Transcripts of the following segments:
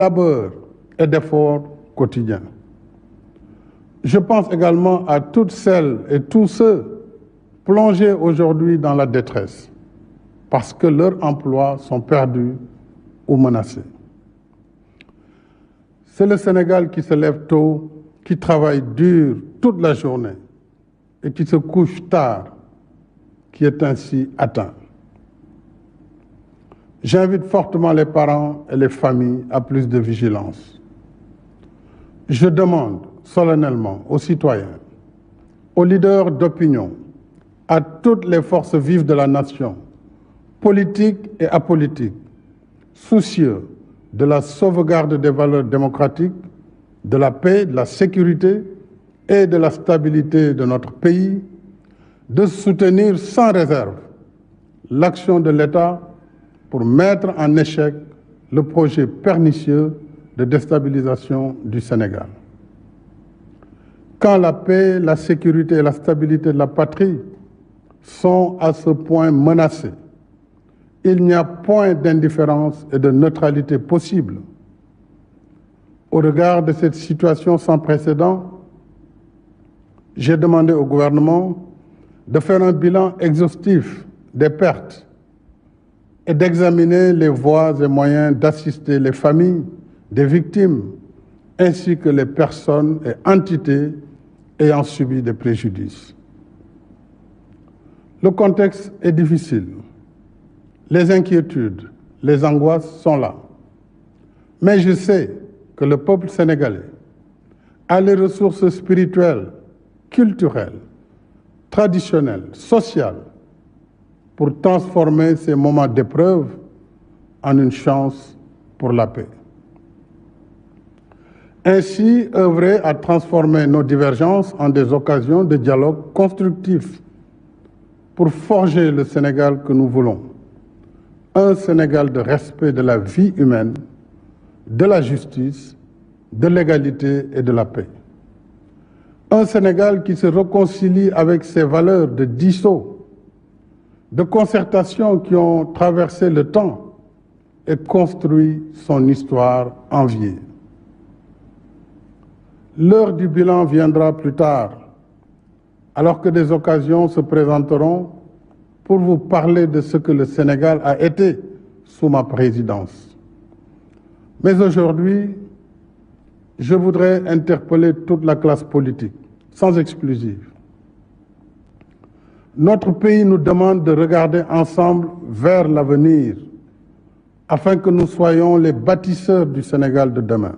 labeur et d'efforts quotidiens. Je pense également à toutes celles et tous ceux plongés aujourd'hui dans la détresse parce que leurs emplois sont perdus ou menacés. C'est le Sénégal qui se lève tôt, qui travaille dur toute la journée et qui se couche tard, qui est ainsi atteint. J'invite fortement les parents et les familles à plus de vigilance. Je demande solennellement aux citoyens, aux leaders d'opinion, à toutes les forces vives de la nation, politiques et apolitiques, soucieux de la sauvegarde des valeurs démocratiques, de la paix, de la sécurité et de la stabilité de notre pays, de soutenir sans réserve l'action de l'État pour mettre en échec le projet pernicieux de déstabilisation du Sénégal. Quand la paix, la sécurité et la stabilité de la patrie sont à ce point menacées, il n'y a point d'indifférence et de neutralité possible. Au regard de cette situation sans précédent, j'ai demandé au gouvernement de faire un bilan exhaustif des pertes et d'examiner les voies et moyens d'assister les familles des victimes ainsi que les personnes et entités ayant subi des préjudices. Le contexte est difficile. Les inquiétudes, les angoisses sont là. Mais je sais que le peuple sénégalais a les ressources spirituelles, culturelles, traditionnelles, sociales pour transformer ces moments d'épreuve en une chance pour la paix. Ainsi, œuvrer à transformer nos divergences en des occasions de dialogue constructif pour forger le Sénégal que nous voulons. Un Sénégal de respect de la vie humaine, de la justice, de l'égalité et de la paix. Un Sénégal qui se réconcilie avec ses valeurs de dialogue, de concertation qui ont traversé le temps et construit son histoire enviée. L'heure du bilan viendra plus tard, alors que des occasions se présenteront pour vous parler de ce que le Sénégal a été sous ma présidence. Mais aujourd'hui, je voudrais interpeller toute la classe politique, sans exclusive. Notre pays nous demande de regarder ensemble vers l'avenir, afin que nous soyons les bâtisseurs du Sénégal de demain.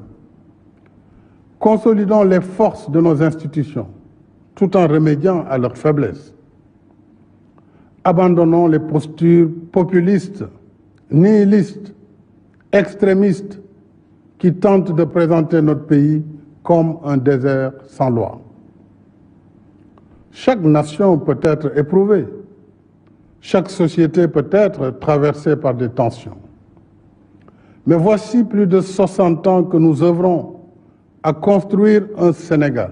Consolidons les forces de nos institutions, tout en remédiant à leurs faiblesses. Abandonnons les postures populistes, nihilistes, extrémistes, qui tentent de présenter notre pays comme un désert sans loi. Chaque nation peut être éprouvée, chaque société peut être traversée par des tensions. Mais voici plus de 60 ans que nous œuvrons à construire un Sénégal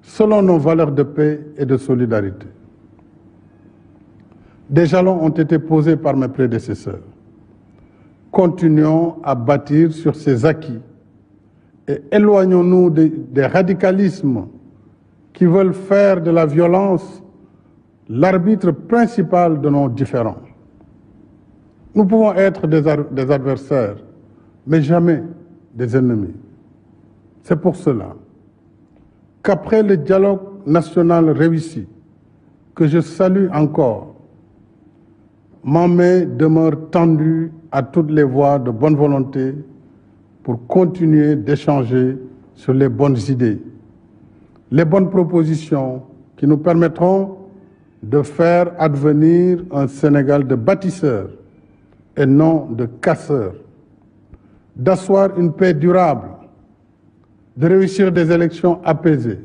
selon nos valeurs de paix et de solidarité. Des jalons ont été posés par mes prédécesseurs. Continuons à bâtir sur ces acquis et éloignons-nous des radicalismes qui veulent faire de la violence l'arbitre principal de nos différends. Nous pouvons être des adversaires, mais jamais des ennemis. C'est pour cela qu'après le dialogue national réussi, que je salue encore, ma main demeure tendue à toutes les voies de bonne volonté pour continuer d'échanger sur les bonnes idées, les bonnes propositions qui nous permettront de faire advenir un Sénégal de bâtisseurs et non de casseurs, d'asseoir une paix durable, de réussir des élections apaisées,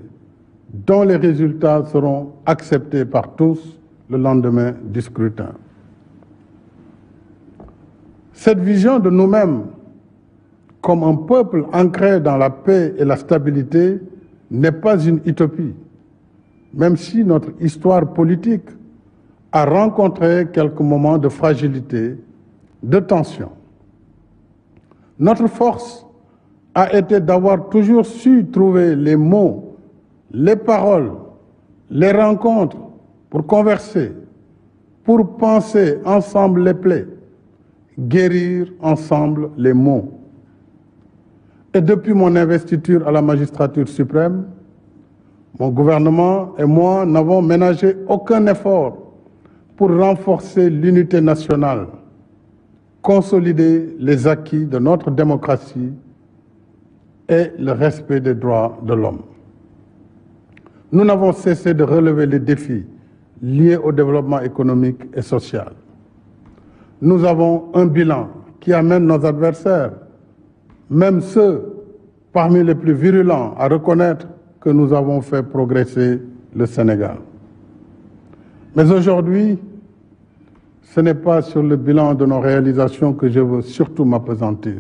dont les résultats seront acceptés par tous le lendemain du scrutin. Cette vision de nous-mêmes comme un peuple ancré dans la paix et la stabilité n'est pas une utopie, même si notre histoire politique a rencontré quelques moments de fragilité, de tension. Notre force a été d'avoir toujours su trouver les mots, les paroles, les rencontres pour converser, pour penser ensemble les plaies, guérir ensemble les maux. Et depuis mon investiture à la magistrature suprême, mon gouvernement et moi n'avons ménagé aucun effort pour renforcer l'unité nationale, consolider les acquis de notre démocratie et le respect des droits de l'homme. Nous n'avons cessé de relever les défis liés au développement économique et social. Nous avons un bilan qui amène nos adversaires, même ceux parmi les plus virulents, à reconnaître que nous avons fait progresser le Sénégal. Mais aujourd'hui, ce n'est pas sur le bilan de nos réalisations que je veux surtout m'appesantir.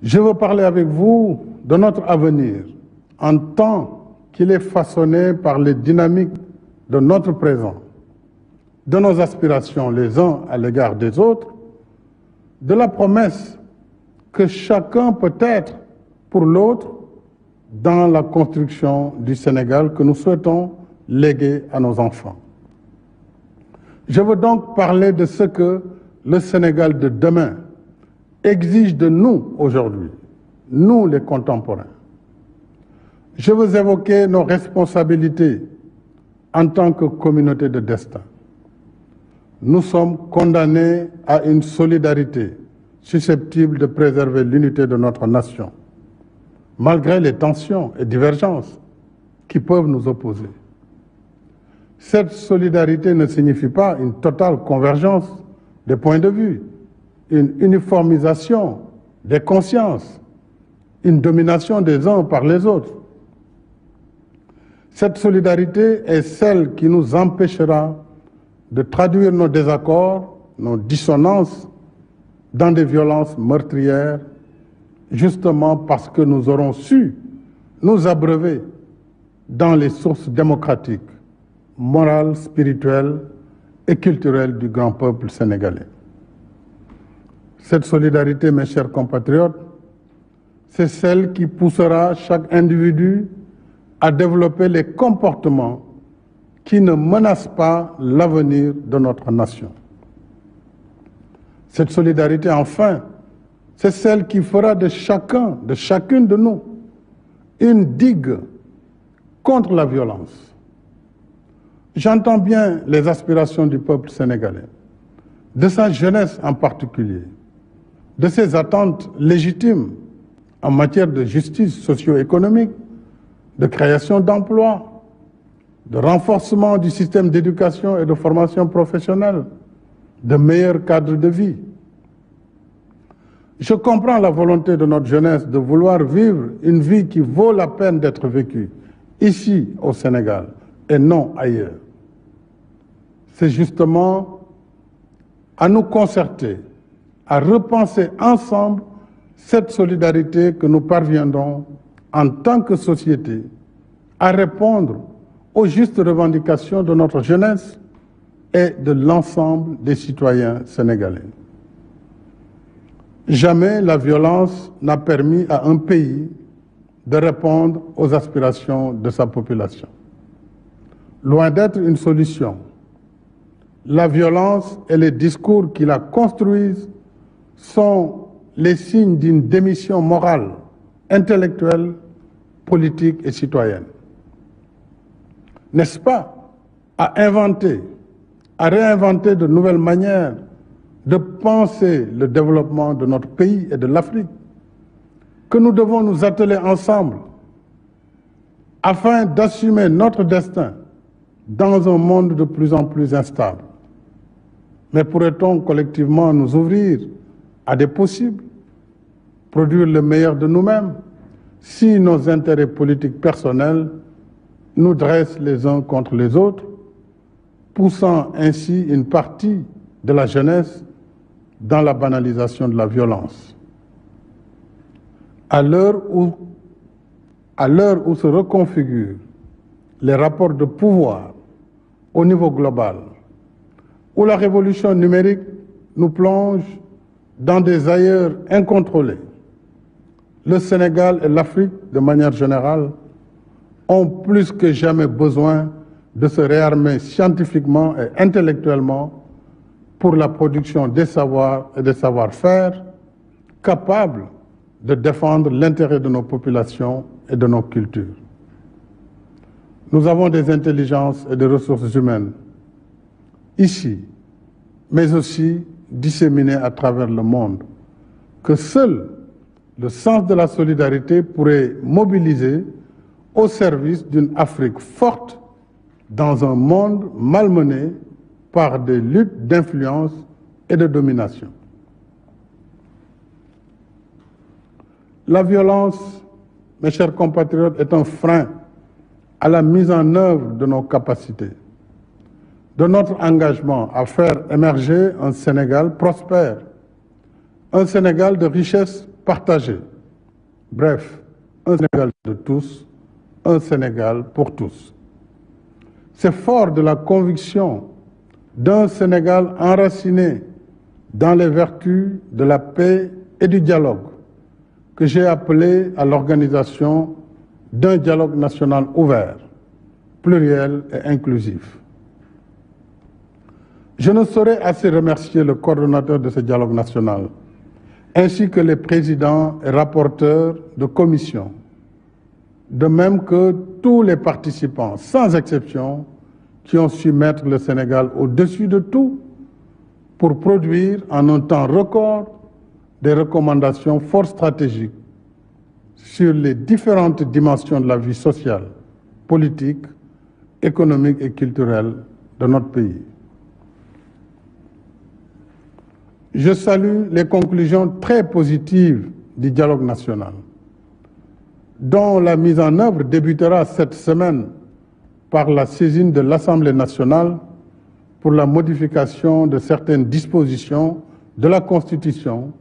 Je veux parler avec vous de notre avenir en tant qu'il est façonné par les dynamiques de notre présent, de nos aspirations les uns à l'égard des autres, de la promesse que chacun peut être pour l'autre dans la construction du Sénégal que nous souhaitons léguer à nos enfants. Je veux donc parler de ce que le Sénégal de demain exige de nous aujourd'hui, nous les contemporains. Je veux évoquer nos responsabilités en tant que communauté de destin. Nous sommes condamnés à une solidarité susceptible de préserver l'unité de notre nation, malgré les tensions et divergences qui peuvent nous opposer. Cette solidarité ne signifie pas une totale convergence des points de vue, une uniformisation des consciences, une domination des uns par les autres. Cette solidarité est celle qui nous empêchera de traduire nos désaccords, nos dissonances dans des violences meurtrières, justement parce que nous aurons su nous abreuver dans les sources démocratiques, morales, spirituelles et culturelles du grand peuple sénégalais. Cette solidarité, mes chers compatriotes, c'est celle qui poussera chaque individu à développer les comportements qui ne menacent pas l'avenir de notre nation. Cette solidarité, enfin, c'est celle qui fera de chacun, de chacune de nous, une digue contre la violence. J'entends bien les aspirations du peuple sénégalais, de sa jeunesse en particulier, de ses attentes légitimes en matière de justice socio-économique, de création d'emplois, de renforcement du système d'éducation et de formation professionnelle, de meilleurs cadres de vie. Je comprends la volonté de notre jeunesse de vouloir vivre une vie qui vaut la peine d'être vécue, ici au Sénégal, et non ailleurs. C'est justement à nous concerter, à repenser ensemble cette solidarité que nous parviendrons en tant que société à répondre aux justes revendications de notre jeunesse et de l'ensemble des citoyens sénégalais. Jamais la violence n'a permis à un pays de répondre aux aspirations de sa population. Loin d'être une solution, la violence et les discours qui la construisent sont les signes d'une démission morale, intellectuelle, politique et citoyenne. N'est-ce pas à réinventer de nouvelles manières de penser le développement de notre pays et de l'Afrique que nous devons nous atteler ensemble afin d'assumer notre destin dans un monde de plus en plus instable. Mais pourrait-on collectivement nous ouvrir à des possibles, produire le meilleur de nous-mêmes, si nos intérêts politiques personnels nous dressent les uns contre les autres, poussant ainsi une partie de la jeunesse dans la banalisation de la violence. À l'heure où se reconfigurent les rapports de pouvoir au niveau global, où la révolution numérique nous plonge dans des ailleurs incontrôlés, le Sénégal et l'Afrique, de manière générale, ont plus que jamais besoin de se réarmer scientifiquement et intellectuellement pour la production des savoirs et des savoir-faire capables de défendre l'intérêt de nos populations et de nos cultures. Nous avons des intelligences et des ressources humaines ici, mais aussi disséminées à travers le monde, que seul le sens de la solidarité pourrait mobiliser au service d'une Afrique forte dans un monde malmené par des luttes d'influence et de domination. La violence, mes chers compatriotes, est un frein à la mise en œuvre de nos capacités, de notre engagement à faire émerger un Sénégal prospère, un Sénégal de richesse partagée. Bref, un Sénégal de tous, un Sénégal pour tous. C'est fort de la conviction d'un Sénégal enraciné dans les vertus de la paix et du dialogue que j'ai appelé à l'organisation d'un dialogue national ouvert, pluriel et inclusif. Je ne saurais assez remercier le coordonnateur de ce dialogue national, ainsi que les présidents et rapporteurs de commission, de même que tous les participants, sans exception, qui ont su mettre le Sénégal au-dessus de tout pour produire en un temps record des recommandations fort stratégiques sur les différentes dimensions de la vie sociale, politique, économique et culturelle de notre pays. Je salue les conclusions très positives du dialogue national, dont la mise en œuvre débutera cette semaine par la saisine de l'Assemblée nationale pour la modification de certaines dispositions de la Constitution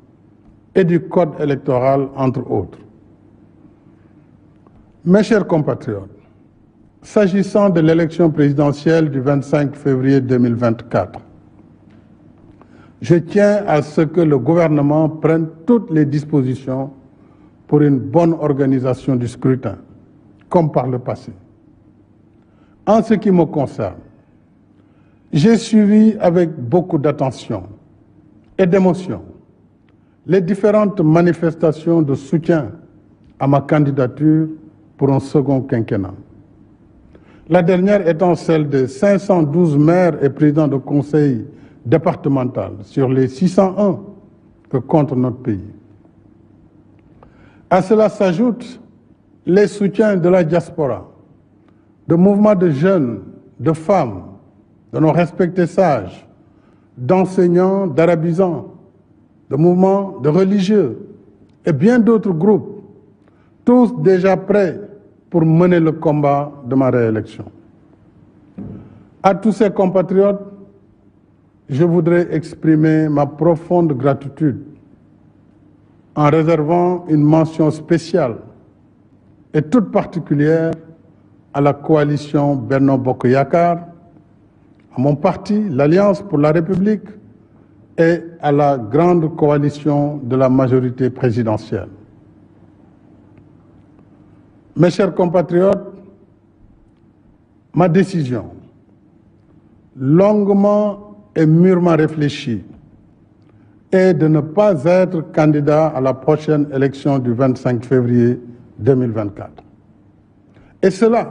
et du Code électoral, entre autres. Mes chers compatriotes, s'agissant de l'élection présidentielle du 25 février 2024, je tiens à ce que le gouvernement prenne toutes les dispositions pour une bonne organisation du scrutin, comme par le passé. En ce qui me concerne, j'ai suivi avec beaucoup d'attention et d'émotion les différentes manifestations de soutien à ma candidature pour un second quinquennat. La dernière étant celle des 512 maires et présidents de conseil départemental sur les 601 que compte notre pays. À cela s'ajoutent les soutiens de la diaspora, de mouvements de jeunes, de femmes, de nos respectés sages, d'enseignants, d'arabisants, de mouvements de religieux et bien d'autres groupes, tous déjà prêts pour mener le combat de ma réélection. À tous ces compatriotes, je voudrais exprimer ma profonde gratitude en réservant une mention spéciale et toute particulière à la coalition Benno Bokk Yakaar, à mon parti, l'Alliance pour la République, et à la grande coalition de la majorité présidentielle. Mes chers compatriotes, ma décision, longuement et mûrement réfléchie, est de ne pas être candidat à la prochaine élection du 25 février 2024. Et cela,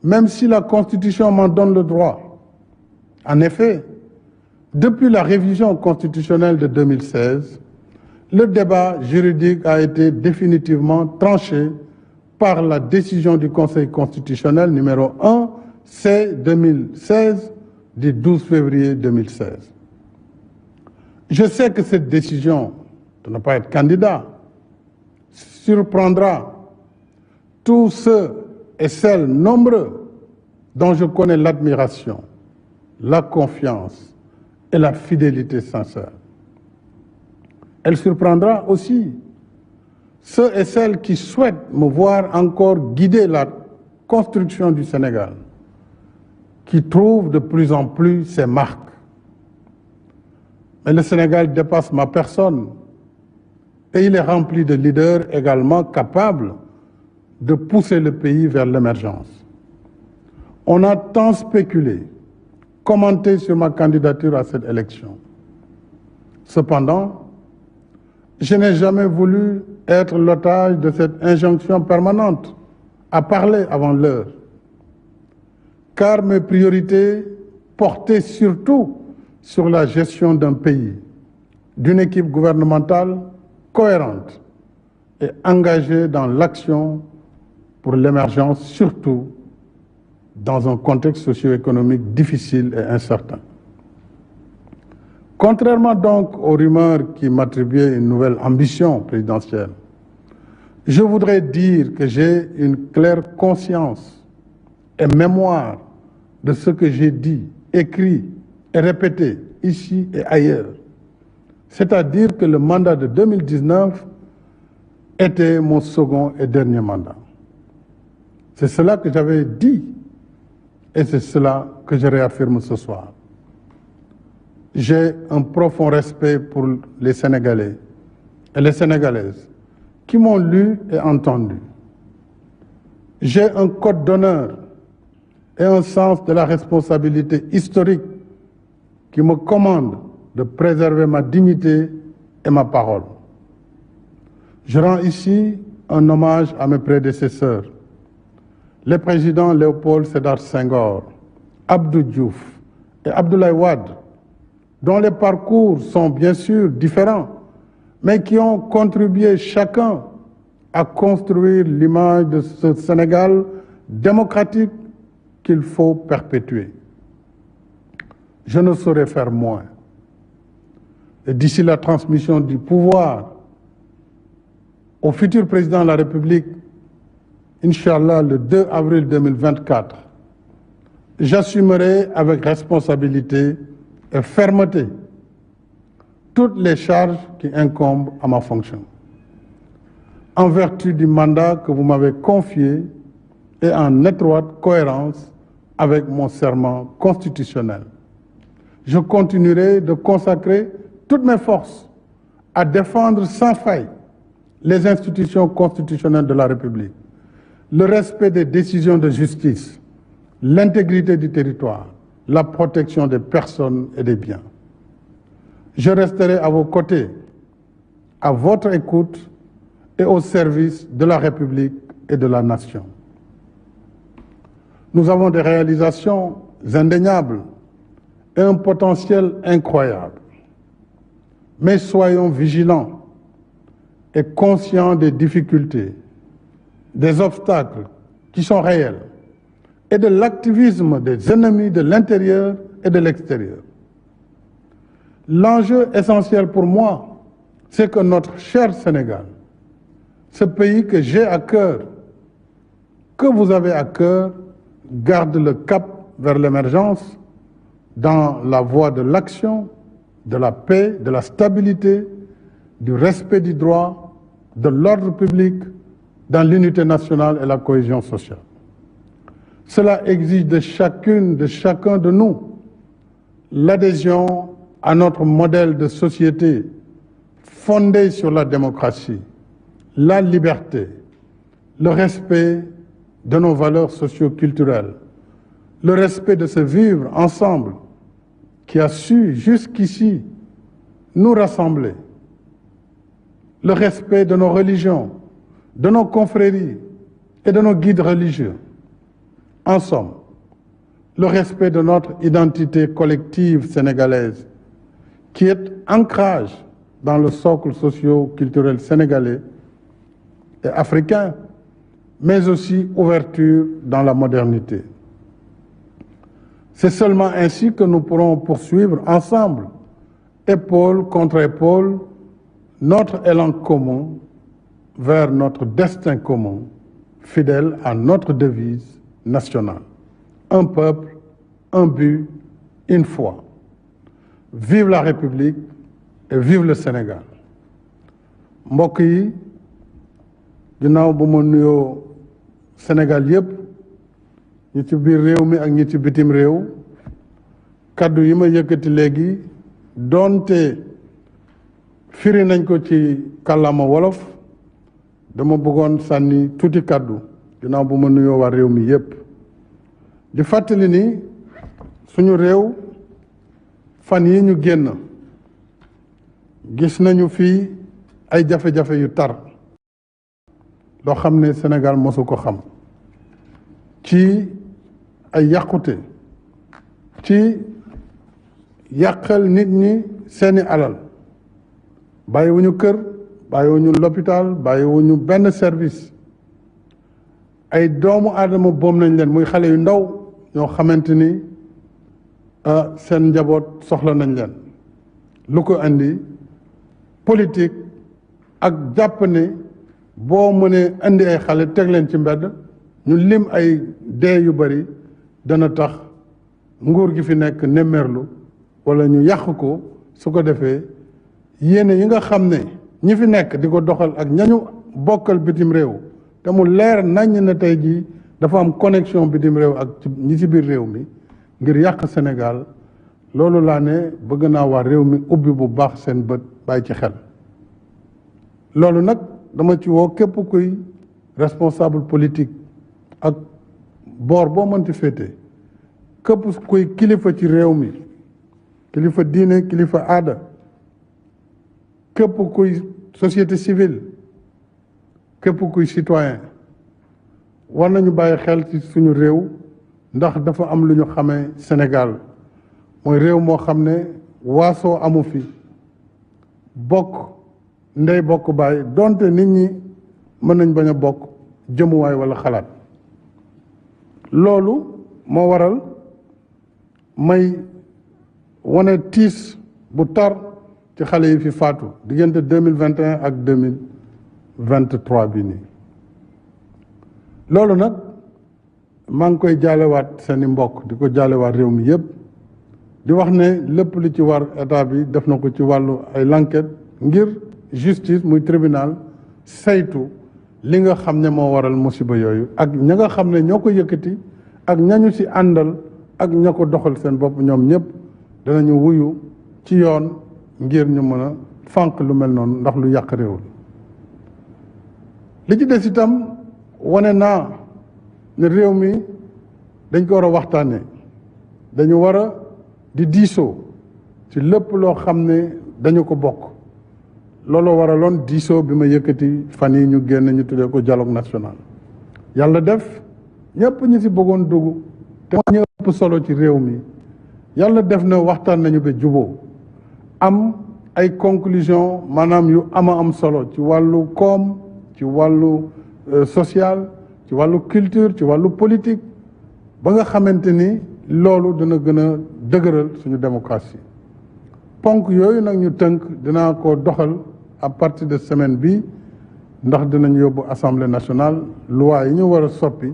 même si la Constitution m'en donne le droit. En effet, depuis la révision constitutionnelle de 2016, le débat juridique a été définitivement tranché par la décision du Conseil constitutionnel numéro 1 C-2016 du 12 février 2016. Je sais que cette décision de ne pas être candidat surprendra tous ceux et celles nombreux dont je connais l'admiration, la confiance et la fidélité sincère. Elle surprendra aussi ceux et celles qui souhaitent me voir encore guider la construction du Sénégal, qui trouve de plus en plus ses marques. Mais le Sénégal dépasse ma personne Et il est rempli de leaders également capables de pousser le pays vers l'émergence. On a tant spéculé, commenté sur ma candidature à cette élection. Cependant, je n'ai jamais voulu être l'otage de cette injonction permanente à parler avant l'heure, car mes priorités portaient surtout sur la gestion d'un pays, d'une équipe gouvernementale cohérente et engagée dans l'action pour l'émergence, surtout dans un contexte socio-économique difficile et incertain. Contrairement donc aux rumeurs qui m'attribuaient une nouvelle ambition présidentielle, je voudrais dire que j'ai une claire conscience et mémoire de ce que j'ai dit, écrit et répété ici et ailleurs. C'est-à-dire que le mandat de 2019 était mon second et dernier mandat. C'est cela que j'avais dit et c'est cela que je réaffirme ce soir. J'ai un profond respect pour les Sénégalais et les Sénégalaises qui m'ont lu et entendu. J'ai un code d'honneur et un sens de la responsabilité historique qui me commande de préserver ma dignité et ma parole. Je rends ici un hommage à mes prédécesseurs, les présidents Léopold Sédar Senghor, Abdou Diouf et Abdoulaye Wade, dont les parcours sont bien sûr différents, mais qui ont contribué chacun à construire l'image de ce Sénégal démocratique qu'il faut perpétuer. Je ne saurais faire moins. Et d'ici la transmission du pouvoir au futur président de la République, Inch'Allah, le 2 avril 2024, j'assumerai avec responsabilité et fermeté toutes les charges qui incombent à ma fonction, en vertu du mandat que vous m'avez confié et en étroite cohérence avec mon serment constitutionnel. Je continuerai de consacrer toutes mes forces à défendre sans faille les institutions constitutionnelles de la République, le respect des décisions de justice, l'intégrité du territoire, la protection des personnes et des biens. Je resterai à vos côtés, à votre écoute et au service de la République et de la nation. Nous avons des réalisations indéniables et un potentiel incroyable. Mais soyons vigilants et conscients des difficultés, des obstacles qui sont réels et de l'activisme des ennemis de l'intérieur et de l'extérieur. L'enjeu essentiel pour moi, c'est que notre cher Sénégal, ce pays que j'ai à cœur, que vous avez à cœur, garde le cap vers l'émergence dans la voie de l'action, de la paix, de la stabilité, du respect du droit, de l'ordre public, dans l'unité nationale et la cohésion sociale. Cela exige de chacune, de chacun de nous, l'adhésion à notre modèle de société fondé sur la démocratie, la liberté, le respect de nos valeurs socio-culturelles, le respect de ce vivre ensemble qui a su jusqu'ici nous rassembler, le respect de nos religions, de nos confréries et de nos guides religieux. En somme, le respect de notre identité collective sénégalaise qui est ancrage dans le socle socio-culturel sénégalais et africain, mais aussi ouverture dans la modernité. C'est seulement ainsi que nous pourrons poursuivre ensemble, épaule contre épaule, notre élan commun vers notre destin commun, fidèle à notre devise nationale. Un peuple, un but, une foi. Vive la République et vive le Sénégal. mbokk yi ginnaaw bu ma nuyoo Sénégal yépp ñi ci biir réew mi ak ñi ci bitim réew kaddu yi ma yëkkati léegi doonte firi nañ ko ci kàllaama wolof dama bëggoon sànni tuuti kàddu ginnaaw bu ma nuyoo waa réew mi yépp di fàttali ni suñu réew fan yi ñu génn gis nañu fii ay jafe-jafe yu tar loo xam ne Sénégal mosu ko xam ci ay yàqute ci yàqal nit ñi seeni alal bàyyiwuñu kër bàyyiwuñu l'hôpital bàyyiwuñu benn service ay doomu aadama boom nañ leen muy xale yu ndaw ñoo xamante ni seen njaboot soxla nañ leen lu ko andi politique ak jàpp ne boo mënee andi ay xale teg leen ci mbedd ñu lim ay dee yu bari dana tax nguur gi fi nekk nemmeerlu wala ñu yàq ko su ko defee yéene yi nga xam ne ñi fi nekk di ko doxal ak ñañu bokkal bitim réew te mu leer naññ na tey jii dafa am connexion bitim réew ak ñi ci biir réew mi ngir yàq Sénégal loolu laa ne bëgg naa waa réew mi ubbi bu baax seen bët bàyyi ci xel loolu nag dama ci woo képp kuy responsable politique ak boor boo mënti féete képp kuy kilifa ci réew mi kilifa diine kilifa aada képp kuy société civile képp kuy citoyen war nañu bàyyi xel ci suñu réew ndax dafa am lu ñu xamee Sénégal mooy réew moo xam ne waasoo amu fi bokk ndey bokk baay donte nit ñi mën nañ bañ a bokk jëmuwaay walla xalaat loolu moo waral may wane tiis bu tar ci xale yi fi faatu diggante 2021 ak 2023 bi nii loolu nag maa ngi koy jaalewaat seeni mbokk di ko jaalewaat réew mi yépp di wax ne lépp li ci war état bi def na ko ci wàllu ay l'enquête ngir justice muy tribunal saytu li nga xam ne moo waral musiba yooyu ak ña nga xam ne ñoo ko yëkkati ak ñañu ci àndal ak ña ko doxal seen bopp ñoom ñëpp danañu wuyu ci yoon ngir ñu mën a fànq lu mel noonu ndax lu yàq réew li ci des itam wane naa ne réew mi dañ ko war a waxtaanee dañu war a di diisoo ci lépp loo xam ne dañu ko bokk looloo waraloon diisoo bi ma yëkkati fan yi ñu génn ñu tuddee ko dialogue national yàlla def ñëpp ñi ci bëggoon dugg te ñu ëpp solo ci réew mi yàlla def na waxtaan nañu ba juboo am ay conclusion maanaam yu am solo ci wàllu koom ci wàllu social ci wàllu culture ci wàllu politique ba nga xamante ni loolu dana gën a dëgëral suñu démocratie ponk yooyu nag ñu tënk dinaa ko doxal à partir de semaine bi ndax dinañ yóbbu assemblée nationale loi yi ñu war a soppi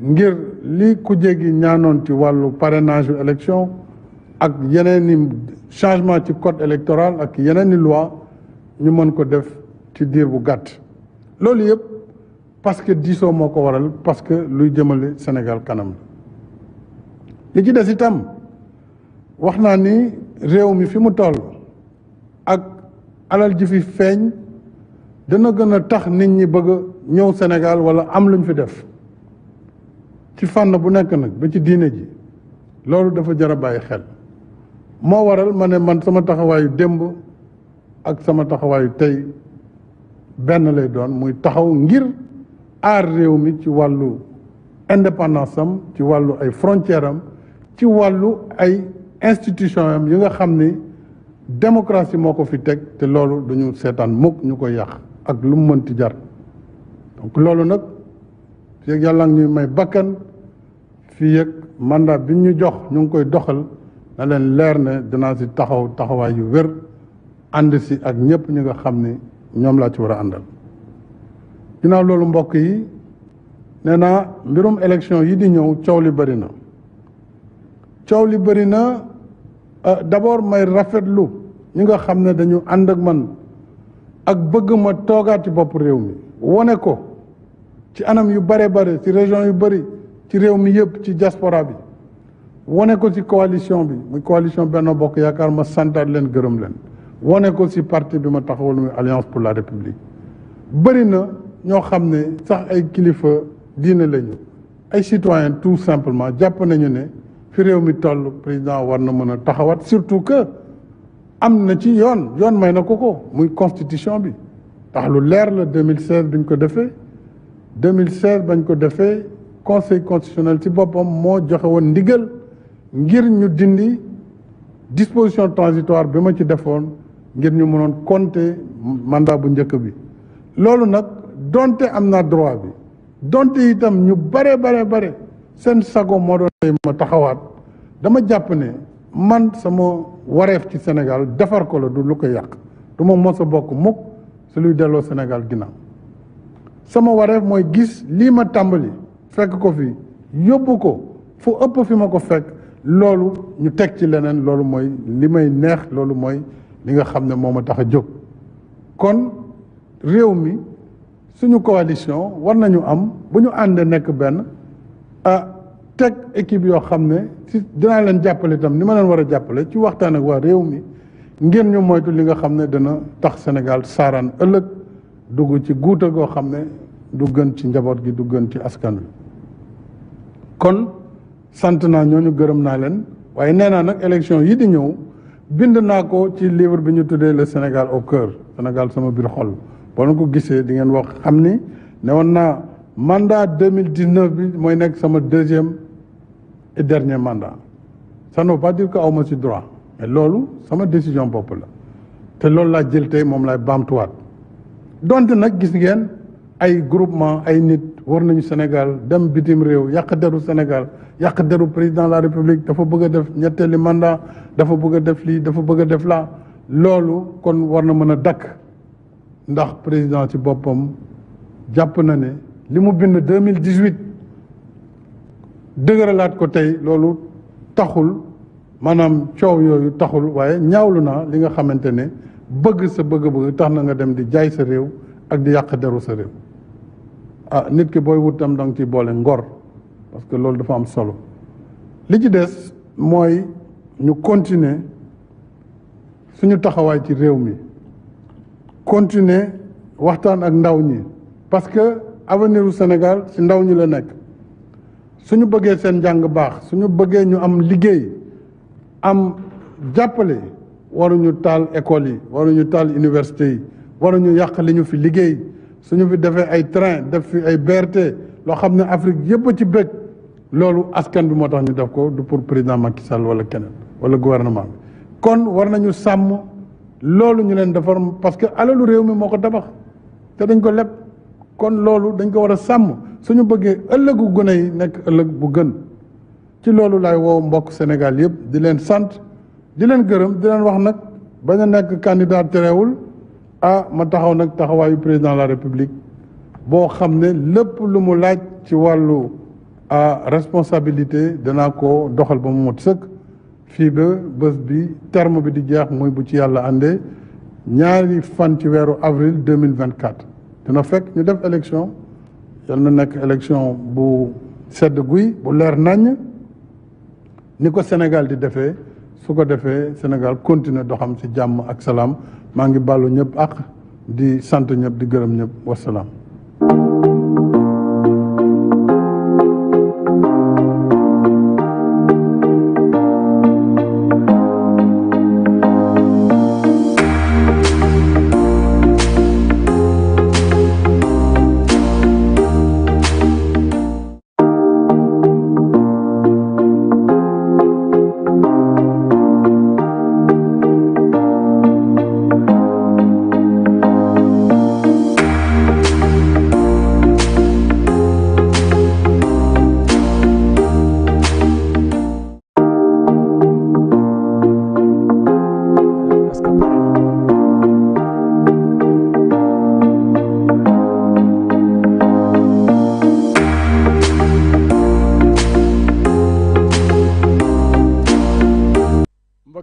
ngir li ku jéggi ñaanoon ci wàllu parrainage yu élection ak yeneen i changement ci code électoral ak yeneen i loi ñu mën ko def ci diir bu gàtt loolu yëpp parce que diisoo moo ko waral parce que luy jëmale Sénégal kanam li ci des itam wax naa ni réew mi fi mu toll ak alal ji fi feeñ dana gën a tax nit ñi bëgg a ñëw Sénégal wala am luñ fi def ci fànn bu nekk nag ba ci diine ji loolu dafa jar a bàyyi xel moo waral ma ne man sama taxawaayu démb ak sama taxawaayu tey benn lay doon muy taxaw ngir aar réew mi ci wàllu indépendance am ci wàllu ay frontière am ci wàllu ay institution am yi nga xam ni démocratie moo ko fi teg te loolu duñu seetaan mukk ñu koy yàq ak lu mu mënti jar donc loolu nag fii ak yàlla ñuy may bakkan fii ak mandat bi ñu jox ñu ngi koy doxal na leen leer ne dinaa si taxawaay yu wér ànd si ak ñëpp ñi nga xam ni ñoom laa ci war a àndal ginnaaw loolu mbokk yi nee naa mbirum élection yi di ñëw coow li bëri na coow li bëri na d'abord may rafetlu ñi nga xam ne dañu ànd ak man ak bëgg ma toogaat ci bopp réew mi wone ko ci anam yu bare bare ci région yu bëri ci réew mi yëpp ci diaspora bi wone ko ci coalition bi muy coalition Benno Bokk Yaakaar ma santaat leen gërëm leen wane ko ci parti bi ma taxawal muy Alliance pour la République bëri na ñoo xam ne sax ay kilifa diine lañu ay citoyens tout simplement jàpp nañu ne fi réew mi toll président war na mën a taxawat surtout que am na ci yoon may na ko muy constitution bi tax lu leer la 2016 biñ ko defee 2016 bañ ko defee conseil constitutionnel ci boppam moo joxe woon ndigal ngir ñu dindi disposition transitoire bi ma ci defoon ngir ñu mënoon compter mandat bu njëkk bi loolu nag donte am naa droit bi donte itam ñu bare seen sago moo doon tey ma taxawaat dama jàpp ne man sama wareef ci Sénégal defar ko la du lu ko yàq du ma mos a bokk mukk su luy delloo Sénégal ginnaaw sama wareef mooy gis lii ma tàmbali fekk ko fi yóbbu ko fu ëpp fi ma ko fekk loolu ñu teg ci leneen loolu mooy li may neex loolu mooy li nga xam ne moo ma tax a jóg kon réew mi suñu coalition war nañu am bu ñu àndee nekk benn teg équipe yoo xam ne ci dinaa leen jàppale itam ni ma leen war a jàppale ci waxtaan ak waa réew mi ngir ñu moytu li nga xam ne dana tax Sénégal saaraan ëllëg dugg ci guuta goo xam ne du gën ci njaboot gi du gën ci askan wi kon sant naa ñooñu gërëm naa leen waaye nee naa nag élection yi di ñëw bind naa ko ci livre bi ñu tuddee le Sénégal au cœur Sénégal sama biir xol boo na ko gisee di ngeen wax xam ni ne woon naa mandat 2019 bi mooy nekk sama deuxième et dernier mandat ça ne veut pas dire que awma ci droit mais loolu sama décision bopp la te loolu laa jël tey moom laay baamtuwaat donte nag gis ngeen ay groupement ay nit war nañu Sénégal dem bitim réew yàq deru Sénégal yàq deru président de la République dafa bëgg a def ñetteeli mandat dafa bëgg a def lii dafa bëgg a def laa loolu kon war na mën a dakk ndax président ci boppam jàpp na ne li mu bind 2018 dëgëralaat ko tey loolu taxul maanaam coow yooyu taxul waaye ñaawlu naa li nga xamante ne bëgg sa bëgg-bëgg tax na nga dem di jaay sa réew ak di yàq deru sa réew nit ki booy wut tam da nga ciy boole ngor parce que loolu dafa am solo li ci des mooy ñu continuer suñu taxawaay ci réew mi continuer waxtaan ak ndaw ñi parce que avenir u Sénégal ci ndaw ñi la nekk suñu bëggee seen njàng baax suñu bëggee ñu am liggéey am jàppale waruñu taal école yi waruñu taal université yi waruñu yàq li ñu fi liggéey suñu fi defee ay train def fi ay BRT loo xam ne Afrique yëpp a ci bëgg loolu askan bi moo tax ñu def ko du pour président Macky Sall wala keneen wala gouvernement bi kon war nañu sàmm loolu ñu leen defar parce que alalu réew mi moo ko tabax te dañ ko leb kon loolu dañ ko war a sàmm suñu bëggee ëllëgu gune yi nekk ëllëg bu gën ci loolu laay woo mbokk Sénégal yëpp di leen sant di leen gërëm di leen wax nag bañ a nekk candidat terewul ma taxaw nag taxawaayu président de la République boo xam ne lépp lu mu laaj ci wàllu responsabilité danaa ko doxal ba mu mot sëkk fii ba bés bi terme bi di jeex muy bu ci yàlla àndee ñaari fan ci weeru avril 2024 dina fekk ñu def élection yal na nekk élection bu sedd guy bu leer naññ ni ko Sénégal di defee su ko defee Sénégal continuer doxam ci jàmm ak salaam maa ngi bàllu ñëpp ak di sant ñëpp di gërëm ñëpp wasalaam.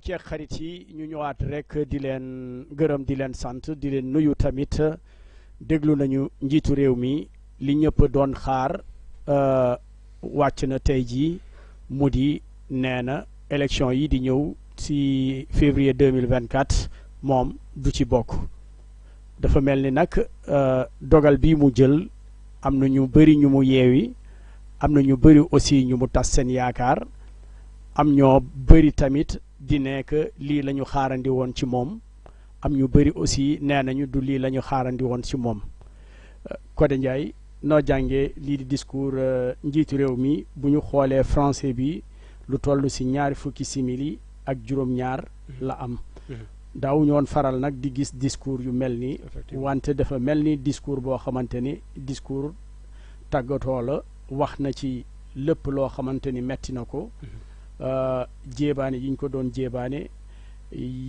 mbokki ak xarit yi ñu ñëwaat rek di leen gërëm di leen sant di leen nuyu tamit déglu nañu njiitu réew mi li ñëpp doon xaar wàcc na tey jii mu di nee na élection yi di ñëw ci février 2024 moom du ci bokk. dafa mel ni nag dogal bi mu jël am na ñu bëri ñu mu yeewi am na ñu bëri aussi ñu mu tas seen yaakaar am ñoo bëri tamit di nekk lii la ñu xaarandi woon ci moom am ñu bëri aussi nee nañu du lii la ñu xaarandi woon ci moom. Codé Ndiaye noo jàngee lii di discours njiitu réew mi bu ñu xoolee français bi lu toll ci 20 simili ak juróom-ñaar la am. daaw ñoon faral nag di gis discours yu mel ni wante dafa mel ni discours boo xamante ni discours tàggatoo la wax na ci lépp loo xamante ni metti na ko jéebaane yi ñu ko doon jéebaane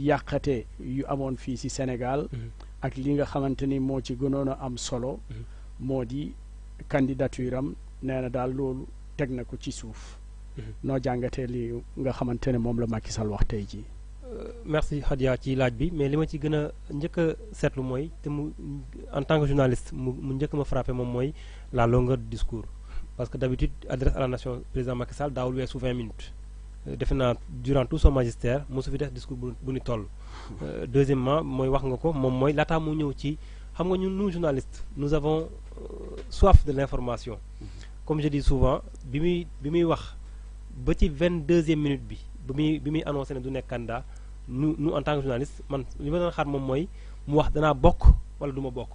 yàqate yu amoon fii ci Sénégal ak li nga xamante ni moo ci gënoon a am solo moo di candidature am nee na daal loolu teg na ko ci suuf noo jàngatee li nga xamante ne moom la Macky Sall wax tey jii. Merci Khadia ci laaj bi mais li ma ci gën a njëkk a seetlu mooy te mu en tant que journaliste mu njëkk ma frappé moom mooy la longueur du discours parce que d'habitude adresse à la nation président Macky Sall daawul weesu 20 minutes defe naa durant tout son magistère mosu fi def discours bu ni toll. Deuxièmement mooy wax nga ko moom mooy laataa mu ñëw ci xam nga ñun nous journalistes nous avons soif de l'information comme je dis souvent bi muy wax ba ci 22e minute bi bi muy annoncé ne du nekk candidat nous en tant que journaliste man li ma doon xaar moom mooy mu wax danaa bokk wala du ma bokk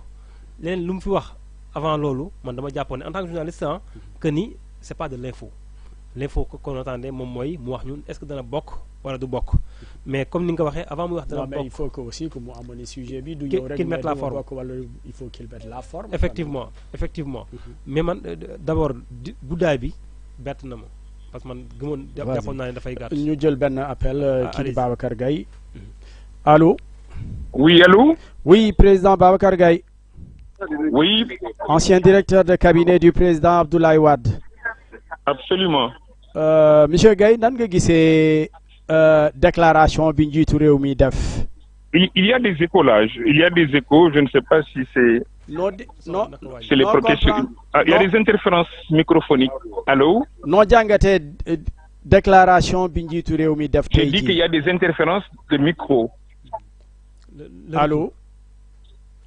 leneen lu mu fi wax avant loolu man dama jàppoon ne en tant que journaliste que ni c'est pas de l'info qu'on attendait moom mooy mu wax ñun est-ce que dana bokk wala du bokk mais comme ni nga ko waxee avant muy wax dana bokk. mais il faut que aussi que mu amoon sujet bi du ñëw rek qu'il mette la forme wala il faut qu'il mette la forme. effectivement mais man d'abord guddaay bi bett na ma parce que man gëmoon jàppoon naa ne dafay gàtt. ñu jël benn appel kii di Babacar Gaye allô. Oui, allô? Oui, président Babacar Gaye. Oui. Ancien directeur de cabinet du président Abdoulaye Wade. Absolument. Monsieur Gaye, nan nga gisee déclaration bi njiitu réew mi def. Il y a des échos là. Il y a des échos. Je ne sais pas si c'est. Non. C'est les protections. Il y a des interférences microphoniques. Allô? Non jàngatee déclaration bi njiitu réew mi def. J'ai dit qu'il y a des interférences de micro. Allô?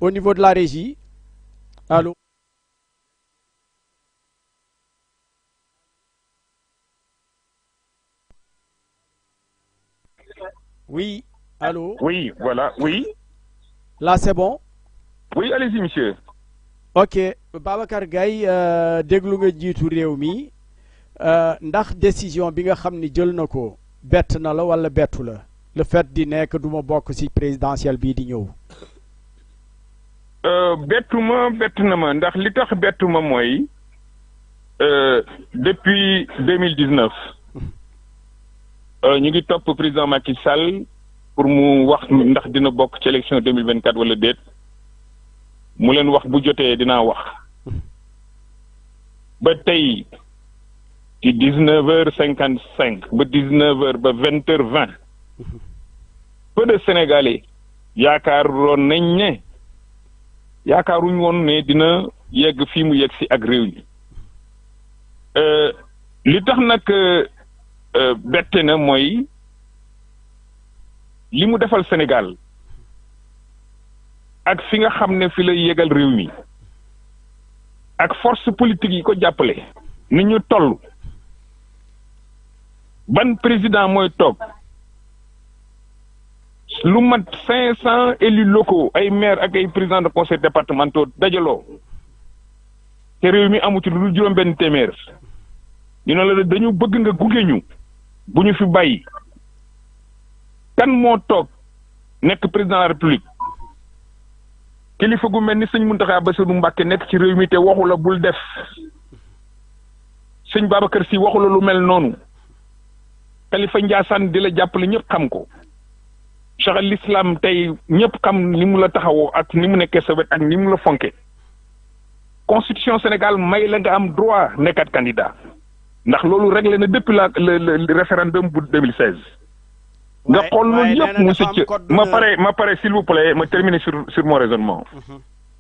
Au niveau de la régie? Allô? Oui, allô? Oui, voilà, oui. Là, c'est bon? Oui, allez-y, monsieur. Ok, Babacar Gaye déglu nga jiitu réew mi ndax décision bi nga xam ni jël na ko bett na la wala bettu la le fait di nekk du ma bokk ci présidentielle bii di ñëw. bett na ma ndax li tax bettu ma mooy depuis 2019 ñu ngi topp président Macky Sall pour mu wax ndax dina bokk ci élection 2024 wala déet mu leen wax bu jotee dinaa wax ba tey ci 19h55 ba 19h ba 20h20 peu de Sénégalais yaakaaruñ woon ne dina yegg fii mu yegg si ak réew mi li tax nag bette na mooy li mu defal Sénégal ak fi nga xam ne fi lay yeggal réew mi ak force politique yi ko jàppale ni ñu toll ban président mooy toog lu mat 500 élus locaux ay maires ak ay présidents de conseil départementaux dajaloo te réew mi amu ci lu dul juróom-benn téeméer ñu ne la dañu bëgg nga gunge ñu bu ñu fi bàyyi kan moo toog nekk président de la république kilifa gu mel ni sëñ Mountakha Bassirou Mbacké nekk ci réew mi te waxu la bul def sëñ Babacar Sy waxu la lu mel noonu Khalifa Ndiassane di la jàppale ñëpp xam ko Cheikh al Islam tey ñëpp xam ni mu la taxawoo ak ni mu nekkee sa wet ak ni mu la fonke constitution Sénégal may la nga am droit nekkat candidat ndax loolu réglé na depuis le référendum bu 2016. nga xool loolu yëpp mu sëcc ma pare s'il vous plaît ma terminer sur mon raisonnement.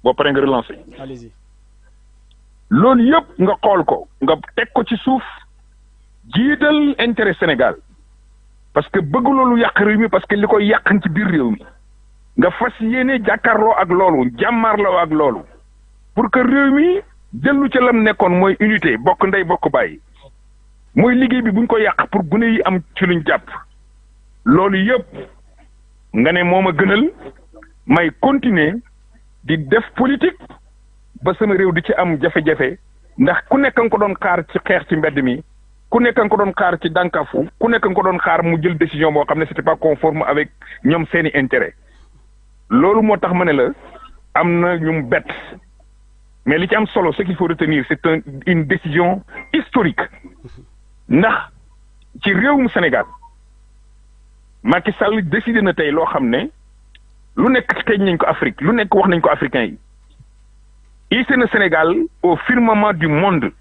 boo paree nga relancer. Allez-y. loolu yëpp nga xool ko nga teg ko ci suuf jiital intérêt Sénégal parce que bëgg loolu yàq réew mi parce que li koy yàq ci biir réew mi nga fas yéene jàkkaarloo ak loolu jàmmaarloo ak loolu pour que réew mi dellu ca lam nekkoon mooy unité bokk ndey bokk bàyyi mooy liggéey bi buñ ko yàq pour gune yi am ci luñ jàpp loolu yëpp nga ne moo ma gënal may continuer di def politique ba sama réew di ci am jafe-jafe ndax ku nekk nga ko doon xaar ci xeex ci mbedd mi ku nekk nga ko doon xaar ci dànkafu ku nekk nga ko doon xaar mu jël décision boo xam ne c'était pas conforme avec ñoom seeni intérêt loolu moo tax ma ne la am na ñu bett mais li ci am solo ce qu'il faut retenir c'est une décision historique ndax ci réewum Sénégal Macky Sall décidé na tey loo xam ne lu nekk tey nañ ko Afrique lu nekk wax nañ ko africain yi hissé na Sénégal au firmament du monde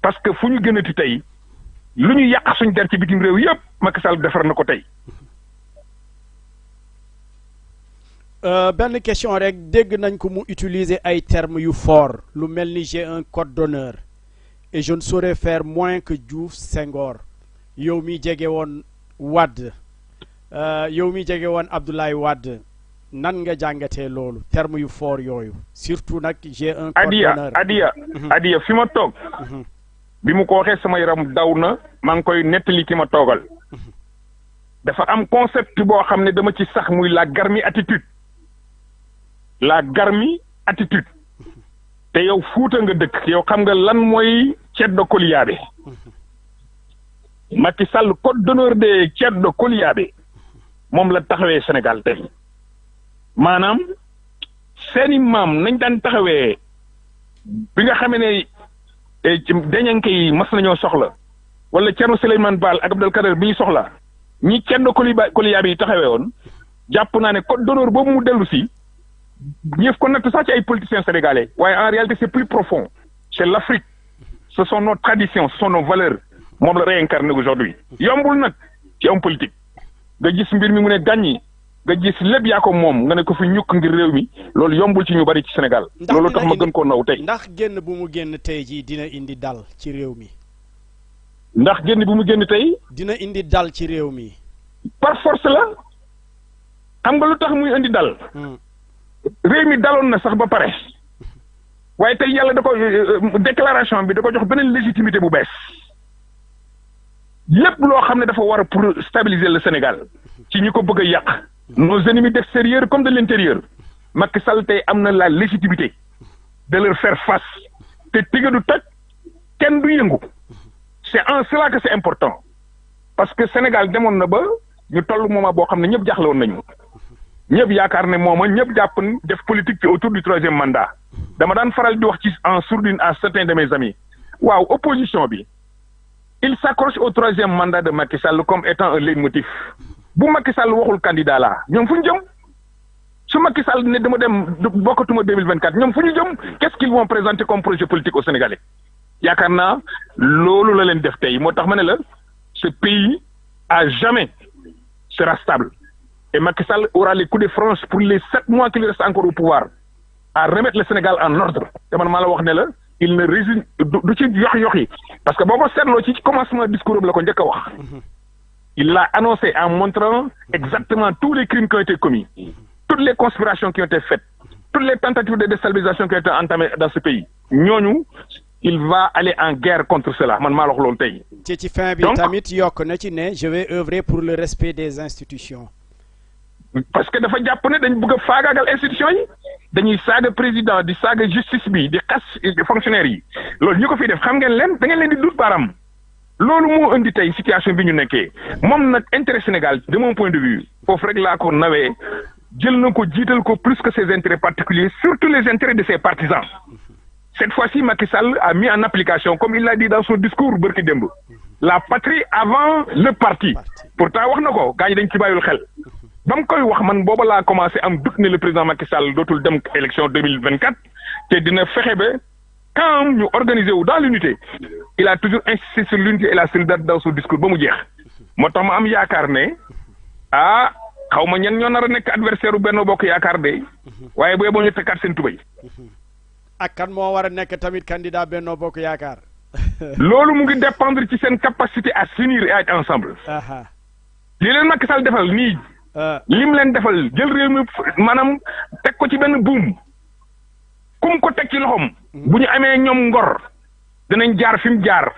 parce que fu ñu gënati tey lu ñu yàq suñ der ci bitim réew yëpp Macky Sall defar na ko tey. benn question rek dégg nañ ko mu utiliser ay termes yu fort lu mel ni j'ai un code d'honneur et je ne saurais faire moins que Diouf Senghor yow mi jege woon Wade yow mi jege woon Abdoulaye Wade nan nga jàngatee loolu terme yu fort yooyu surtout nag j'ai un code d'honneur Adiya fi ma toog bi mu ko waxee sama yaram daw na maa ngi koy nettali ki ma toogal dafa am concept boo xam ne dama ci sax muy la garmi attitude te yow Fuuta nga dëkk yow xam nga lan mooy ceddo koliyaabe Macky Sall code d'honneur de ceddo koliyaabe moom la taxawee Sénégal tey maanaam seeni maam nañ daan taxawee bi nga xamee ne deñanke yi mas nañoo soxla wala Thierno Souleymane Baal ak Abdel Kader bi ñu soxla ñi ceddo koliyaabe yi taxawee woon jàpp naa ne code d'honneur boobu mu dellu si ñëf ko natt sax ci ay politiciens sénégalais waaye en réalité c'est plus profond c'est l'Afrique ce sont nos traditions ce sont nos valeurs moom la réincarné aujourd'hui yombul nag ci homme politique nga gis mbir mi mu ne gàññi nga gis lépp yaa ko moom nga ne ko fi ñukk ngir réew mi loolu yombul ci ñu bari ci Sénégal loolu tax ma gën koo naw tey ndax génn bu mu génn tey jii dina indi dal ci réew mi ndax génn bu mu génn tey dina indi dal ci réew mi par force la xam nga lu tax muy indi dal réew mi daloon na sax ba pare waaye tey yàlla da ko déclaration bi da ko jox beneen légitimité bu bees lépp loo xam ne dafa war a pour stabiliser le Sénégal ci ñi ko bëgg a yàq nos ennemis d'extérieur comme de l'intérieur Macky Sall tey am na la légitimité de leur faire face te tigga du toj kenn du yëngu c'est en cela que c'est important parce que Sénégal demoon na ba ñu toll moment boo xam ne ñëpp jaaxle woon nañu ñëpp yaakaar ne mooma ñëpp jàpp def politique ci autour du troisième mandat dama daan faral di wax ci en sourdine à certains de mes amis waaw opposition bi il s'accroche au troisième mandat de Macky Sall comme étant un leitmotiv bu Macky Sall waxul candidat la ñoom fu ñu jëm su Macky Sall ne dama dem bokkatuma 2024 ñoom fu ñu jëm qu'est-ce qu'ils vont présenter comme projet politique au Sénégalais yaakaar naa loolu la leen def tey moo tax ma ne la ce pays à jamais sera stable et Macky Sall aura les coups de franche pour les 7 mois qu'il reste encore au pouvoir à remettre le Sénégal en ordre te man maa la wax ne la il ne résigne du ci yox yi parce que boo ko seetloo ci commencement discours am la ko njëkk a wax il l'a annoncé en montrant exactement tous les crimes qui ont été commis toutes les conspirations qui ont été faites toutes les tentatives de déstabilisation qui ont été entamées dans ce pays ñooñu il va aller en guerre contre cela man maa la wax loolu tey. ci fin bi tamit yokk na ci ne je vais œuvrer pour le respect des institutions. parce que dafa jàpp ne dañ bëgg a faagaagal institutions yi dañuy saaga président di saaga justice bi di xas fonctionnaires yi loolu ñu ko fiy def xam ngeen leen da ngeen leen di dut baaraam loolu moo indi tey situation bi ñu nekkee moom nag intérêt Sénégal de mon point de vue foofu rek laa ko nawee jël na ko jiital ko plus que ses intérêts particuliers surtout les intérêts de ses partisans cette fois-ci Macky Sall a mis en application comme il l'a dit dans son discours bërki démb la patrie avant le parti pourtant wax na ko gaa ñi dañ ci bàyyul xel ba mu koy wax man booba laa commencé am doute ne le président Macky Sall dootul dem élection 2024 te dina fexe ba quand ñu organiser wu dans l'unité il a toujours insisté sur l'unité et la solidarité dans son discours ba mu jeex moo tax ma am yaakaar ne xaw ma ñen ñoo nar a nekk adversaire u Benno Bokk Yaakaar de waaye booy boo ñu tekkaat seen tubay. ak kan moo war a nekk tamit candidat Benno Bokk Yaakaar. loolu mu ngi dépendre ci seen capacité à s'unir et à être ensemble. li leen Macky Sall defal nii lim leen defal jël réew mi maanaam teg ko ci benn buum kum ko teg ci loxoom. bu ñu amee ñoom ngor dinañ jaar fi mu jaar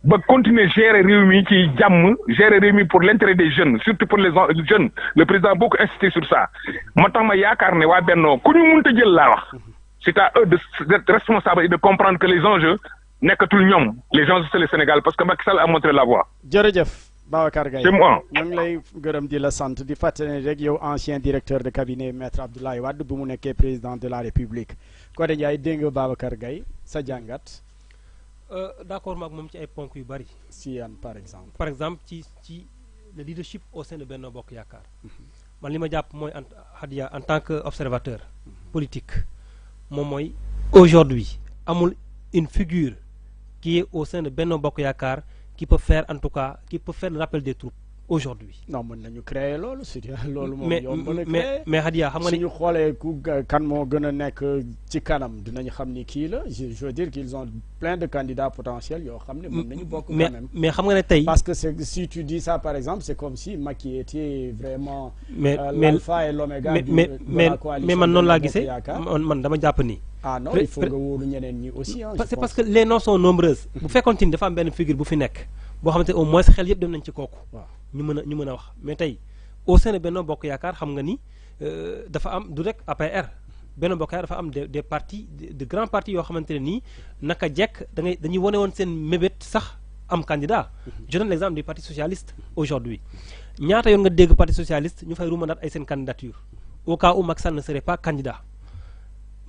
ba continuer gérer réew mi ci jàmm gérer réew mi pour l'intérêt des jeunes surtout pour les jeunes le président beaucoup insisté sur ça moo tax ma yaakaar ne waa Bennoo ku ñu mënta jël laa wax c'est à eux d'être responsables et de comprendre que les enjeux nekkatul ñoom les enjeux c'est le Sénégal parce que Macky Sall a montré la voie. jërëjëf Babacar Gaye c'est moi. ñu ngi lay gërëm di la sant di fàttali rek yow ancien directeur de cabinet maître Abdoulaye Wade bu mu nekkee président de la République Codé Ndiaye dégg nga Babacar Gaye sa jàngat. d'accord maag moom ci ay ponk yu bari. si yan par exemple. par exemple ci le leadership au sein de Benno Bokk Yaakaar. man li ma jàpp mooy Hadia en tant que observateur politique moom mooy aujourd'hui amul une figure qui est au sein de Benno Bokk Yaakaar qui peut faire en tout cas qui peut faire le rappel des troupes aujourd'hui. non mën nañu créer loolu c'est loolu moom yomb na créer mais Hadia xam nga ni suñu xoolee ku kan moo gën a nekk ci kanam dinañu xam ni kii la je veux dire qu'ils ont plein de candidats potentiels yoo xam ne mën nañu bokk quand même. mais xam nga ne tey parce que si tu dis ça par exemple c'est comme si Macky était vraiment l'alpha et l'oméga de la coalition mais man noonu laa gisee man dama jàpp ni ah non il faut nga wóolu ñeneen ñi aussi c'est parce que les noms sont nombreuses bu fekkoon ni dafa am benn figure bu fi nekk boo xamante au moins xel yëpp dem nañ ci kooku ñu mën a wax mais tey au sein de Benno Bokk Yaakaar xam nga ni dafa am du rek APR Benno Bokk Yaakaar dafa am des partis de grands partis yoo xamante ne nii naka jekk dañuy wane woon seen mébét sax am candidat je donne l'exemple du parti socialiste aujourd'hui ñaata yoon nga dégg parti socialiste ñu fay rumandaat ay seen candidature au cas où Macky Sall ne serait pas candidat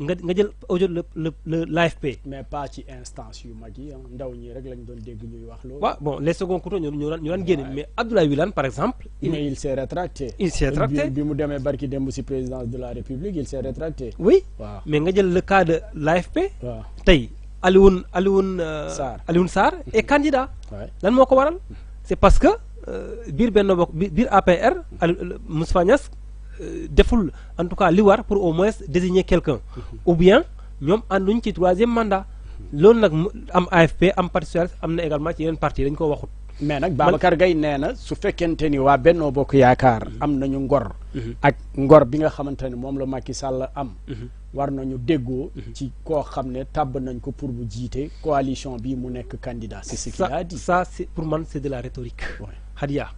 nga jël aujourd'hui l'AFP. mais pas ci instance yu mag yi ndaw ñi rek lañ doon dégg ñuy wax loolu. waaw bon les seconds couteaux ñu daan génne mais Abdoulaye Wilane par exemple. mais il s'est rétracté. bi mu demee barki démb ci présidence de la République il s'est rétracté. oui waaw mais nga jël le cas de l'AFP. waaw tey Alioune Sarr est candidat. lan moo ko waral. c'est parce que biir Benno Bokk biir APR Moustapha Niasse deful en tout cas li war pour au moins désigner quelqu'un ou bien ñoom ànduñ ci troisième mandat loolu nag am AFP am parti socialiste am na également ci yeneen parti dañ ko waxut mais nag Babacar Gaye nee na su fekkente ni waa Benno Bokk Yaakaar am nañu ngor ak ngor bi nga xamante ne moom la Macky Sall am war nañu déggoo ci koo xam ne tàbb nañ ko pour bu jiite coalition bi mu nekk candidat c'est ce qu'il a dit ça c'est pour man c'est de la rhétorique Hadia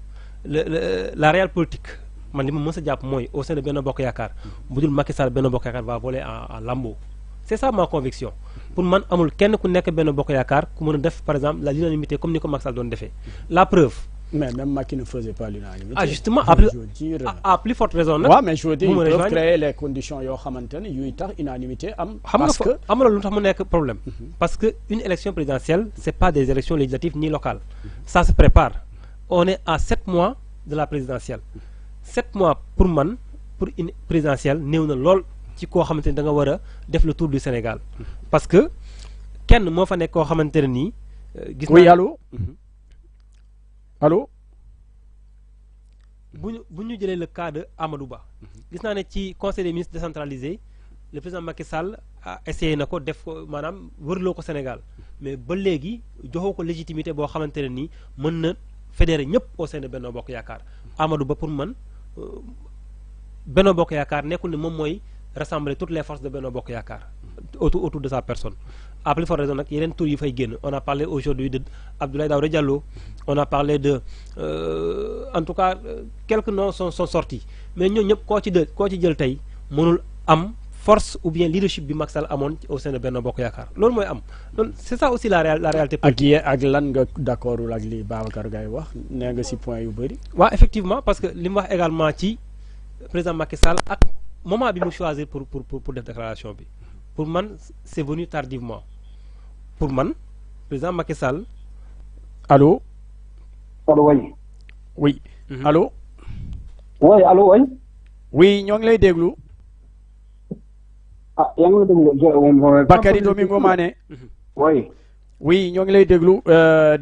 la réelle politique man li ma mës a jàpp mooy au sein de Benno Bokk Yaakaar bu dul Macky Sall Benno Bokk Yaakaar va voler en lambeaux c'est ça ma conviction pour man amul kenn ku nekk Benno Bokk Yaakaar ku mën a def par exemple l'unanimité comme ni ko Macky Sall doon defee la preuve. mais même Macky ne faisait pas l'unanimité. ah justement à plus forte raison nag. waaw mais je veux dire ils peuvent créer les conditions yoo xamante ne yuy tax unanimité am. parce que xam nga lu tax mu nekk problème. parce que une élection présidentielle c'est pas des élections législatives ni locales ça se prépare on est à 7 mois de la présidentielle. 7 mois pour man pour une présidentielle néew na lool ci koo xamante ni da nga war a def le tour du Sénégal parce que kenn moo fa nekk koo xamante ne nii. gis naa oui allo. bu ñu jëlee le cas de Amadou Ba. gis naa ne ci conseil des ministres décentralisé le président Macky Sall a essayé na ko def ko maanaam wërloo ko Sénégal mais ba léegi joxoo ko légitimité boo xamante ne nii mën na fédérer ñëpp au sein de Benno Bokk Yaakaar Amadou Ba pour man. Benno Bokk Yaakaar nekkul ne moom mooy rassembler toutes les forces de Benno Bokk Yaakaar autour de sa personne à plus forte raison nag yeneen tour yi fay génn on a parlé aujourd'hui de Abdoulaye Daouda Diallo on a parlé de en tout cas quelques noms sont sortis mais ñooñu ñëpp koo ci jël tey mënul am force ou bien leadership bi Macky Sall amoon au sein de Benno Bokk Yaakaar loolu mooy am loolu c'est ça aussi la réalité politique. ak lan nga d'accordul ak li Babacar Gaye wax nee nga ci point yu bëri. waaw effectivement parce que li mu wax également ci président Macky Sall ak moment bi mu choisir pour def déclaration bi pour man c'est venu tardivement pour man président Macky Sall. allo. allo oui. oui. allo. oui allo oui. oui ñoo ngi lay déglu. ah yaa ngi lay déglu. Bakary Domingo Mané. oui. oui ñoo ngi lay déglu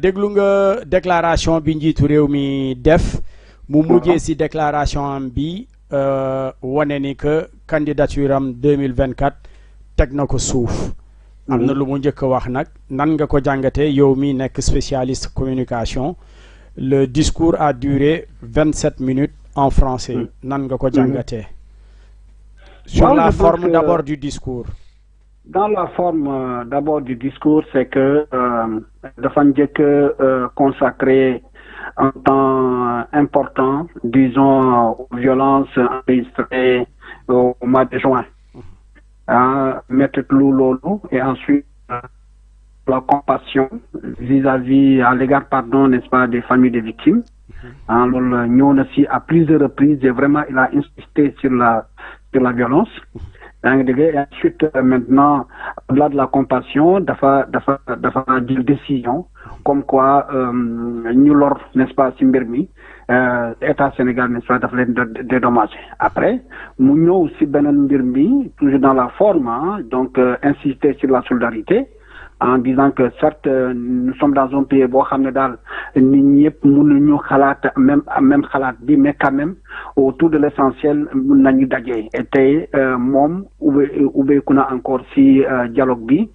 déglu nga déclaration bi njiitu réew mi def. mu mujjee ci déclaration am bi wane ni que candidature am 2024 teg na ko suuf. am na lu mu njëkk a wax nag nan nga ko jàngatee yow mi nekk spécialiste communication le discours a duré 27 minutes en français nan nga ko jàngatee. Sur la forme d'abord du discours. Dans la forme d'abord du discours, c'est que dafa njëkk consacré un temps important, disons, aux violences enregistrées au mois de juin. Mettre loolu et ensuite la compassion vis-à-vis, à l'égard, pardon, n'est-ce pas, des familles des victimes. Loolu ñëw na si à plusieurs reprises et vraiment il a insisté sur la violence. Et ensuite maintenant, au-delà de la compassion, dafa jël décision comme quoi ñu lor, n'est-ce pas, si mbir mi État Sénégal, n'est-ce pas, dafa leen dédommager. Après mu ñëw si beneen mbir mi toujours dans la forme, donc insister sur la solidarité en disant que certes nous sommes dans un pays boo xam ne daal nit ñëpp mënuñu xalaat même xalaat bi, mais quand même autour de l'essentiel mën nañu daje. Et tey moom ubbeeku na encore si dialogue bi,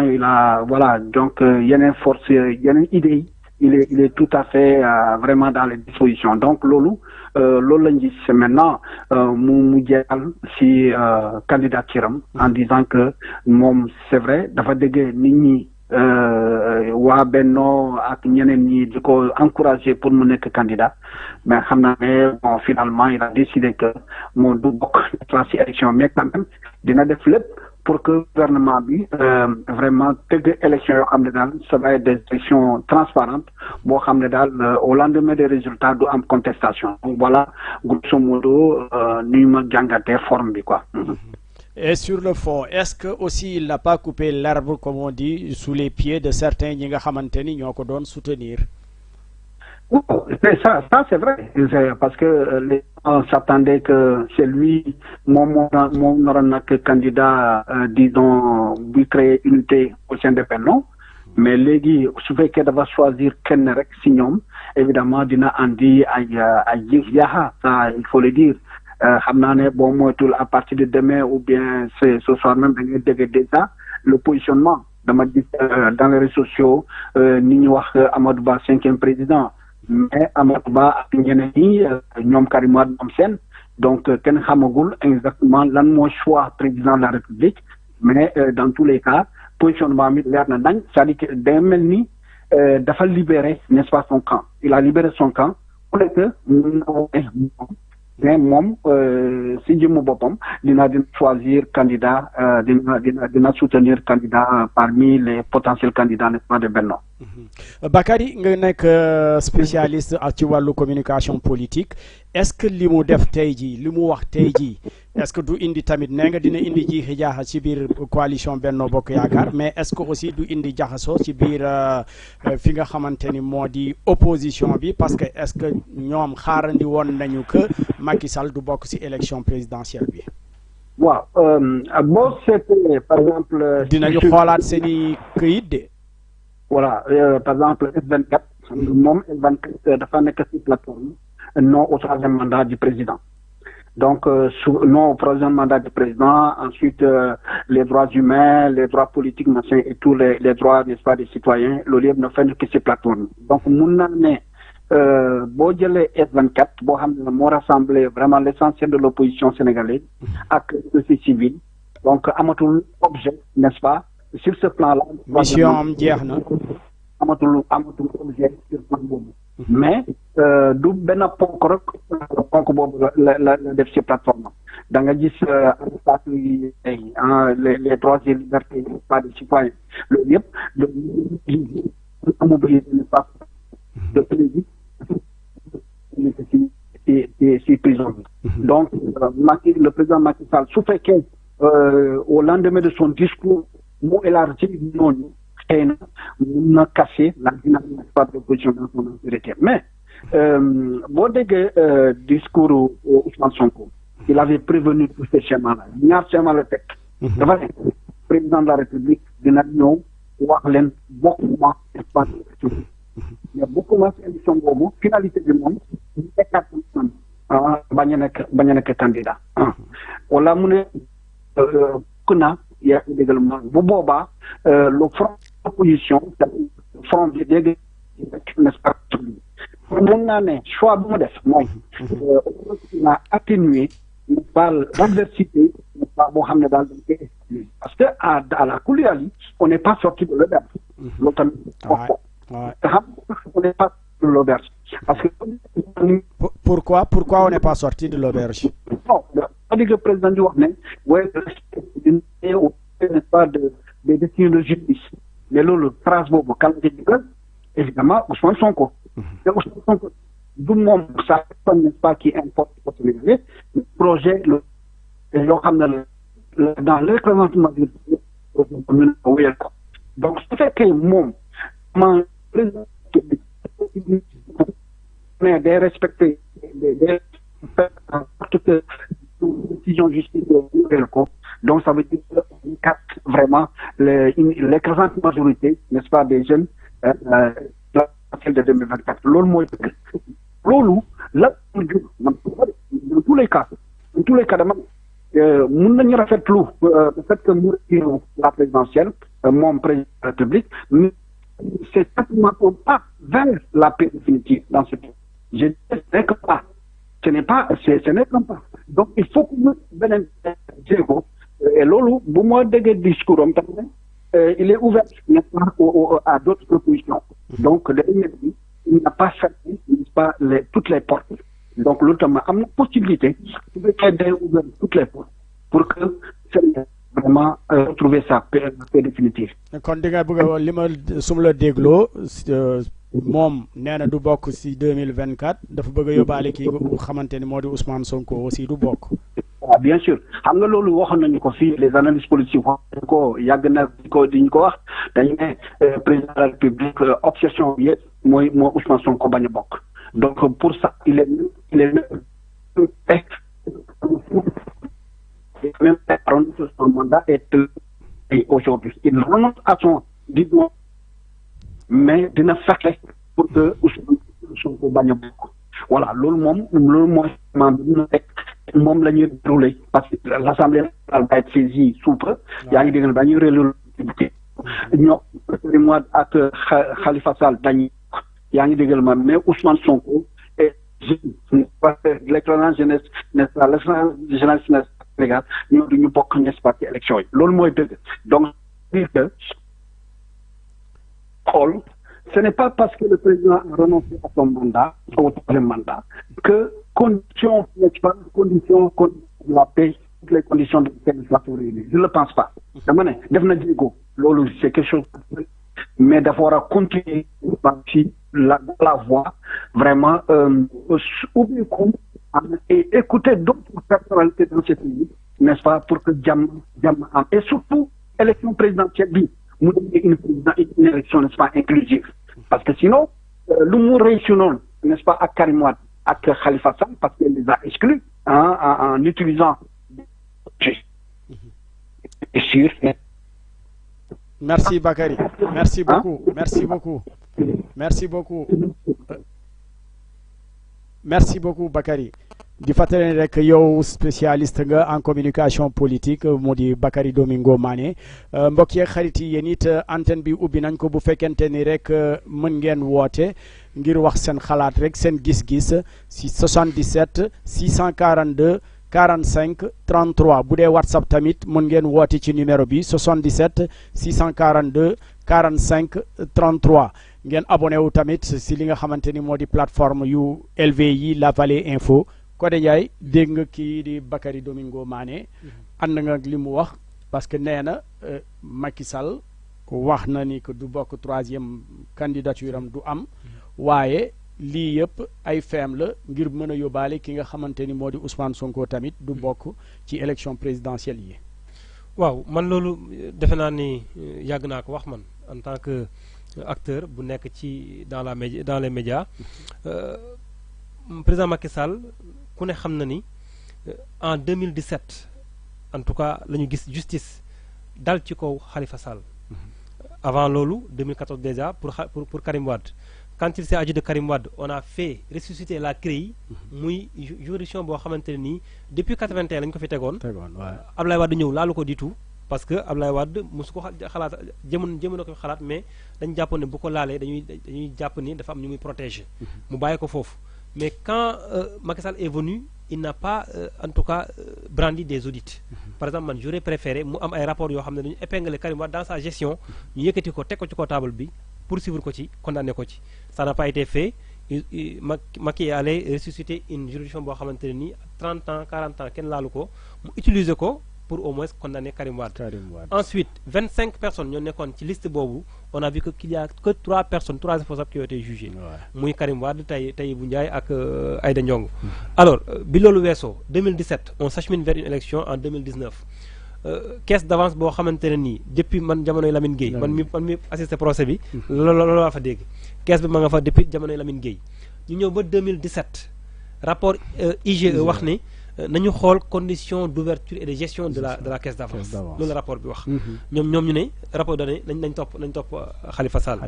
il a voilà donc yeneen force yeneen idées yi il est tout à fait vraiment dans les dispositions. Donc loolu lañ gis maintenant mu jeexal si candidature am en disant que moom c'est vrai dafa dégg nit ñi waa Benno ak ñeneen ñi di ko encourager pour mu nekk candidat, mais xam naa ne bon finalement il a décidé que moom du bokk ci élection, mais quand même dina def lépp pour que gouvernement bi vraiment tëgg élection yoo xam ne daal ça va être des élections transparentes boo xam ne daal au lendemain des résultats du am contestation. Donc voilà grosso modo ni ñu ma jàngatee forme bi quoi. Et sur le fond, est-ce que aussi il n'a pas coupé l'herbe, comme on dit, sous les pieds de certains ñi nga xamante ni ñoo ko doon soutenir? Ça c'est vrai, parce que les gens s'attendaient que c'est lui moom naroon nekk candidat, disons, buy créer unité au sein de Benno, mais léegi su fekkee dafa choisir kenn rek si ñoom évidemment dina andi ay yaaxa, ça il faut le dire. Xam naa ne boo moytul à partir de demain ou bien ce soir même da ngay dégg déjà le positionnement dama gis dans les réseaux sociaux ni ñu wax Amadou Ba 5e président, mais Amadou Ba ak ñeneen ñi ñoom Karim Wade ñoom seen, donc kenn xamagul exactement lan mooy choix président de la République, mais dans tous les cas positionnement mi leer na nañ, c'est-à-dire que day mel ni dafa libérer, n'est-ce pas, son camp. Il a libéré son camp pour que mais moom si jëmmu boppam dina choisir candidat, dina soutenir candidat parmi les potentiels candidats, n'est-ce pas, de Benno. Bakary nga nekk spécialiste ci wàllu communication politique, est-ce que li mu def tey jii li mu wax tey jii est-ce que du indi tamit nee nga dina indi jiixi jaaxa ci biir coalition Benno Bokk Yaakaar, mais est-ce que aussi du indi jaxasoo ci biir fi nga xamante ni moo di opposition bi, parce que est-ce que ñoom xaarandi woon nañu que Macky Sall du bokk ci élection présidentielle bi? waaw boo seetee par exemple dinañu xoolaat seeni këyit de. Voilà, par exemple F24 moom F24 dafa nekk ci plateforme non au 3e mandat du président. Donc non au 3e mandat du président, ensuite les droits humains, les droits politiques, machin, et tous les droits, n'est-ce pas, des citoyens, loolu yëpp na fenn que ci plateforme. Donc mun na ne boo jëlee F24 boo xam ne moo rassemblé vraiment l'essentiel de l'opposition sénégalaise ak société civile, donc amatul objet, n'est-ce pas, sur ce plan-là. Mission am jeex na. amatul objet sur plan boobu. Mais du benn ponk rek ponk boobu la def ci plateforme. Da nga gis les droits et libertés pas des citoyens. Loolu yëpp de mobiliser l'espace de plaisir ci prison bi. Donc le président Macky Sall su fekkee au lendemain de son discours mu élargi noonu xëy na mun na casser la dynamique de l'opposition dans son entièreté. Mais boo déggee discours Ousmane Sonko, il avait prévenu tous ces schémas-là. ñaar schéma la teg. dafa ne président de la République dina ñëw wax leen bokkuma espace élection, mais bokkuma ci élection boobu finalité bi moom ñu ekkat bañ a nekk candidat. wala mu ne na yaa ngi déggal moom bu boobaa le front opposition front bi dégg n'est-ce pas mun naa ne choix bu mu def mooy on a atténué par l'adversité boo xam ne daal dañ koy exclure parce que à la Koulibaly on n'est pas sorti de l'auberge loolu tamit wax ko te xam on n'est pas sorti de l'auberge parce que pourquoi on n'est pas sorti de l'auberge? non c'est-à-dire que président di wax ne ouais n'est pas des décisions de justice mais loolu phrase boobu kan la digal évidemment Ousmane Sonko te Ousmane Sonko du moom ça n'est pas qui importe le projet yoo xam ne dans l'écrasante majorité mën a wéyal ko donc su fekkee moom man président mais day respecter des en sorte que décision justice wéyal ko donc ça veut dire qu'on capte vraiment l'écrasante majorité n'est-ce pas des jeunes de 2024 loolu mooy loolu la dans tous les cas dama mën nañu rafetlu le fait que mu retiré la présidentielle moom président de la République mais c'est certainement pas vers la paix définitive dans ce pays je dis ce n'est qu'un pas donc il faut que mu beneen jéego et loolu bu ma déggee discours am tamit il est ouvert à d'autres propositions donc il n'a pas fermé pas toutes les portes donc loolu tam am na possibilité su fekkee day ouvert toutes les portes pour que vraiment retrouver sa paix définitive. kon di nga bëgg li ma su ma la dégloo moom nee na du bokk si 2024 dafa bëgg a yóbbaale kii xamante ni moo di Ousmane Sonko aussi du bokk. waaw bien sûr xam nga loolu waxoon nañu ko fii les analystes politiques wax nañu ko yàgg na di ñu ko wax dañu ne président de la République obsession bi yëpp mooy Ousmane Sonko bañ a bokk donc pour ça il est même renonce son mandat et aujourd'hui il renonce à son diplôme mais dina fexe pour que Ousmane Sonko bañ a bokk voilà loolu mooy dina teg moom la ñuy déroulé parce que l'Assemblée nationale va être saisie sous peu yaa ngi dégg dañuy réglé ñoo Karim Wade ak Khalifa Sall dañuy yaa ngi déggal ma mais Ousmane Sonko et l'écrasante jeunesse n'est-ce pas l'écrasante jeunesse Sénégal ñoo duñu bokk n'est-ce pas ci élection yi loolu mooy dëgg donc dire que xool ce n'est pas parce que le président a renoncé à son mandat au troisième mandat que conditions n'est-ce pas conditions de la paix toutes les conditions de paix sont réunies je ne le pense pas dama ne def na jéego loolu c'est quelque chose mais dafa war a continuer ci la voie vraiment ubbiku et écouter d'autres personnalités dans ce pays n'est-ce pas pour que jàmm am et surtout élection présidentielle bi mu demee une élection n'est-ce pas inclusive parce que sinon lu mu réussi noonu n'est-ce pas ak Karim Wade ak Khalifa Sall parce qu'il les a exclus en utilisant c'est sûr. Merci Bakary merci beaucoup merci beaucoup Bakary di fàttali rek yow spécialiste nga en communication politique mu di Bakary Domingo Mané mbokk yeeg xarit yi yéen it antenne bi ubbi nañ ko bu fekkente ni rek mën ngeen woote ngir wax seen xalaat rek seen gis-gis si 77 642 45 33 bu dee WhatsApp tamit mën ngeen woote ci numéro bi 77 642 45 33 ngeen abonné wu tamit si li nga xamante ni moo di plateforme yu LVI La Vallée Info Codé Ndiaye dégg nga kii di Bakary Domingo Mané ànd nga li mu wax parce que nee na Macky Sall wax na ni que du bokk troisième candidature am du am waaye lii yëpp ay feem la ngir mën a yóbbaale ki nga xamante ni moo di Ousmane Sonko tamit du bokk ci élection présidentielle yi. waaw man loolu defe naa ni yàgg naa ko wax man en tant que acteur bu nekk ci dans les médias président Macky Sall ku ne xam na ni en 2017 en tout cas la ñu gis justice dal ci kaw Khalifa Sall avant loolu 2014 déjà pour Karim Wade quand il s'est agi de Karim Wade on a fait ressusciter la CREI muy juridiction boo xamante ne nii depuis 81 la ñu ko fi tegoon Abdoulaye Wade ñëw laalu ko di tout parce que Ablaye Wade mosu ko xalaat jëmoon na ko xalaat mais dañ jàppoon ne bu ko laalee dañuy jàpp ni dafa am ñu muy protéger mu bàyyi ko foofu mais quand Macky Sall est venu il n'a pas en tout cas brandi des audits par exemple man j'aurais préféré mu am ay rapports yoo xam ne dañu épingler Karim Wade dans sa gestion ñu yëkkati ko teg ko ci ko table bi poursuivre ko ci condamné ko ci ça n'a pas été fait Macky est allé ressusciter une juridiction boo xamante ne nii 30 ans 40 ans kenn laalu ko mu utiliser ko pour au moins condamner Karim Wade. Ensuite 25 personnes ñoo nekkoon ci liste boobu on a vu qu'il y a que 3 personnes 3 responsables qui ont été jugés. muy Karim Wade Tahibou Ndiaye ak Aïda Ndiongue. Alors bi loolu weesoo 2017 on s'achemine vers une élection en 2019 caisse d'avance boo xamante ne nii depuis man jamonoy Lamine Gueye man mi assisté procès bi loolu laa fa dégg caisse bi ma nga fa depuis jamonoy Lamine Gueye ñu ñëw ba 2017 rapport IGE wax ne nañu xool condition d'ouverture et de gestion de la caisse d'avance loolu la rapport bi wax ñoom ñu ne rapport donné nañ topp Khalifa Sall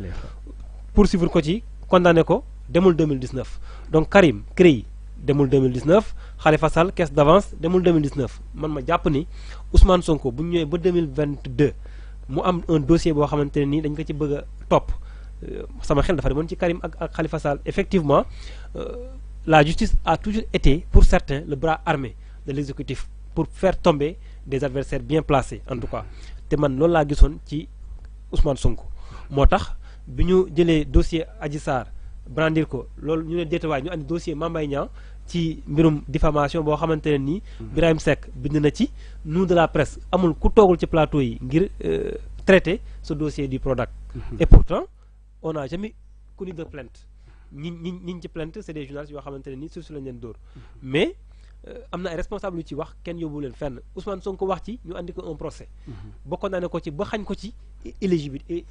poursuivre ko ci condamné ko demul 2019 donc Karim CREI demul 2019 Khalifa Sall caisse d'avance demul 2019 man ma jàpp ni Ousmane Sonko bu ñu ñëwee ba 2022 mu am un dossier boo xamante ne nii dañ ko ci bëgg a topp sama xel dafa demoon ci Karim ak Khalifa Sall effectivement la justice a toujours été pour certains le bras armé de l'exécutif pour faire tomber des adversaires bien placés en tout cas te man loolu laa gisoon ci Ousmane Sonko moo tax bi ñu jëlee dossier Adji Sarr brandir ko loolu ñu ne déetawaay ñu andi dossier Mame Mbaye Niang ci mbirum diffamation boo xamante ne nii Birahim Seck bind na ci nous de la presse amul ku toogul ci plateau yi ngir traiter ce dossier du Prodac et pourtant on n'a jamais connu de plainte ñi ci plainte c'est des journalistes yoo xamante ne nii suuf si lañ leen dóor mais am na ay responsable yu ci wax kenn yóbbu leen fenn Ousmane Sonko wax ci ñu andi ko un procès ba condamné ko ci ba xañ ko ci éligibilité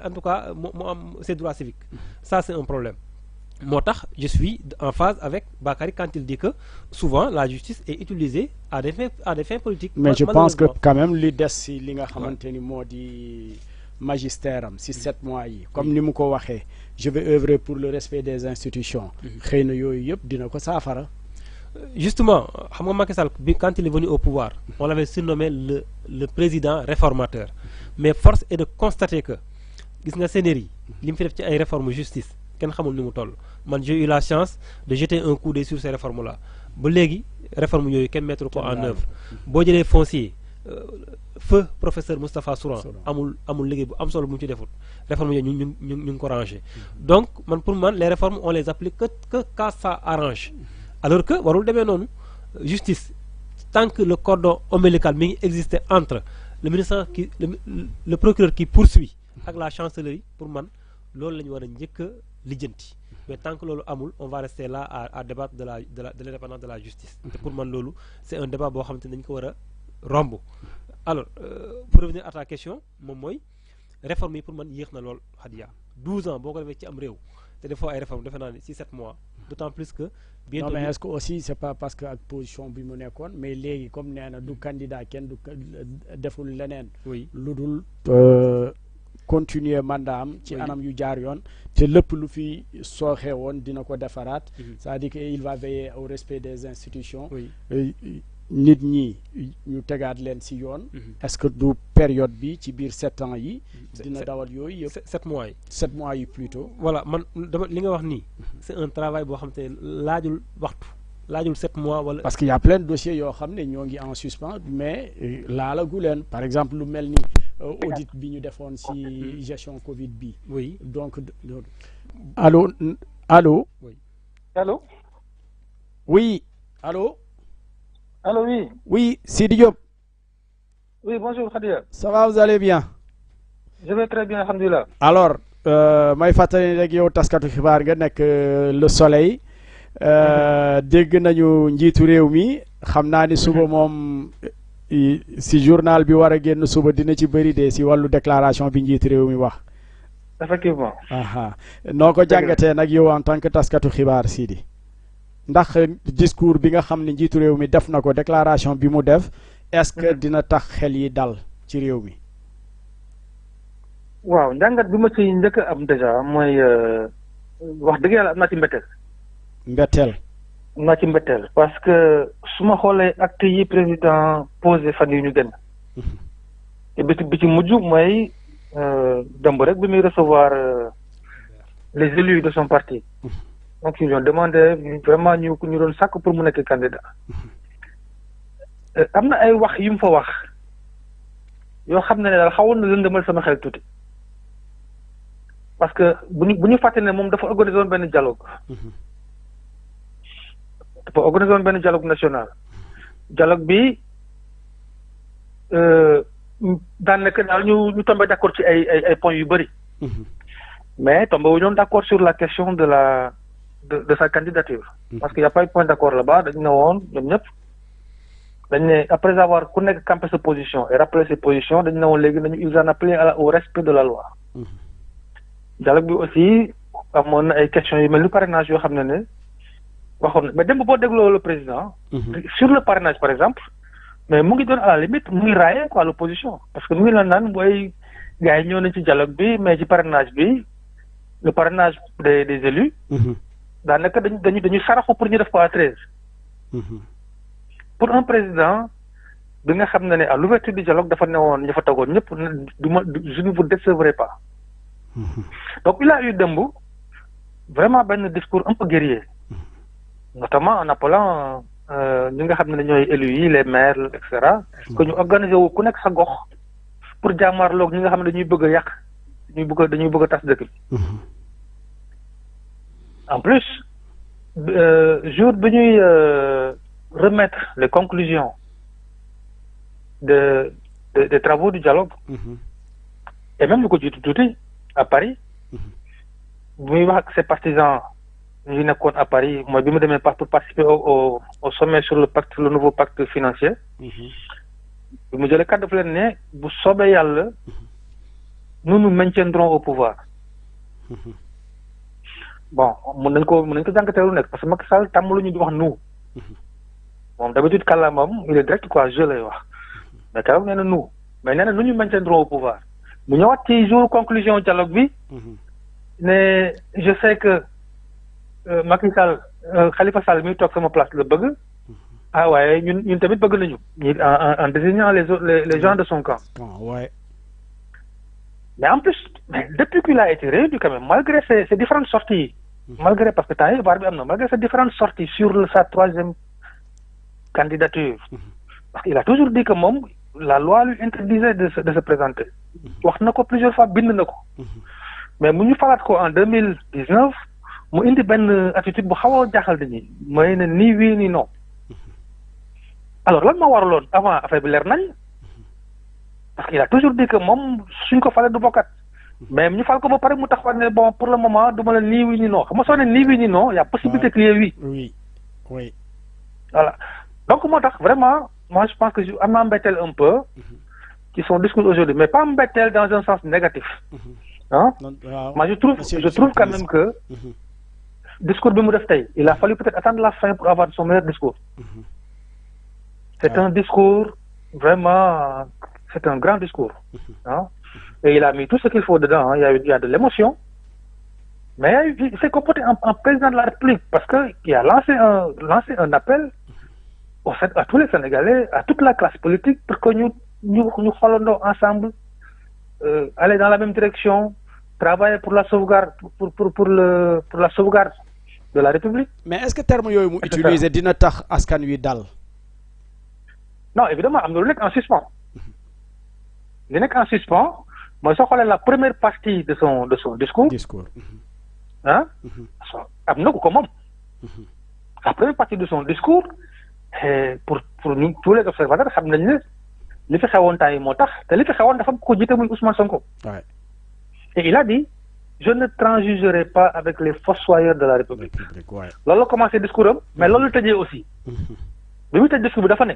en tout cas mu am ses droits civiques ça c'est un problème moo tax je suis en phase avec Bakary quand il dit que souvent la justice est utilisée à des fins politiques. Mais je pense que quand même li des si li nga xamante ni moo di magistère am si 7 mois yi comme ni mu ko waxee je vais œuvrer pour le respect des institutions xëy na yooyu yëpp dina ko saafara. Justement xam nga Macky Sall bi quand il est venu au pouvoir on l'avait surnommé le président réformateur mais force est de constater que gis nga CNRI li mu fi def ci ay réformes justice kenn xamul ni mu toll man j'ai eu la chance de jeter un coup d'œil sur ces réformes là ba léegi réformes yooyu kenn mettre ko en œuvre boo jëlee foncier feu professeur Moustapha Souran amul liggéey bu am solo bu mu ci defut réformes yooyu ñu ngi ko rangé donc pour man les réformes on les applique que quand ça arrange alors que warul demee noonu justice tant que le cordon ombilical mi ngi exister entre le ministre le procureur qui poursuit ak la chancellerie pour man loolu la ñu war a njëkk a lijjanti mais tant que loolu amul on va rester là à débattre de l'indépendance de la justice te pour man loolu c'est un débat boo xamante ne dañu ko war a romb alors pour revenir à ta question moom mooy réforme yi pour man yéex na lool Hadia 12 ans boo ko defee ci am réew te defoo ay réforme defe naa ne ci 7 mois d'autant plus que bientôt non mais est-ce que aussi c'est pas parce que ak position bi mu nekkoon mais léegi comme nee na du candidat kenn du deful leneen oui lu dul continuer mandat am ci anam yu jaar yoon te lépp lu fi sooxe woon dina ko defaraat c'est-à-dire que il va veiller au respect des institutions nit ñi ñu tegaat leen ci yoon est-ce que du période bi ci biir 7 ans yi dina dawal yooyu yëpp 7 mois yi 7 mois yi plutôt voilà man dama li nga wax nii c'est un travail boo xam te ne laajul waxtu laajul 7 mois wala parce qu'il y a plein de dossiers yoo xam ne ñoo ngi en suspens mais laalagu leen par exemple lu mel ni audit bi ñu defoon ci gestion Covid bi oui donc allô oui allô oui allô allô oui oui Sidi Diop oui bonjour Khadia ça va vous allez bien je vais très bien alhamdoulilah alors may fàttali rek yow taskatu xibaar nga nekk Le Soleil dégg nañu njiitu réew mi xam naa ni suba moom si journal bi war a génn suba dina ci bëri de si wàllu déclaration bi njiitu réew mi wax effectivement noo ko jàngatee nag yow en tant que taskatu xibaar Sidi ndax discours bi nga xam ne njiitu réew mi def na ko déclaration bi mu def est-ce que dina tax xel yi dal ci réew mi waaw njàngat bi ma ci njëkk a am déjà mooy wax dëgg yàlla am naa ci mbetteel mbetteel parce que su ma xoolee acte yi président posé fan yi ñu gën te bi ci mujj mooy démb rek bi muy recevoir les élus de son parti. Donc ils lui ont demandé vraiment ñu doon sàkk pour mu nekk candidat. am na ay wax yu mu fa wax yoo xam ne daal xawoon na lëndëmal sama xel tuuti parce que bu ñu fàtte ne moom dafa organisé woon benn dialogue. dafa organisé woon benn dialogue national. dialogue bi daanaka daal ñu tombé d'accord ci ay points yu bëri. mais tombé wu ñoon d'accord sur la question de sa candidature. parce que y a pas eu point d'accord là-bas dañu ne woon ñoom ñëpp. dañ ne après avoir ku nekk campé sa position et rappelé ses positions dañu ne woon léegi nañu ils en appelaient au respect de la loi. dialogue bi aussi amoon na ay questions yu mel ni parrainage yoo xam ne waxoon na mais démb boo dégloo le président. sur le parrainage par exemple. mais mu ngi doon à la limite mu ngi raaye quoi l'opposition parce que mu ngi la naan booy gars yi ñëw nañ ci dialogue bi mais ci parrainage bi le parrainage des élus. daanaka dañu saraxu pour ñu def ko à 13. pour un président bi nga xam ne à l'ouverture du dialogue dafa newoon ñu fa tagoon ñëpp je ne vous décevrai pas. donc il a eu démb vraiment benn discours un peu guerrier. notamment en appelant ñi nga xam ne ñooy élus yi les maires et cetera. que ñu organiser wu ku nekk sa gox pour jàmmarloog ñi nga xam ne dañuy bëgg a yàq dañuy bëgg a tas dëkk bi. en plus jour bi ñuy remettre les conclusions des travaux du dialogue. et même lu ko jiitu tuuti à Paris. bu muy wax ak ses partisans ñu nekkoon à Paris mooy bi mu demee pour participer au sommet sur le nouveau pacte financier. bi mu jëlee kàddu leen ne bu soobee yàlla nous nous maintiendrons au pouvoir. bon mën nañ ko jàngatee lu nekk parce que Macky Sall tàmm lu ñu di wax nous. moom d'habitude kàllaamam il est direct quoi je lay wax mais keroog nee na nous mais nee na nous ñu maintiendrons au pouvoir mu ñëwaat ci jour conclusion dialogue bi. ne je sais que Macky Sall Khalifa Sall mi toog sama place la bëgg. ah waaye ñun tamit bëgg nañu. en désignant les gens de son camp. ouais. mais en plus depuis qu'il a été réélu quand même malgré ces différentes sorties. malgré parce que temps yii bi am na malgré ces différentes sorties sur sa troisième candidature. parce qu'il a toujours dit que moom la loi lui interdisait de se présenter. wax na ko plusieurs fois bind na ko. mais mu ñu falaat ko en 2019 mu indi benn attitude bu xaw a jaaxal dañuy mooy ne ni oui ni non. alors lan moo waraloon avant affaire bi leer nañ parce qu'il a toujours dit que moom suñ ko falee du bokkat mais ñu fal ko ba pare mu taxawaat ne bon pour le moment du ma la ni oui ni non xam nga soo ne ni oui ni non y a possibilité qu'il y ait oui. oui. voilà donc moo tax vraiment moi je pense que am naa mbetteel un peu ci son discours aujourd'hui mais pas mbetteel dans un sens négatif. Hein? Moi je trouve quand même que discours bi mu def tey il a fallu peut-être attendre la fin pour avoir son meilleur discours. C'est un discours vraiment c'est un grand discours. Hein? Et il a mis tout ce qu'il faut dedans. Hein? Il y a de l'émotion. Mais il s'est comporté en président de la République parce qu'il a lancé un appel au fait, à tous les Sénégalais, à toute la classe politique pour que nous xoolandoo ensemble, aller dans la même direction, travailler pour la sauvegarde, pour la sauvegarde de la République. Mais est-ce que terme yooyu mu utiliser dina tax askan wi dal? Non, évidemment, am na lu nekk en suspens. Li nekk en suspens mooy soo xoolee la première partie de son discours. Hein? am na ko moom. La première partie de son discours pour nous tous les observateurs xam nañ ne li fi xewoon temps yi moo tax te li fi xewoon dafa ko jiite muy Ousmane Sonko. Et il a dit je ne transigerai pas avec les fossoyeurs de la République. loolu la commencé discours am mais loolu la tëjee aussi. bi muy tëj discours bi dafa ne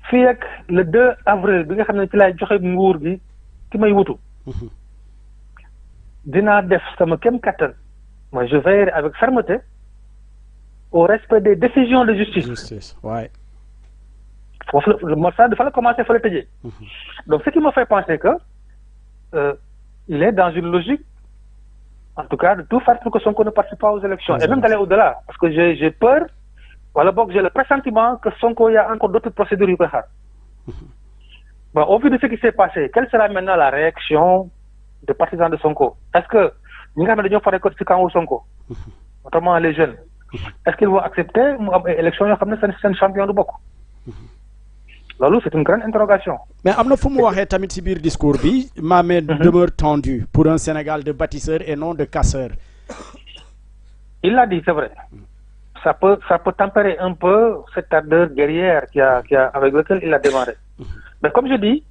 fii ak le 2 avril bi nga xam ne ci laay joxe nguur gi ki may wutu. dinaa def sama kem kattan mooy je veillerai avec fermeté au respect des décisions de justice. foofu la dafa la commencé fa la tëjee. donc ce qui me fait penser que il est dans une logique en tout cas de tout faire pour que Sonko ne participe pas aux élections et même d'aller au-delà parce que j'ai peur wala boog j'ai le pressentiment que Sonko y a encore d'autres procédures yu koy xaar. Bon, au vu de ce qui s'est passé, quelle sera maintenant la réaction des partisans de Sonko? Est-ce que nous avons fait des côté de Sonko, notamment les jeunes, est-ce qu'ils vont accepter l'élection c'est un champion de beaucoup? C'est une grande interrogation. Mais amna fu mu waxé tamit ci biir discours bi ma main demeure tendue pour un Sénégal de bâtisseurs et non de casseurs. Il l'a dit, c'est vrai. Ça peut tempérer un peu cette ardeur guerrière avec laquelle il a démarré. Mais comme je dis,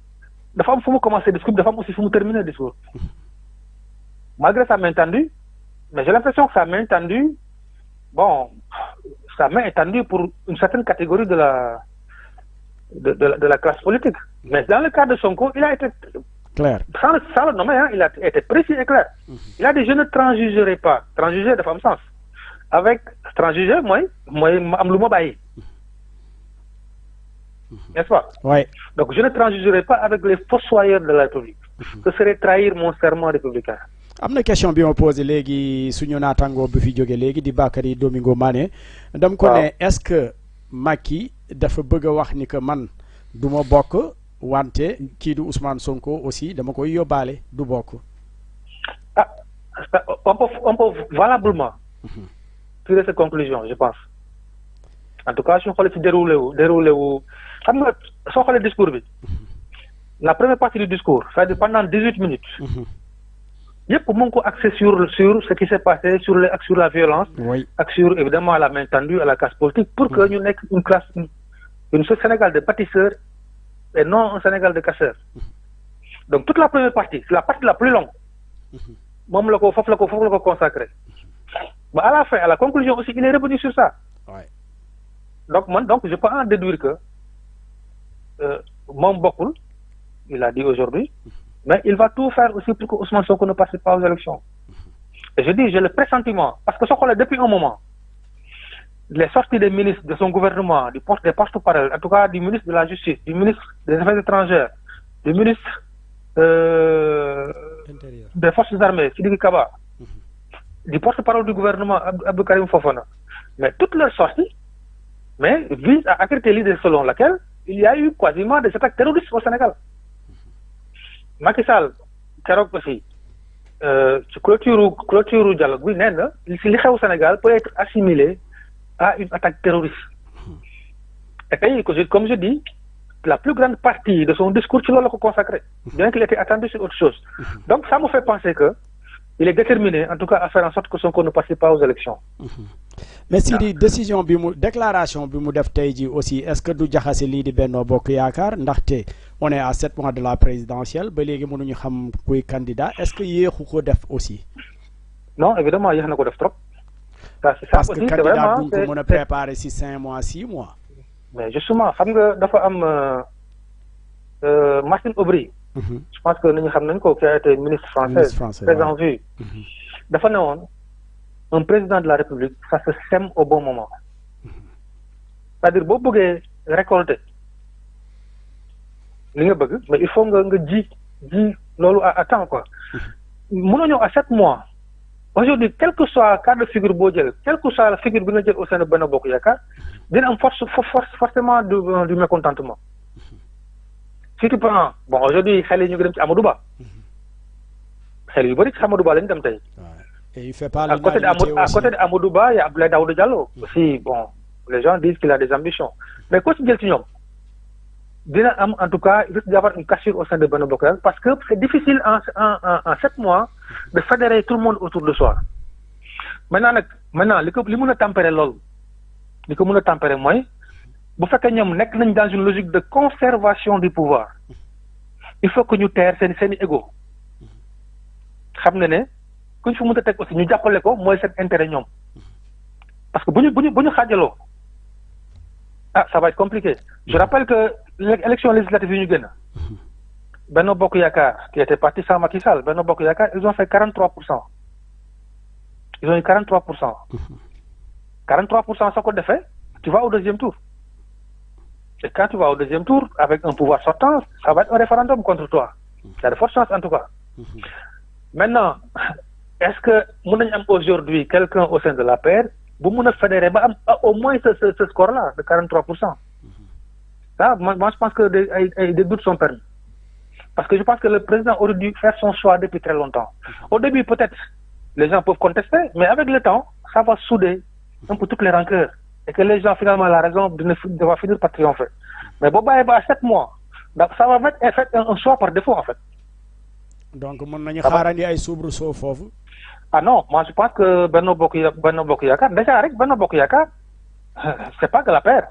la femme faut commencer le discours, la femme aussi faut terminer le discours. Malgré sa main tendue, mais j'ai l'impression que sa main tendue, bon, sa main est tendue pour une certaine catégorie de la classe politique. Mais dans le cas de Sonko, il a été clair. Sans le nommer, hein, il a été précis et clair. Il a dit je ne transjugerai pas. Transjuger de femme sens. Avec transjuger, moi, am baï. N'est-ce pas? Oui. Donc je ne transjugerai pas avec les fossoyeurs de la République. Ce serait trahir mon serment républicain. Am na question bi ma posé léegi suñu naataangoo bi fi jóge léegi di Bakary Domingo Mané. dam ko ne est-ce que Macky dafa bëgg a wax ni que man du ma bokk wante kii du Ousmane Sonko aussi dama koy yóbbaale du bokk. Ah, on peut valablement tirer cette conclusion, je pense. En tout cas, si on regarde déroulé xam nga soo xoolee discours bi la première partie du discours, c'est-à-dire pendant 18 minutes. Yep, pour mon coup, axé sur ce qui s'est passé, sur la violence, oui. Sur évidemment la main tendue à la classe politique, pour que nous ayons une classe, une Sénégal de bâtisseurs et non un Sénégal de casseurs. Donc toute la première partie, c'est la partie la plus longue. Moi, je faut consacrer. À la fin, à la conclusion aussi, il est revenu sur ça. Ouais. Donc je peux en déduire que Mom Bokul, il a dit aujourd'hui, mais il va tout faire aussi pour que Ousmane Sonko ne passe pas aux élections. Et je dis, j'ai le pressentiment, parce que Sonko, depuis un moment, les sorties des ministres de son gouvernement, des porte-parole, en tout cas du ministre de la Justice, du ministre des Affaires étrangères, du ministre des Forces armées, Sidiki Kaba, du porte-parole du gouvernement, Abdou Karim Fofana, mais toutes leurs sorties visent à accréditer l'idée selon laquelle il y a eu quasiment des attaques terroristes au Sénégal. Macky Sall keroog aussi ci clôture dialogue bi nee na li xew au Sénégal peut être assimilé à une attaque terroriste. Et puis, comme je dis, la plus grande partie de son discours ci loolu la ko consacré, bien qu'il était attendu sur autre chose. Donc ça me fait penser que il est déterminé en tout cas à faire en sorte que Sonko ne passe pas aux élections. Mais si di décision bi mu déclaration bi mu def tey ji aussi est-ce que du jaxase lii di Benno Bokk Yaakaar ndaxte on est à 7 mois de la présidentielle ba léegi mënuñu xam kuy candidat est-ce que yéexu ko def aussi? Non, évidemment yéex na ko def trop. Parce que candidat buñ ko mën a préparer si 5 mois 6 mois. Mais justement xam nga dafa am Martine Aubry. Je pense que nous savons qui a été ministre français très en vue. Dafa ne woon un président de la République, ça se sème au bon moment. C'est-à-dire, si vous voulez récolter, mais il faut que vous à temps. Nous à 7 mois. Aujourd'hui, quel que soit le cas de figure, quelle que soit la figure au sein de Benno Bokk Yaakaar, il y a forcément du mécontentement. Si tu prends, bon, aujourd'hui, il y a Amadou Ba. Il y a Amadou Ba. Et il fait pas à côté d'Amadou Ba, il y a Abdoulaye Daouda Diallo. Aussi, bon, les gens disent qu'il a des ambitions. Mais quand tu dis en tout cas, il risque d'avoir une cassure au sein de Benno Bokk Yaakaar parce que c'est difficile en 7 mois de fédérer tout le monde autour de soi. Maintenant, ce qui peut tempérer l'ol, ce qui peut tempérer moi, bu fekkee ñoom nekk nañ dans une logique de conservation du pouvoir, il faut que ñu teer seen ego. Xam nga ne kuñ fi mënta teg aussi ñu jàppale ko mooy seen intérêt ñoom. Parce que bu ñu xaajaloo, ça va être compliqué. Je rappelle que l'élection législative yi ñu génn, Benno Bokk Yaakaar qui était parti sans Macky Sall, Benno Bokk Yaakaar, ils ont fait 43%. Ils ont eu 43%. 43% soo ko defee, tu vas au deuxième tour. Et quand tu vas au deuxième tour, avec un pouvoir sortant, ça va être un référendum contre toi. Il y a de fortes chances en tout cas. Maintenant, est-ce que nous avons aujourd'hui quelqu'un au sein de la paire, vous pouvez fédérer au moins ce score-là, de 43%? Ça, moi je pense que des doutes sont permis. Parce que je pense que le président aurait dû faire son choix depuis très longtemps. Au début, peut-être, les gens peuvent contester, mais avec le temps, ça va souder un peu toutes les rancœurs. Et que les gens, finalement, la raison va finir par triompher. Mais bon, à 7 mois, donc ça va mettre un choix par défaut, en fait. Donc, on a un soubre sauf. Ah non, moi je pense que Benno Bokk Yakaar, déjà avec Benno Bokk Yakaar, c'est pas que la paire.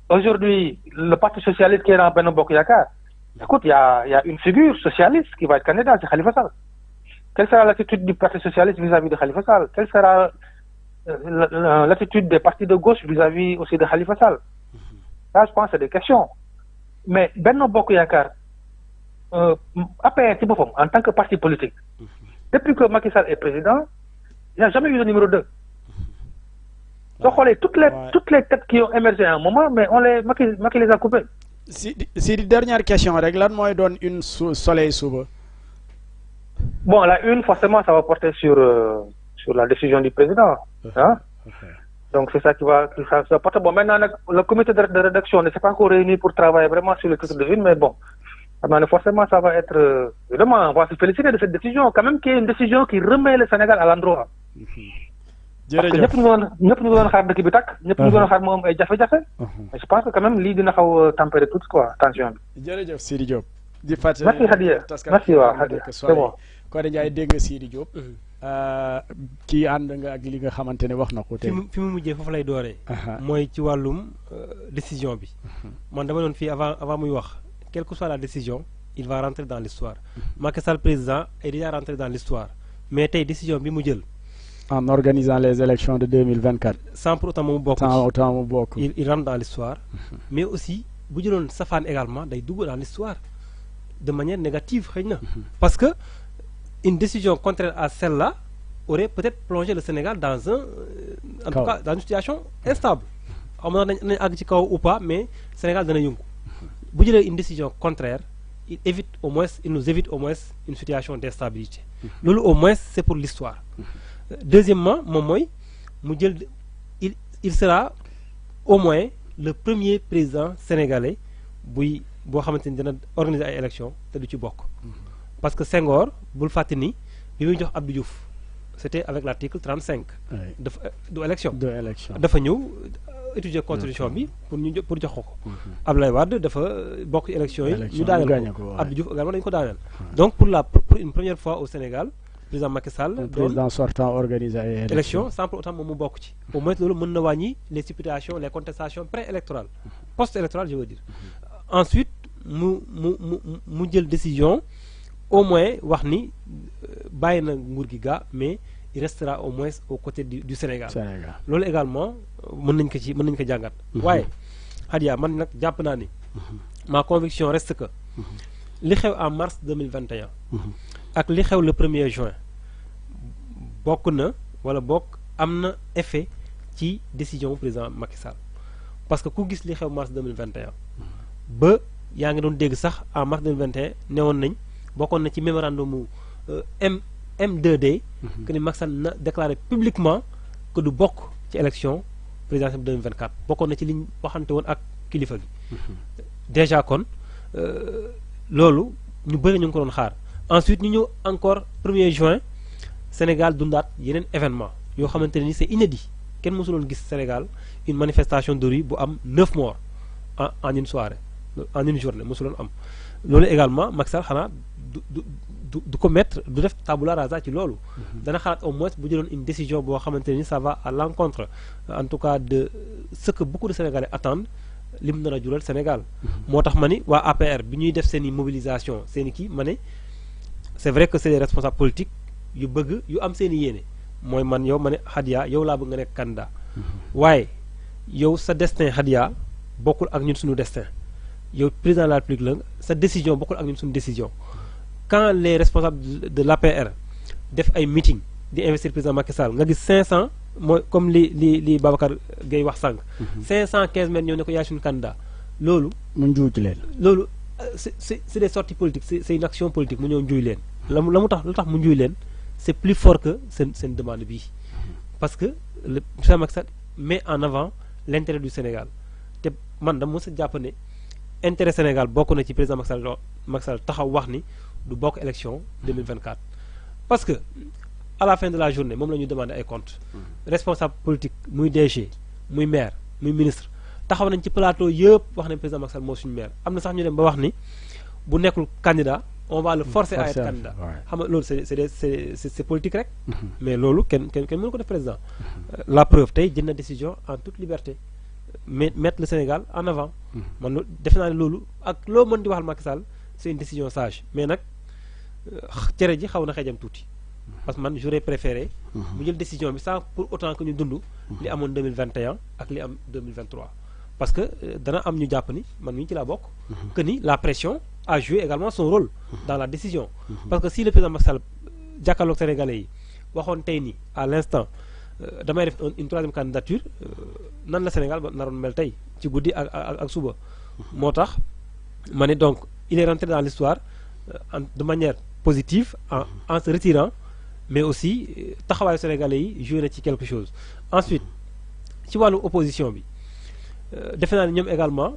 Aujourd'hui, le Parti socialiste qui est dans Benno Bokk Yakaar, écoute, il y a une figure socialiste qui va être candidat, c'est Khalifa Sall. Quelle sera l'attitude du Parti socialiste vis-à-vis de Khalifa Sall? Quelle sera l'attitude des partis de gauche vis-à-vis aussi de Khalifa Sall? Ça, je pense, c'est des questions. Mais Benno Bokk Yakaar, APR, en tant que parti politique, depuis que Macky Sall est président, il n'y a jamais eu de numéro 2. Donc, toutes les têtes qui ont émergé à un moment, mais Macky les a coupées. Si dernière question, moi donne une soleil souvent. Bon, la une, forcément, ça va porter sur la décision du président. Hein? Donc, c'est ça qui va porter. Bon, maintenant, le comité de rédaction ne s'est pas encore réuni pour travailler vraiment sur le titre de une, mais bon. Forcément, ça va être... Évidemment, on va se féliciter de cette décision, quand même, qui est une décision qui remet le Sénégal à l'endroit. Parce que ñëpp ñu doon xaar dëkk bi tàkk ñëpp ñu doon xaar mu am ay jafe-jafe. Mais je pense que quand même lii dina xaw tempérer tout quoi tension bi. Jërëjëf Sidi Diop. di fàttali merci Hadia merci waaw Hadia c'est bon. Codé Ndiaye dégg nga Sidi Diop. kii ànd nga ak li nga xamante ne wax na ko tey. fi mu mujjee foofu lay dooree. mooy ci wàllum décision bi. man dama doon fii avant muy wax quelle que soit la décision il va rentrer dans l'histoire. Macky Sall président est déjà rentré dans l'histoire mais tey décision bi mu jël. En organisant les élections de 2024. Sans pour autant il rentre dans l'histoire. Mais aussi, Boudjilon Safan également, il double dans l'histoire. De manière négative. Parce que une décision contraire à celle-là aurait peut-être plongé le Sénégal dans en tout cas, dans une situation instable. Ou pas, mais le Sénégal dans une une décision contraire, il nous évite au moins une situation d'instabilité. Lolo au moins, c'est pour l'histoire. Deuxièmement, il sera au moins le premier président sénégalais qui organiser une élection parce que Senghor, vous le faites ni, Abdou Diouf, c'était avec l'article 35 de l'élection. Il faut étudier la constitution pour jox ko. Abdoulaye Wade dafa bokk élection yi ñu daaneel ko. Abdou Diouf également dañ ko daaneel. Donc pour une première fois au Sénégal, président Macky Sall, le président sortant organisé ay élection sans pour autant mu bokk ci. Au moins loolu mën na wàññi les supputations, les contestations pré-électorales, post-électorales je veux dire. Ensuite mu jël décision au moins wax ni bàyyi na nguur gi ga mais il restera au moins aux côtés du Sénégal. Loolu également mën nañ ko jàngat. waaye Hadia man nag jàpp naa ni ma conviction reste que li xew en mars 2021 ak li xew le 1er juin bokk na wala bokk am na effet ci décision président Macky Sall parce que ku gis li xew mars 2021 ba yaa ngi doon dégg sax en mars 2021 newoon nañ bokkoon na ci mémorandum M2D que ni Macky Sall na déclaré publiquement que du bokk ci élection présidentielle 2024 bokkoon na ci liñ waxante woon ak kilifa gi déjà kon loolu ñu bëri ñu ngi ko doon xaar ensuite ñu ñëw encore 1er juin Sénégal dundaat yeneen événement yoo xamante ne ni c'est inédit kenn mësuloon gis Sénégal une manifestation de rue bu am 9 morts en une soirée en une journée mësuloon am loolu également Macky Sall xanaa du ko mettre du def tabula rasa ci loolu dana xalaat au moins bu jëloon une décision boo xamante ni ça va à l'encontre en tout cas de ce que beaucoup de Sénégalais attendent lim nar a jural Sénégal moo tax ma ni waa APR bi ñuy def seen i mobilisation seen i kii ma ne c'est vrai que c'est des responsables politiques yu bëgg yu am seen i yéene mooy man yow ma ne Hadia yow laa bëgg nga nekk candidat waaye yow sa destin Hadia bokkul ak ñun suñu destin yow président de la République la sa décision bokkul ak ñun suñu décision quand les responsables de l'APR def ay meeting di investir président Macky Sall nga gis 500 mooy comme li Babacar Gueye wax sànq 515 mètres ñoo ne ko yaay suñu candidat loolu mu njuuy ci leen loolu c'est des sorties politiques c'est une action politique mu ñëw njuuy leen la mu tax lu tax mu njuuy leen c'est plus fort que seen demande bii parce que le président Macky Sall met en avant l'intérêt du Sénégal te man dama mos a jàpp ne intérêt Sénégal bokk na ci président Macky Sall Macky Sall taxaw wax ni du bokk élection 2024 parce que à la fin de la journée moom la ñu demandé ay comptes responsable politique muy DG muy maire muy ministre taxaw nañ ci plateau yëpp wax ne président Macky Sall moo suñu maire am na sax ñu dem ba wax ni bu nekkul candidat on va le forcer à être candidat xam nga loolu c'est politique rek mais loolu kenn mënu ko def président la preuve tey jël na décision en toute liberté mais mettre le Sénégal en avant man loolu defe naa ne loolu ak loo mën di waxal Macky Sall c'est une décision sage mais nag cere ji xaw na xejam tuuti parce que man j'aurais préféré mu jël décision bi sans pour autant que ñu dund li amoon 2021 ak li am 2023 parce que dana am ñu jàpp ni man mii ci laa bokk que ni la pression a joué également son rôle dans la décision parce que si le président Macky Sall jàkkaarloog Sénégalais yi waxoon tey ni à l'instant damay def une troisième candidature nan la Sénégal ba naroon mel tey ci guddi ak suba moo tax ma ne donc il est rentré dans l'histoire de manière positive en se retirant mais aussi taxawaayu Sénégalais yi joué na ci quelque chose ensuite ci wàllu opposition bi defe naa ne ñoom également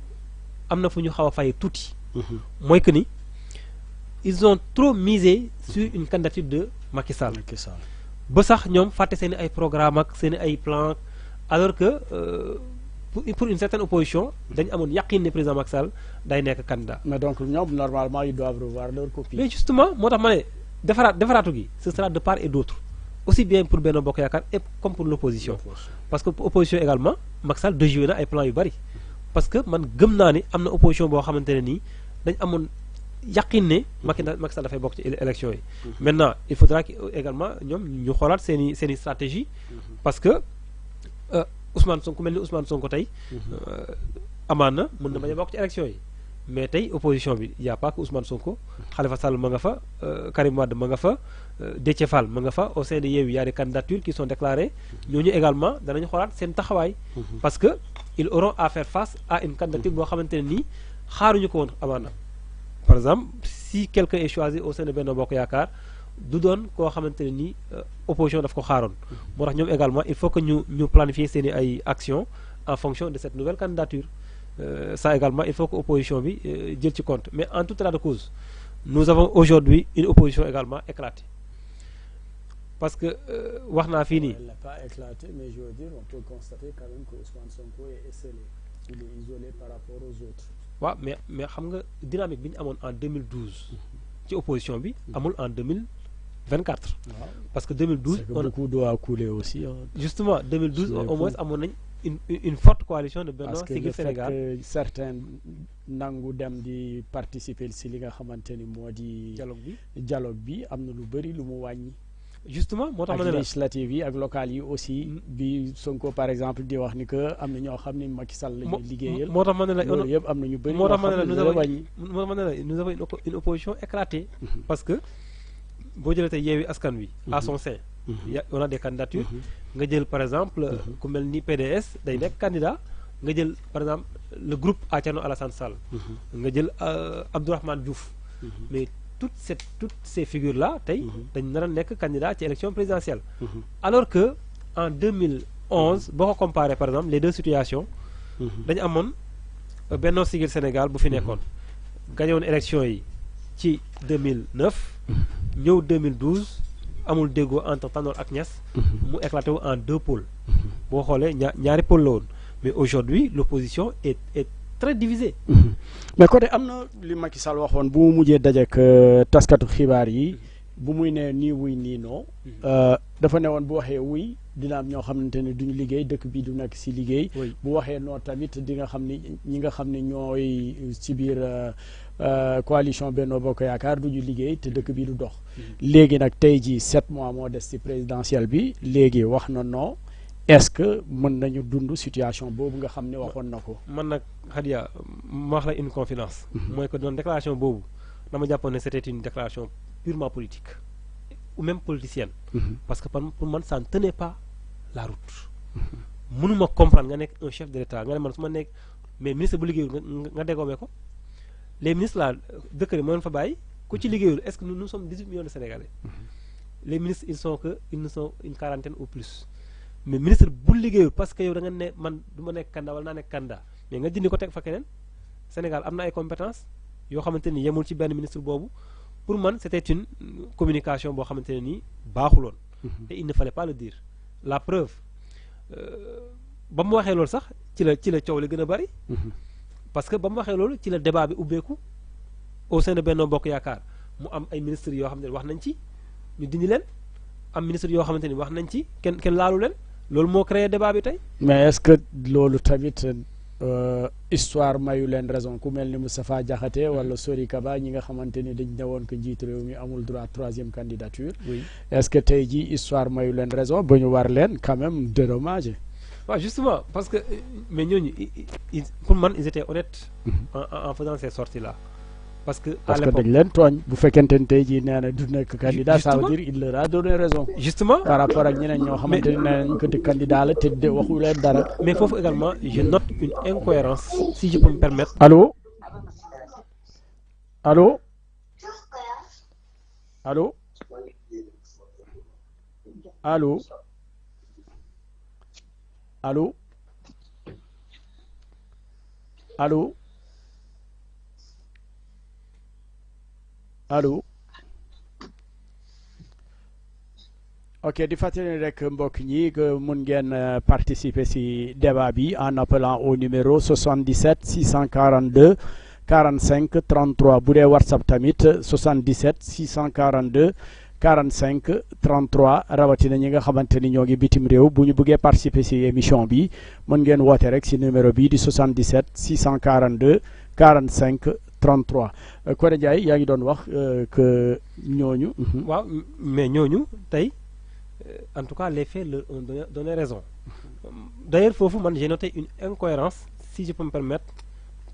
am na fu ñu xaw a fay tuuti mooy que ni ils ont trop misé sur une candidature de Macky Sall ba sax ñoom fàtte seen i ay programme ak seen i ay plan alors que pour une certaine opposition dañu amoon yaqin ne président Macky Sall day nekk candidat mais donc ñoom normalement ils doivent revoir leur copie mais justement moo tax ma ne defaraatu gi ce sera de part et d'autre aussi bien pour Benno Bokk Yaakaar et comme pour l'opposition parce que pour opposition également Macky Sall déjoué na ay plans yu bari parce que man gëm naa ni am na opposition boo xamante ne nii dañ amoon yaqin ne Macky Sall dafay bokk ci élection yi maintenant il faudra que également ñoom ñu xoolaat seen i stratégie parce que Ousmane Sonko mel ni Ousmane Sonko tey amaan na mën na bañ a bokk ci élection yi mais tey opposition bi y a pas que Ousmane Sonko Khalifa Sall ma nga fa Karim Wade ma nga fa Déthié Fall ma nga fa au sein de Yewwi y a des candidatures qui sont déclarées ñooñu également danañu xoolaat seen taxawaay parce que ils auront à faire face à une candidature boo xamante ne nii xaaruñu ko woon amaana par exemple si quelqu'un est choisi au sein de Benno Bokk Yaakaar du doon koo xamante ne nii opposition daf ko xaaroon moo tax ñoom également il faut que ñu planifier seen i ay actions en fonction de cette nouvelle candidature ça également il faut que opposition bi jël ci compte mais en tout état de cause nous avons aujourd'hui une opposition également éclatée parce que wax naa fii nii. Elle n'est pas éclatée mais je veux dire on peut constater quand même que Ousmane Sonko est esselé il est isolé par rapport aux autres. waaw mais xam nga dynamique bi ñu amoon en 2012 ci opposition bi amul en 2024. parce que 2012 c'est que beaucoup d'eau a coulé aussi justement 2012 au moins amoon nañ une forte coalition de Benno Siggil Sénégal parce que certains nangu dem di participer si li nga xamante ni moo di dialogue bi am na lu bëri lu mu wàññi justement moo tax ma ne la législative yi ak locales yi aussi bi Sonko par exemple di wax ni que am na ñoo xam ne Macky Sall la ñuy liggéeyal moo tax ma ne la loolu yëpp am na ñu bëri moo tax ma ne la nous avons une opposition éclatée parce que boo jëlee tey Yewwi Askan Wi à son sein on a des candidatures nga jël par exemple ku mel ni PDS day nekk candidat nga jël par exemple le groupe Thierno Alassane Sall nga jël Abdourahmane Diouf mais toutes ces figures là tey dañ nar a nekk candidat ci élection présidentielle alors que en 2011 boo ko comparé par exemple les deux situations dañu amoon Benno Siggil Sénégal bu fi nekkoon gagné woon élection yi ci 2009 ñëw 2012 amul déggoo entre Tanor ak Niass mu éclaté wu en deux pôles boo xoolee ñaari pôles la woon mais aujourd'hui l'opposition est très divisée mais côté am na li Macky Sall waxoon bu mu mujjee dajek taskatu xibaar yi bu muy ne nii wuy nii non dafa ne woon bu waxee wuy dina am ñoo xamante ne duñu liggéey dëkk bi du nekk si liggéey bu waxee non tamit di nga xam ni ñi nga xam ne ñooy ci biir coalition Benno Bokk Yaakaar duñu liggéey te dëkk bi du dox léegi nag tey jii 7 mois moo des ci présidentielle bi léegi wax na non est-ce que mën nañu dund situation boobu nga xam ne waxoon na ko man nag Khadia ma wax la une confidence mooy que doon déclaration boobu dama jàppoon ne c'était une déclaration purement politique ou même politicienne parce que pour man ça ne tenait pas la route mënuma comprendre nga nekk un chef de l'État nga ne man su ma nekk mais ministre bu liggéeyul nga dégommee ko les ministres là décret moo leen fa bàyyi ku ci liggéeyul est-ce que nous sommes 18 millions de Sénégalais les ministres ils ne sont une quarantaine ou plus mais ministre bu liggéeyul parce que yow da nga ne man du ma nekk candidat wala naa nekk candidat mais nga dindi ko teg fa keneen Sénégal am na ay compétences yoo xamante ni yemul ci benn ministre boobu pour man c'était une communication boo xamante ne nii baaxuloon. te il ne fallait pas le dire la preuve ba mu waxee loolu sax ci la coow li gën a bari. parce que ba mu waxee loolu ci la débat bi ubbeeku au sein de Benno Bokk Yaakaar mu am ay ministres yoo xamante ne wax nañ ci ñu dindi leen am ministres yoo xamante ni wax nañ ci kenn laalu leen loolu moo créé débat bi tey. mais est-ce que loolu tamit histoire mayu leen raison ku mel ni Moustapha Diakhaté wala Sori Kaba ñi nga xamante ni dañ newoon que njiitu réew mi amul droit troisième candidature. oui est-ce que tey jii histoire mayu leen raison ba ñu war leen quand même dédommager. waaw justement parce que mais ñooñu pour man ils étaient honnêtes en faisant ces sorties là parce que dañ leen tooñ bu fekkente ne tey jii nee na du nekk candidat ça veut dire il leur a donné raison justement par rapport ak ñeneen ñoo xamante ne nee nañ ko di candidat la te de waxu leen dara. mais foofu également je note une incohérence si je peux me permettre. Allô allô allô allô allô allô allô ok di fàttali rek mbokk ñi que mun ngeen participer ci débat bi en appelant au numéro 77 642 45 33 bu dee WhatsApp tamit 77 642 45 33 rawatina ñi nga xamante ni ñoo ngi bitim réew bu ñu bëggee participer ci émission bi mën ngeen woote rek ci numéro bi di 77 642 45 33 Codé Ndiaye yaa ngi doon wax que ñooñu. waaw mais ñooñu tey en tout cas les faits leur ont donné raison d'ailleurs foofu man j'ai noté une incohérence si je peux me permettre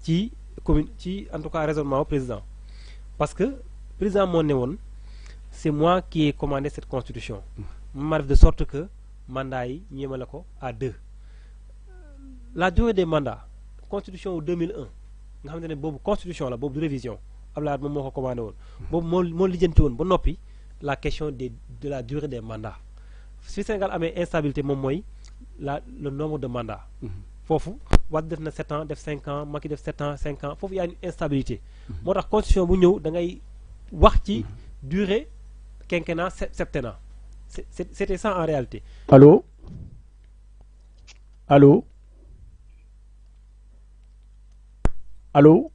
ci en tout cas raisonnement au président parce que président moo ne woon c'est moi qui ai commandé cette constitution ma def de sorte que mandat yi ñu yemale ko à 2 la durée des mandats constitution 2001 nga xamante ne boobu constitution la boobu du révision Abdoulaye moom moo ko commandé woon boobu moo lijjanti woon ba noppi la question de la durée des mandats fi Sénégal amee instabilité moom mooy le nombre de mandats foofu Wade def na 7 ans def 5 ans Macky def 7 ans 5 ans foofu y a une instabilité moo tax constitution bu ñëw da ngay wax ci durée quinquennat septennat c'était ça en réalité. Allô allô allô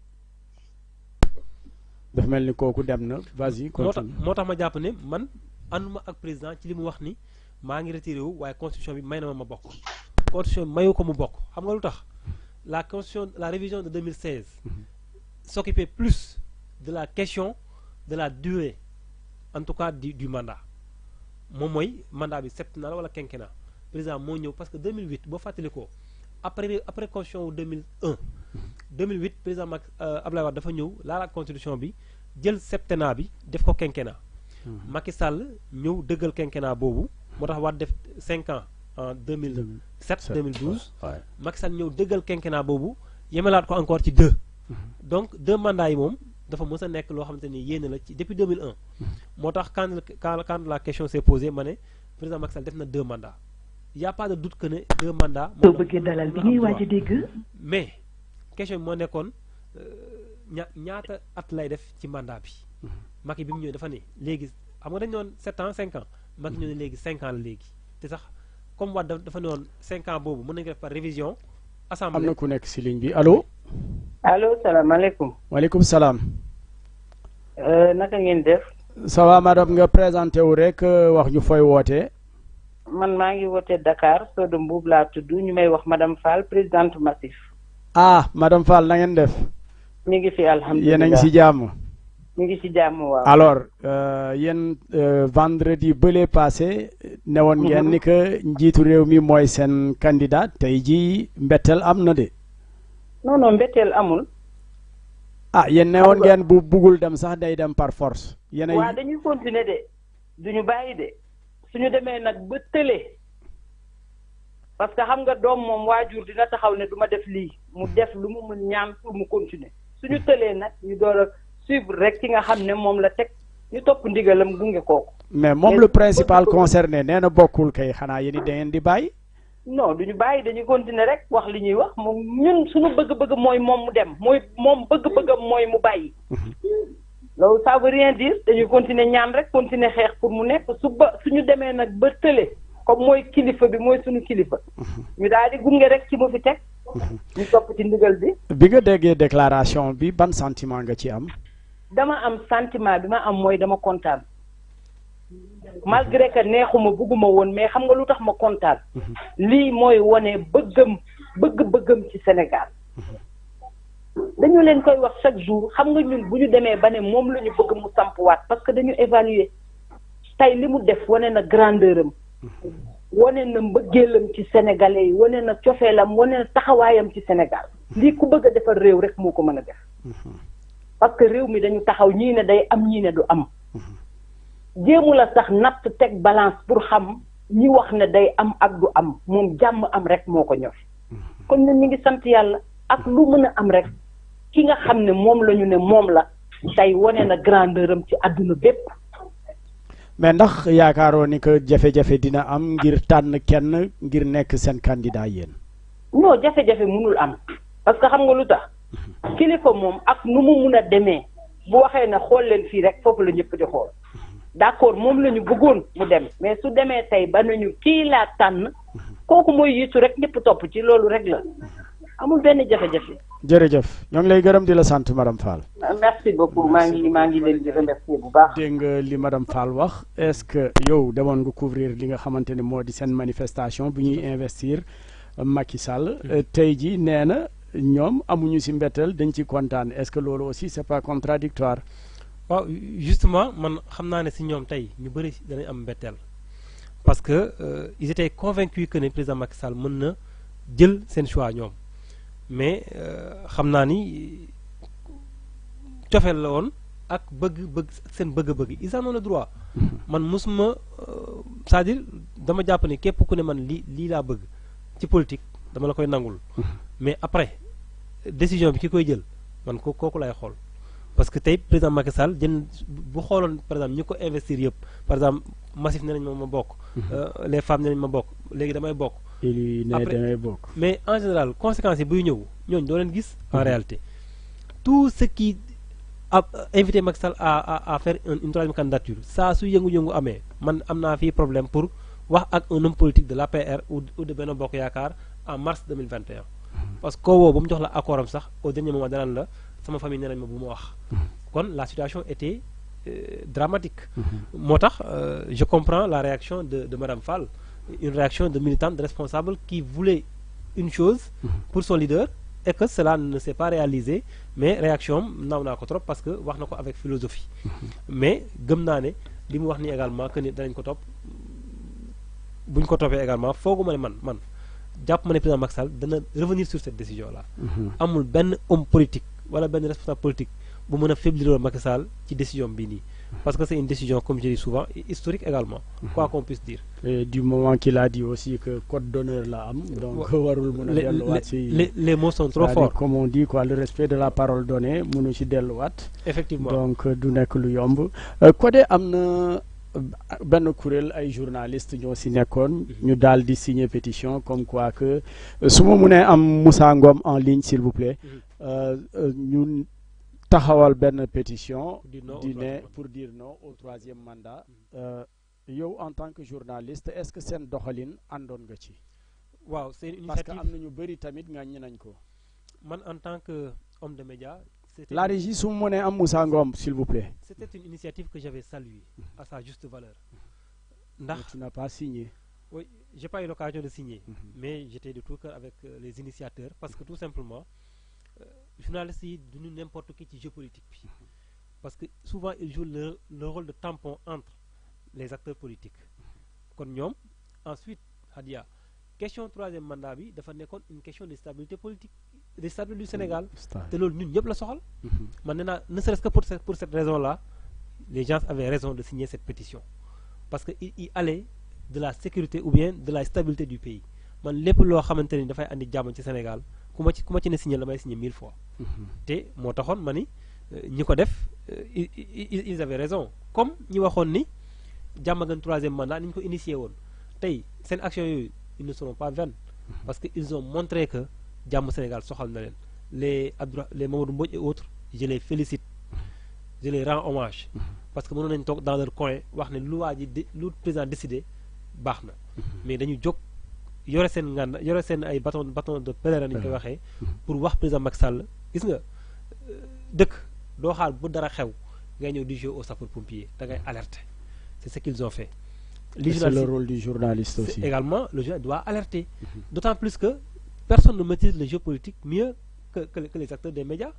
dafa mel ni kooku dem na vas-y continue. moo tax ma jàpp ne man ànduma ak président ci li mu wax ni maa ngi retiré wu waaye constitution bi may na ma bokk constitution bi mayu ko mu bokk xam nga lu tax la constitution la révision de 2016 s'occupait plus de la question de la durée en tout cas du mandat moom mooy mandat bi septennat wala quinquennat président moo ñëw parce que 2008 boo fàttali ko après constitution wu 2008 président Abdoulaye Wade dafa ñëw laalaat constitution bi jël septennat bi def ko quinquennat Macky Sall ñëw dëggal quinquennat boobu moo tax Wade def 5 ans en 2007 2012 Macky Sall ñëw dëggal quinquennat boobu yemelaat ko encore ci 2 donc 2 mandats yi moom dafa mës a nekk loo xamante ni yéene la ci depuis 2001 moo tax quand la question s'est posée ma ne président Macky Sall def na 2 mandats y a pas de doute que ne 2 mandats soo bëggee dalal bi ñuy waaj a dégg mais question bi moo nekkoon ñaata at lay def ci mandat bi Macky bi mu ñëwee dafa ne léegi xam nga dañu doon 7 ans 5 ans Macky ñëw ne léegi 5 ans la léegi te sax comme Wade dafa ne woon 5 ans boobu mën nañu ko def par révision assemblée. am na ku nekk si ligne bi allo. allo salaamaaleykum. waaleykum salaam. naka ngeen def. ça va madame nga présenté wu rek wax ñu fooy wootee. man maa ngi wootee Dakar Sodo Mbuub laa tudd ñu may wax madame Fall présidente Massif. ah madame Fall na ngeen def. mi ngi fi alhamdulilah yéen a ngi si jàmm. mi ngi si jàmm waaw. alors yéen vendredi bële passé newoon ngeen ni que njiitu réew mi mooy seen candidat tey jii mbetteel am na de. non mbetteel amul. ah yéen newoon ngeen bu buggul dem sax day dem par force. yéen waaw dañuy continuer de duñu bàyyi de suñu demee nag ba tële parce que xam nga doom moom waajur dina taxaw ne du ma def lii mu def lu mu mën ñaan pour mu continuer suñu tëlee nag ñu door a suivre rek ki nga xam ne moom la teg ñu topp ndigalam gunge kooku. mais moom le principal concerné nee na bokkul kay xanaa yéen it da ngeen di bàyyi. non duñu bàyyi dañuy continuer rek wax li ñuy wax moom ñun suñu bëgg-bëgg mooy moom mu dem mooy moom bëgg-bëggam mooy mu bàyyi. loolu ça veut rien dire dañuy continuer ñaan rek continuer xeex pour mu nekk suñu demee nag ba tële comme mooy kilifa bi mooy suñu kilifa. ñu daal di gunge rek ci mu fi teg. ñu topp ci ndigal bi. bi nga déggee déclaration bi ban sentiment nga ci am. dama am sentiment bi ma am mooy dama kontaan. malgré que neexuma bëgguma woon mais xam nga lu tax ma kontaan. lii mooy wane bëggam ci Sénégal. dañu leen koy wax chaque jour xam nga ñun bu ñu demee ba ne moom la ñu bëgg mu sampuwaat parce que dañu évaluer tey li mu def wane na grandeur am. wane na mbëggeelam ci sénégalais yi wane na cofeelam wane na taxawaayam ci Sénégal lii ku bëgg a defar réew rek moo ko mën a def. parce que réew mi dañu taxaw ñii ne day am ñii ne du am. jéemu la sax natt teg balance pour xam ñi wax ne day am ak du am moom jàmm am rek moo ko ñor. kon ñun ñu ngi sant yàlla ak lu mën a am rek ki nga xam ne moom la ñu ne moom la tey wane na grandeur am ci àdduna bépp. mais ndax yaakaaroo ni que jafe-jafe dina am ngir tànn kenn ngir nekk seen candidat yéen. non jafe-jafe mënul am parce que xam nga lu tax kilifa moom ak nu mu mun a demee bu waxee ne xool leen fii rek foofu la ñëpp di xool. d'accord moom la ñu bëggoon mu dem mais su demee tey ba nañu kii laa tànn kooku mooy yiitu rek ñëpp topp ci loolu rek la amul benn jafe-jafe. jërëjëf ñoo ngi lay gërëm di la sant madame Fall. merci beaucoup maa ngi leen di remercier bu baax. dégg nga li madame Fall wax est-ce que yow demoon nga couvrir li nga xamante ne moo di seen manifestation bu ñuy investir Macky Sall tey ji nee na ñoom amuñu ci mbetteel dañ ci kontaan est-ce que loolu aussi c'est pas contradictoire. waaw justement man xam naa ne si ñoom tey ñu bëri danañ am mbetteel parce que ils étaient convaincus que ne président Macky Sall mën na jël seen choix ñoom mais xam naa ni cofeel la woon ak bëgg seen bëgg-bëgg ils en ont le droit man mosuma c'est-à-dire dama jàpp ne képp ku ne man lii laa bëgg ci politique dama la koy nangul mais après décision bi ki koy jël man kooku lay xool. parce que tey président Macky Sall bu xooloon par exemple ñi ko investir yëpp par exemple Massif ne nañ ma bokk. les femmes ne nañ ma bokk léegi damay bokk. damay bokk. mais en général conséquences yi buy ñëw ñooñu doo leen gis. en réalité tout ce qui a invité Macky Sall à faire une troisième candidature saa su yëngu-yëngu amee man am naa fii problème pour wax ak un homme politique de l'APR ou de Benno Bokk Yaakaar en mars 2021. parce que koo woo ba mu jox la accord am sax au dernier moment danaan la. sama famille nee nañ ma bu ma wax kon la situation était dramatique moo tax je comprends la réaction de madame Fall une réaction de militante de responsable qui voulait une chose pour son leader et que cela ne s'est pas réalisé mais réaction naaw naa ko trop parce que wax na ko avec philosophie mais gëm naa ne li mu wax ni également que ni danañ ko topp buñ ko toppee également foogu ma ne man jàpp ma ne président Macky Sall dana revenir sur cette décision là amul benn homme politique wala benn responsable politique bu mën a faiblir Macky Sall ci décision bii nii parce que c'est une décision comme je dis souvent historique également quoi qu'on puisse dire. Et du moment qu'il a dit aussi que code d'honneur la am donc warul mën a delluwaat ci les mots sont trop forts comme on dit quoi le respect de la parole donnée mënu ci delluwaat effectivement donc du nekk lu yomb Codé am na benn kuréel ay journalistes ñoo si nekkoon ñu daal di signer pétition comme quoi que su ma mënee am Moussa Ngom en ligne s'il vous plaît ñu taxawal benn pétition pour dire non au troisième mandat yow en tant que journaliste est-ce que seen doxalin àndoon nga ci waaw c'est une parce initiative que am na ñu bëri tamit ŋàññi nañ ko man en tant que homme de médias la régie su ma mënee am Moussa Ngom s'il vous plaît c'était une initiative que j'avais saluée à sa juste valeur ndax tu n'as pas signé oui j'ai pas eu l'occasion de signer mais j'étais de tout cœur avec les initiateurs parce que tout simplement journalistes yi duñu n'importe qui ci jeu politique bi parce que souvent ils jouent le rôle de tampon entre les acteurs politiques kon ñoom ensuite Hadia question troisième mandat bi dafa nekkoon une question de stabilité politique de stabilité du Sénégal te loolu ñun ñëpp la soxal man nee naa ne serait-ce que pour cette raison là les gens avaient raison de signer cette pétition parce que il allait de la sécurité ou bien de la stabilité du pays man lépp loo xamante ni dafay andi jàmm ci Sénégal ku ma ci ne signé la may signé 1000 fois te moo taxoon ma ni ñi ko def ils avaient raison comme ñi waxoon ni jàmm gën troisième mandat ni ñu ko initié woon tey seen action yooyu ils ne seront pas vaines parce qu'ils ont montré que jàmm Sénégal soxal na leen les Mamadou Mbodj et autres je les félicite je les rends hommage parce que mënoon nañ toog dans leur coin wax ne lu lu président décidé baax na mais dañu jóg yore seen ngànn yore seen ay bâton de pèlerin ñu koy waxee pour wax président Macky Sall gis nga dëkk doo xaar bu dara xew ngay ñëw di jouer au sapeur-pompier da ngay alerter c'est ce qu'ils ont fait. C'est le rôle du journaliste aussi. Également, le journaliste doit alerter. D'autant plus que personne ne maîtrise le jeu politique mieux que les acteurs des médias.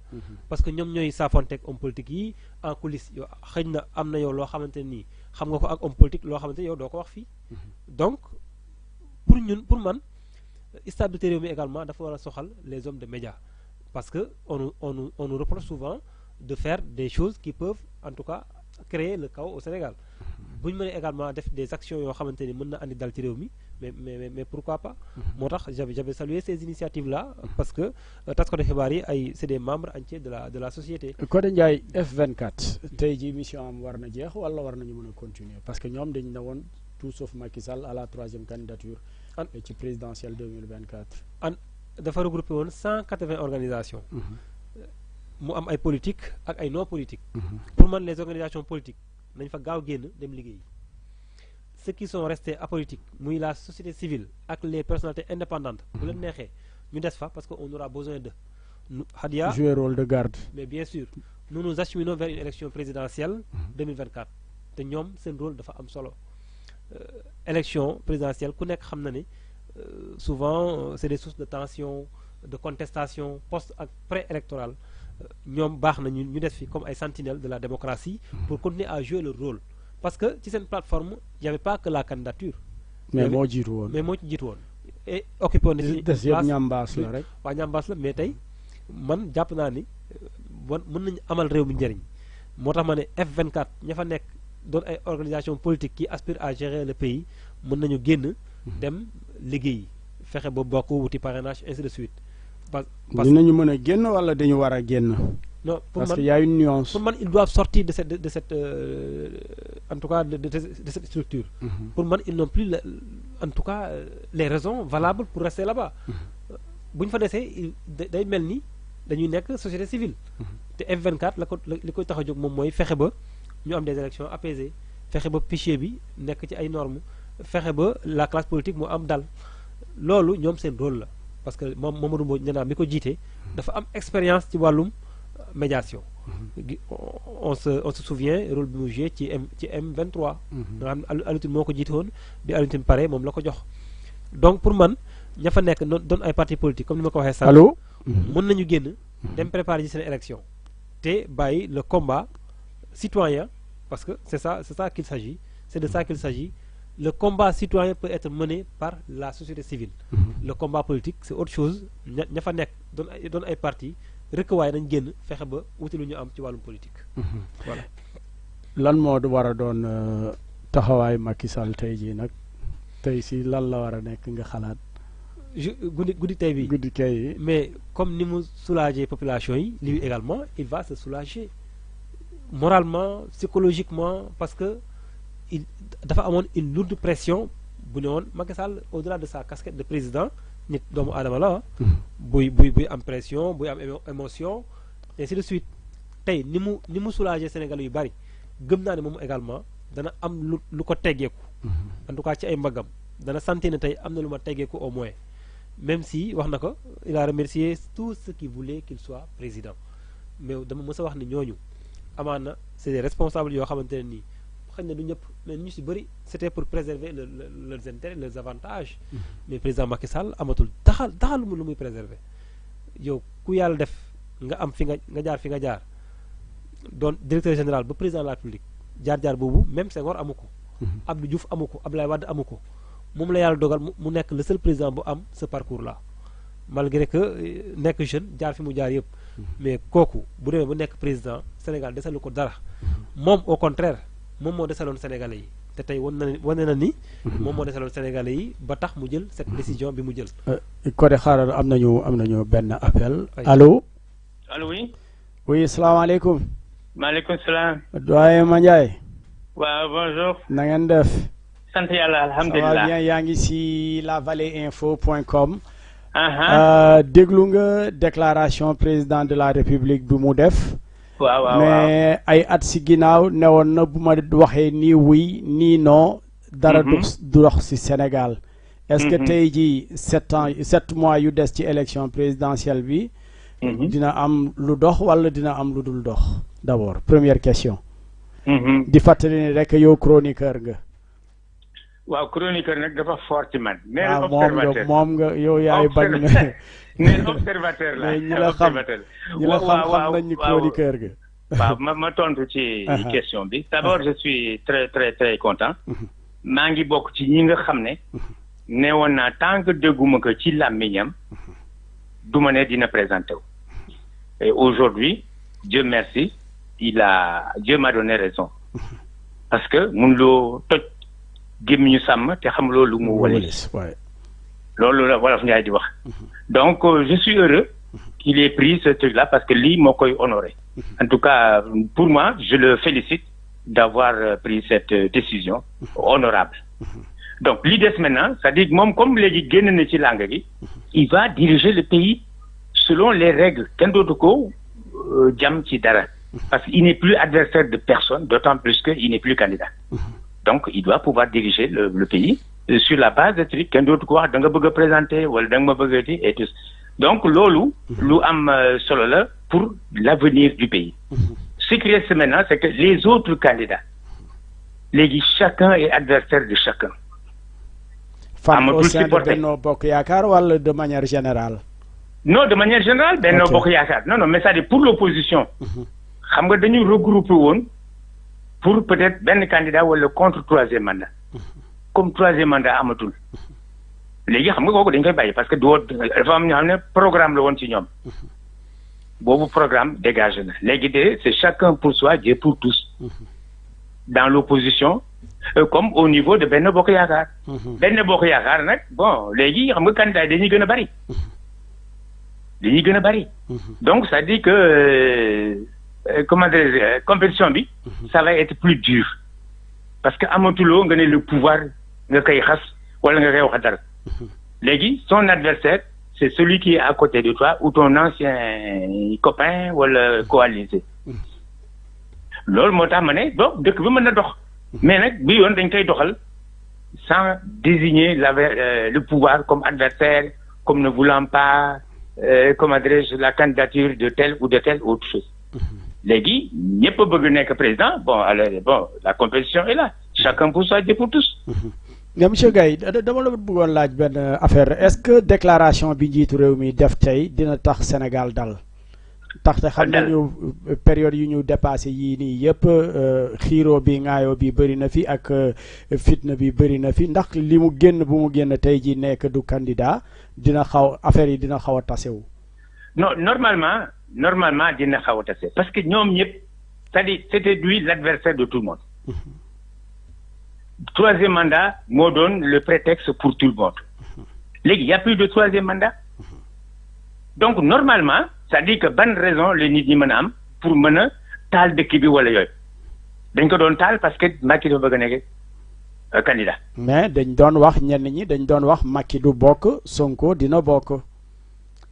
Parce que ñoom ñooy saafonteeg homme politique yi en coulisses yow xëy na am na yow loo xamante nii xam nga ko ak homme politique loo xamante yow doo ko wax fii. Donc pour man stabilité réew mi également dafa war a soxal les hommes de médias parce que on nous reproche souvent de faire des choses qui peuvent en tout cas créer le chaos au Sénégal. bu ñu mënee également def des actions yoo xamante ni mën na andi dal ci réew mi mais pourquoi pas. moo tax j'avais salué ces initiatives là parce que taskatu xibaar yi c'est des membres entiers de la société. Codé Ndiaye F24 tey jii mission am war na jeex wala war nañu mën a continuer parce que ñoom dañu ne woon tout sauf Macky Sall à la 3e candidature. ci présidentielle 2024. dafa regroupé woon 180 organisations. mu am ay politique ak ay non politique. pour man les organisations politiques. nañ fa gaaw génn dem liggéey ceux qui sont restés apolitiques muy la société civile ak les personnalités indépendantes bu leen neexee ñu des fa parce que on aura besoin de Hadia jouer rôle de garde mais bien sûr nous acheminons vers une élection présidentielle 2024 te ñoom seen rôle dafa am solo élection présidentielle ku nekk xam na ni souvent c'est des sources de tension de contestation post ak pré-électoral ñoom baax na ñu des fi comme ay sentinelles de la démocratie pour continuer à jouer leur rôle parce que ci seen plateforme il y avait pas que la candidature. mais moo jiitu woon mais moo ci jiitu woon. et occupé woon na ci des yëpp ñambaas la rek. waaw ñambaas la mais tey man jàpp naa ni mën nañu amal réew mi njëriñ moo tax ma ne F24 ña fa nekk doon ay organisation politique qui aspire à gérer le pays mën nañu génn dem liggéey fexe ba bokk wuti parrainage ainsi de suite. dinañu mën a génn wala dañu war a génn. non pour parce que y a une nuance. pour man ils doivent sortir de cette en tout cas de cette structure. Pour man ils n'ont plus en tout cas les raisons valables pour rester là-bas. bu ñu fa desee day mel ni dañuy nekk société civile. te F24 li koy tax a jóg moom mooy fexe ba ñu am des élections apaisées fexe ba fichier bi nekk ci ay normes fexe ba la classe politique mu am dal loolu ñoom seen rôle la. parce que moom Mamadou Mbodj nee naa mi ko jiite dafa am expérience ci wàllum médiation. on se souvient rôle bi mu joué ci M23. nga xam ne Alioune Tine moo ko jiite woon bi Alioune Tine pare moom la ko jox. donc pour man ña fa nekk doon ay parti politique comme ni ma ko waxee. allo mën nañu génn. dem préparer ci seen élection. te bàyyi le combat citoyen parce que c'est ça qu'il s'agit c'est de ça qu'il s'agit. Le combat citoyen peut être mené par la société civile. Le combat politique c'est autre chose ña fa nekk doon ay parti rek waaye nañ génn fexe ba wuti lu ñu am ci wàllum politique. Voilà. lan moo war a doon taxawaay Macky Sall tey jii nag tey si lan la war a nekk nga xalaat. guddi tey bi guddi kay mais comme ni mu soulager population yi lui également il va se soulager moralement psychologiquement parce que dafa amoon une lourde pression bu ne woon Macky Sall au-delà de sa casquette de président nit doomu aadama la buy am pression buy am émotion ainsi de suite tey ni mu soulager Sénégal yu bari gëm naa ne moom également dana am lu ko teggeeku en tout cas ci ay mbagam dana sentir ne tey am na lu ma teggeeku au moins même si wax na ko il a remercié tous ceux qui voulaient qu'il soit président mais dama mës a wax ni ñooñu amaana c'est des responsables yoo xamante ne nii xëy na du ñëpp mais ñu si bëri c'était pour préserver leurs intérêts leurs avantages mais président Macky Sall amatul daxal lu muy préserver yow ku yàlla def nga am fi nga jaar fi nga jaar doon directeur général ba président de la République jaar boobu même Senghor amu ko Abdou Diouf amu ko Abdoulaye Wade amu ko moom la yàlla dogal mu nekk le seul président bu am ce parcours là malgré que nekk jeune jaar fi mu jaar yëpp mais kooku bu demee ba nekk président Sénégal desalu ko dara moom au contraire moom moo desaloon Sénégalais yi te tey wane na ni moom moo desaloon Sénégalais yi ba tax mu jël cette décision bi mu jël. Codé xaaral am nañu benn appel. allo. allo oui. oui salaamaaleykum. maaleykum salaam. doyen Mandiaye. waaw bonjour. na ngeen def. sant yàlla alhamdulilah. ça va bien yaa ngi si lavalleyinfo.com. déglu nga déclaration président de la république bi mu def. waaw mais ay at si ginnaaw newoon na bu ma waxee nii oui nii non. dara du dox si Sénégal. est-ce que tey jii 7 mois yu des ci élection présidentielle bi. dina am lu dox wala dina am lu dul dox d'abord première question. di fàttali ne rek yow chroniqueur nga. waaw chroniqueur nag dafa fort ci man. nee na observateur moom nga yow yaay bañ nga. nee na observateur la ñi la xam nañ ni chroniqueur nga. waaw ma tontu ci question bi. d'abord je suis très très très content. maa ngi bokk ci ñi nga xam ne. ne woon naa tant que dégguma ko ci làmmiñam du ma ne dina présenté wu. et aujourd'hui Dieu merci Dieu m'a donné raison. parce que mun loo toj gémmiñu sàmm te xam loolu mu walis loolu la wolof Njaay di wax. donc je suis heureux qu'il ait pris ce truc là parce que lii moo koy honoré. en tout cas pour moi je le félicite d'avoir pris cette décision honorable. donc li des maintenant c'est-à-dire moom comme léegi génn na ci langue gi il va diriger le pays selon les règles kenn dootu ko jam ci dara parce qu'il n'est plus adversaire de personne d'autant plus que il n'est plus candidat. donc il doit pouvoir diriger le pays sur la base de trucs kenn dootu ko wax da nga bëgg a présenter wala da nga ma bëgg a di et tout donc loolu lu am solo la pour l'avenir du pays. ce qui reste maintenant c'est que les autres candidats léegi chacun est adversaire de chacun. fan au sein de Benno Bokk Yaakaar wala de manière générale. non de manière générale Benno Bokk Yaakaar non mais c'est-à-dire pour l'opposition xam nga dañu regrouper woon pour peut-être benn candidat wala contre troisième mandat. comme troisième mandat amatul. léegi xam nga kooku dañ koy bàyyi parce que dafa am ñoo xam ne programme la woon ci ñoom. boobu programme dégagé na léegi de c'est chacun pour soi Dieu pour tous. dans l'opposition comme au niveau de Benno Bokk Yaakaar. Benno Bokk Yaakaar nag bon léegi xam nga candidat yi dañuy gën a bari. dañuy gën a bari. donc ça dit que comment dire compétition bi. ça va être plus dur. parce que amatuloo nga ne le pouvoir nga koy xas wala nga koy wax dara. léegi son adversaire c'est celui qui est à côté de toi ou ton ancien copain wala coalisé. loolu moo tax ma ne donc dëkk bi mën na dox. mais nag bi yoon dañ koy doxal sans désigner le pouvoir comme adversaire comme ne voulant pas comment dirais-je la candidature de telle ou de telle autre chose. léegi ñëpp a bëgg nekk président bon alors bon la compétition est là chacun pour soi Dieu pour tous. mais monsieur Gaye dama la bëggoon laaj benn affaire est-ce que déclaration bi njiitu réew mi def tey dina tax Sénégal dal. tax te xam nañu période yu ñu dépassé yii nii yëpp xiiroo bi ŋaayoo bi bëri na fi ak fitna bi bëri na fi ndax li mu génn bu mu génn tey ji nekk du candidat dina xaw affaire yi dina xaw a tasewu. non normalement dina xaw a tase parce que ñoom ñëpp c'est-à-dire c'était lui l'adversaire de tout le monde. troisième mandat moo doon le prétexte pour tout le monde. léegi y a plus de troisième mandat. donc normalement c'est-à-dire que ban raison la nit ñi mën a am pour mën a taal dëkk bi wala yooyu dañ ko doon taal parce que Macky dafa bëgg a nekk candidat. mais dañ doon wax ñenn ñi dañ doon wax Macky du bokk Sonko dina bokk.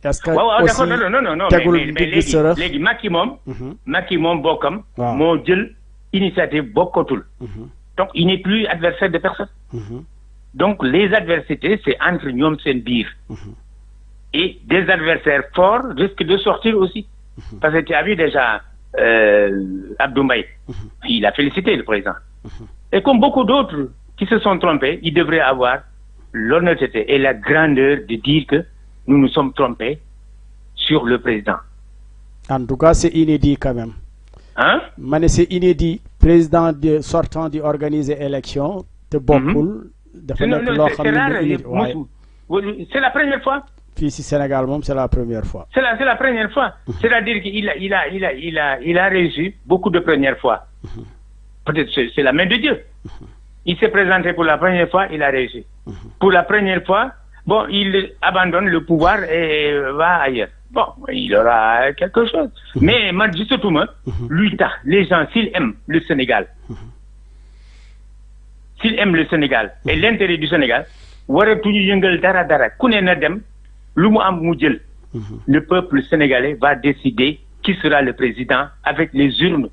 est-ce que waaw d'accord non tegul ndigg sërëx léegi Macky moom bokkam. moo jël initiative bokkatul. donc il n'est plus adversaire de personne. donc les adversités c'est entre ñoom seen biir. et des adversaires forts risquent de sortir aussi. Parce que tu as vu déjà Abdou Mbaye, il a félicité le président. Et comme beaucoup d'autres qui se sont trompés, ils devraient avoir l'honnêteté et la grandeur de dire que nous nous sommes trompés sur le président. En tout cas, c'est inédit quand même. Hein? Mais c'est inédit. Président sortant d'organiser élection, de beaucoup. C'est rare. C'est la première fois. Ici Sénégal, c'est la première fois. C'est la première fois. C'est-à-dire qu'il a réussi beaucoup de premières fois. Peut-être c'est la main de Dieu. Il s'est présenté pour la première fois, il a réussi. Pour la première fois, bon, il abandonne le pouvoir et va ailleurs. Bon, il aura quelque chose. Mais surtout, lui, les gens, s'ils aiment le Sénégal, s'il aime le Sénégal et l'intérêt du Sénégal waratuñu yëngal dara ku ne na dem lu mu am mu jël. Le peuple sénégalais va décider qui sera le président avec les urnes.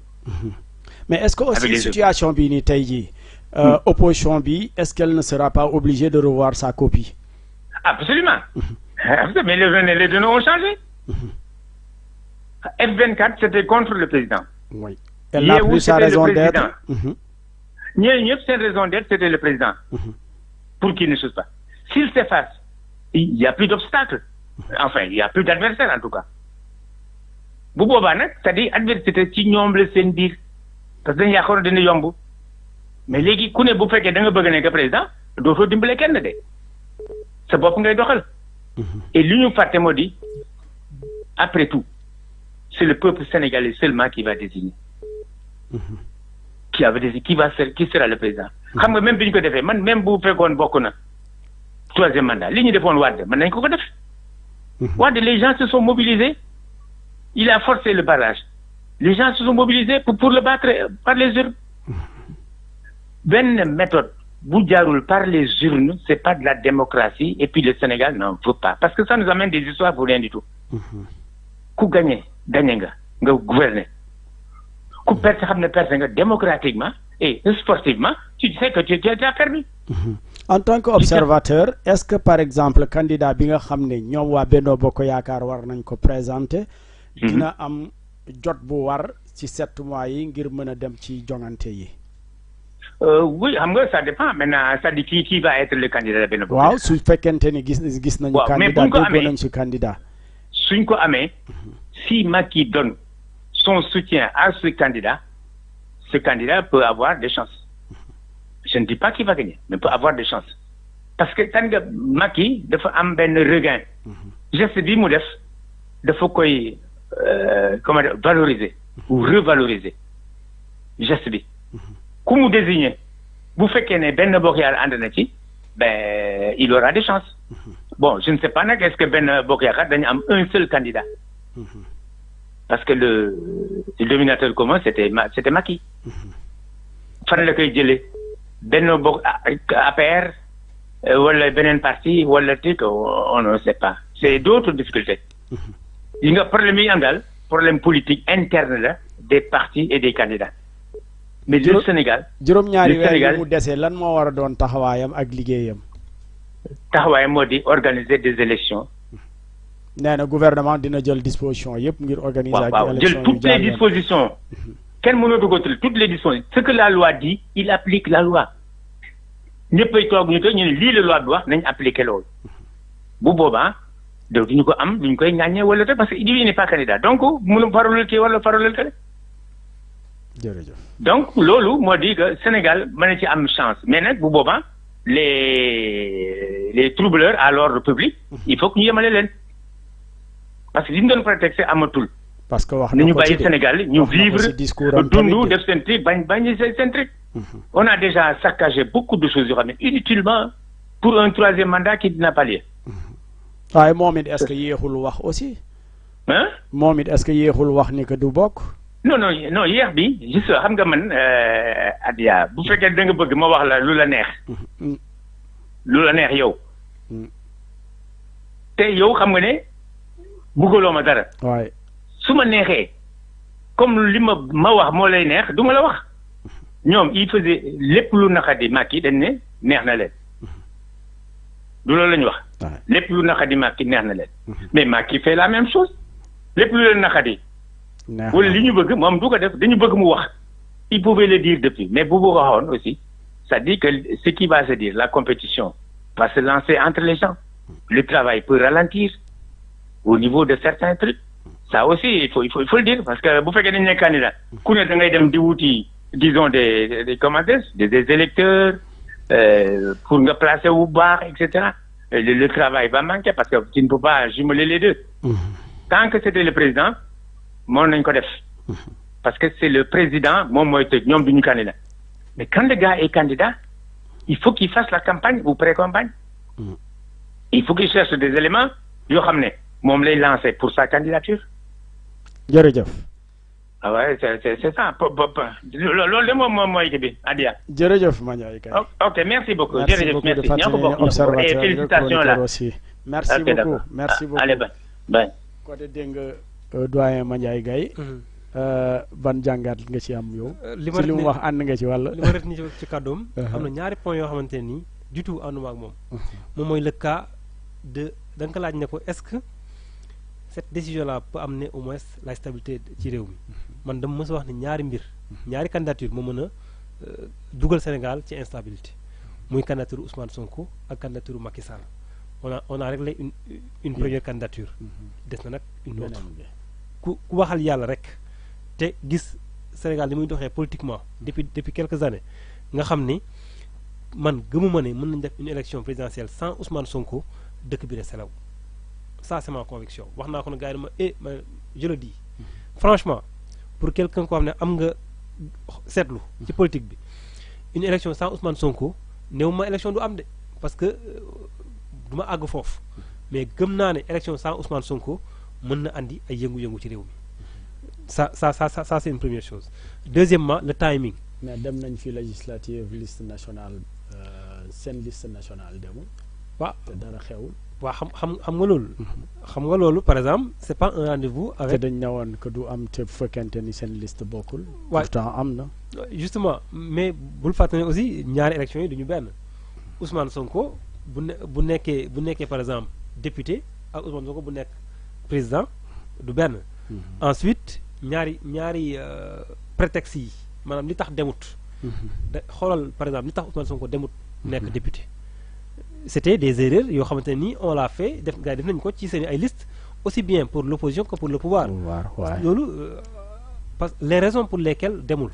Mais est-ce que aussi situation bi ni tey jii opposition bi est-ce qu'elle ne sera pas obligée de revoir sa copie? Absolument. Mais les données ont changé. F24 c'était contre le président. Oui. Elle n'a plus sa raison d'être. Ñëpp seen raison d'être c'était le président. Pour qu'il ne chose pas. S'il s'efface, il n'y a plus d'obstacle. Enfin, il n'y a plus d'adversaire en tout cas. Bu boobaa nag c'est-à-dire adversité ci ñoom la seen biir parce que dañu yaakaar dina yomb mais léegi ku ne bu fekkee da nga bëgg nekk président dootoo dimbale kenn de sa bopp ngay doxal. Et li ñu fàtte moo di après tout c'est le peuple sénégalais seulement qui va désigner. Qui sera le président. Xam nga même bi ñu ko defee man même bu fekkoon bokk na troisième mandat li ñu defoon Wade mën nañ ko def. Wade les gens se sont mobilisés. Il a forcé le barrage. Les gens se sont mobilisés pour le battre par les urnes. Benn méthode bu jaarul par les urnes c'est pas de la démocratie et puis le Sénégal n'en veut pas parce que ça nous amène des histoires pour rien du tout. Ku gagné nga gouverner. Ku perte xam ne perte nga démocratiquement et sportivement tu sais que tu as perdu. En tant qu'observateur est-ce que par exemple candidat bi nga xam ne ñoom waa Benno Bokk Yaakaar war nañ ko présenter. dina am jot bu war ci 7 mois yi ngir mën a dem ci jongante yi. Oui xam nga ça dépend maintenant ça dit qui va être le candidat Benno Bokk. waaw su fekkente ni gis nañu. candidat déggoo nañ ci candidat. suñ ko amee si Macky donne son soutien à ce candidat peut avoir des chances. Je ne dis pas qu'il va gagner mais peut avoir des chances parce que tant que Macky dafa am benn regain. geste bi mu def dafa koy. Comment dire, valoriser ou revaloriser geste bi ku mu désigner bu fekkee ne benn bokk yaakaar ànd na ci ben il aura des chances. Bon je ne sais pas nag est-ce que benn bokk yaakaar dañu am un seul candidat parce que le dominateur commun c'était Macky. Fan la koy jëlee benn bokk APR wala beneen parti wala tic on ne sait pas c'est d'autres difficultés. yi nga problème yi am daal problème politique interne la des partis et des candidats. Mais le Sénégal. juróom-ñaari weer yi mu dese lan moo war a doon taxawaayam ak liggéeyam. taxawaayam moo di organiser des élections. nee na gouvernement dina jël disposition yëpp ngir organiser. waaw jël toutes les dispositions. kenn mënatu ko tudd toutes les dispositions ce que la loi dit il applique la loi. ñëppay toog ñu ne lii la loi bi wax nañ appliquer loolu. bu boobaa. donc duñu ko am duñu koy ñaañee wala te parce que il n'est pas candidat donc mënu faralul kii wala faralul kale. jërëjëf. donc loolu moo di que Sénégal mën na ci am chance mais nag bu boobaa les troubleurs à l'ordre public il faut que ñu yemale leen parce que li ñu doon prétexte amatul. parce que wax nañu bàyyi Sénégal ñu vivre dund def seen truc bañ seen truc. On a déjà saccagé beaucoup de choses yoo xam ne inutilement pour un troisième mandat qui n'a pas lieu. waaye moom it est-ce que yéexul wax aussi. hein moom it est-ce que yéexul wax ni que du bokk. non yéex bi juste xam nga man Adia bu fekkee da nga bëgg ma wax la lu la neex. lu la neex yow. te yow xam nga ne bëggaloo ma dara. waaye su ma neexee comme li ma wax moo lay neex du ma la wax. ñoom il faisait lépp lu naqadi Macky dañ ne neex na leen. du loolu la ñu wax. lépp lu naqadi Macky neex na leen. mais Macky fait la même chose. lépp lu leen naqadi. wala li ñu bëgg moom du ko def dañu bëgg mu wax. il pouvait le dire depuis mais bu waxoon aussi ça dit que ce qui va se dire la compétition va se lancer entre les gens. Le travail peut ralentir au niveau de certains trucs. Ça aussi il faut le dire parce que bu fekkee dañu ne candidat ku ne da ngay dem di wuti disons des commentaires des électeurs pour nga placer wu baax et cetera. Le travail va manquer parce que tu ne peux pas jumeler les deux. Tant que c'était le président mën nañu ko def. Parce que c'est le président moom mooy tëj ñoom duñu candidat. Mais quand le gars est candidat il faut qu'il fasse la campagne ou pré-campagne. Il faut qu'il cherche des éléments yoo xam ne moom lay lancer pour sa candidature. jërëjëf. ah ouais c'est ça loolu de moom mooy kii bi Adia. jërëjëf Mandiaye Gaye. ok merci beaucoup jërëjëf merci ñoo ko bokk observateur et félicitations là aussi. merci beaucoup merci beaucoup allez bye. côté dégg nga doyen Mandiaye Gaye. ban jàngat nga ci am yow. ci li mu wax ànd nga ci wàll. li ma ret ni ci kàddoom. am na ñaari points yoo xamante ne nii du tout ànduma ak moom. moom mooy le cas de da nga ko laaj ne ko est-ce que cette décision là peut amener au moins la stabilité ci réew mi. man dama mës a wax ne ñaari mbir. ñaari candidature moo mën a dugal Sénégal ci instabilité muy candidature Ousmane Sonko ak candidature Macky Sall on a réglé une première candidature. des na nag une autre. ku waxal yàlla rek. te gis Sénégal li muy doxee politiquement depuis quelques années nga xam ni man gëmuma ne mën nañ def une élection présidentielle sans Ousmane Sonko dëkk bi ne selaw ça c'est ma conviction wax naa ko ne gars yi ma je le dis franchement pour quelqu'un koo xam ne am nga seetlu ci politique bi une élection sans Ousmane Sonko néew ma élection du am de parce que du ma àgg foofu mais gëm naa ne élection sans Ousmane Sonko mën na andi ay yëngu-yëngu ci réew mi ça c'est une première chose. Deuxièmement, le timing. mais dem nañ fi législative liste nationale seen liste nationale demul. waaw te dara xewul. waaw xam nga loolu. xam nga loolu par exemple c'est pas un rendez-vous avec. te dañ ñëwoon que du am te fekkente ni seen liste bokkul. waaw pourtant am na. justement mais bul fàttali ne aussi ñaari élections yi duñu benn Ousmane Sonko bu nekkee par exemple député ak Ousmane Sonko bu nekk président du benn. Ensuite. ñaari prétexte yi maanaam li tax demut xoolal par exemple li tax Ousmane Sonko demut nekk député c'était des erreurs yoo xamante ne nii on l'a fait def nañ ko ci seen ay liste aussi bien pour l'opposition que pour le pouvoir loolu parce que les raisons pour lesquelles demul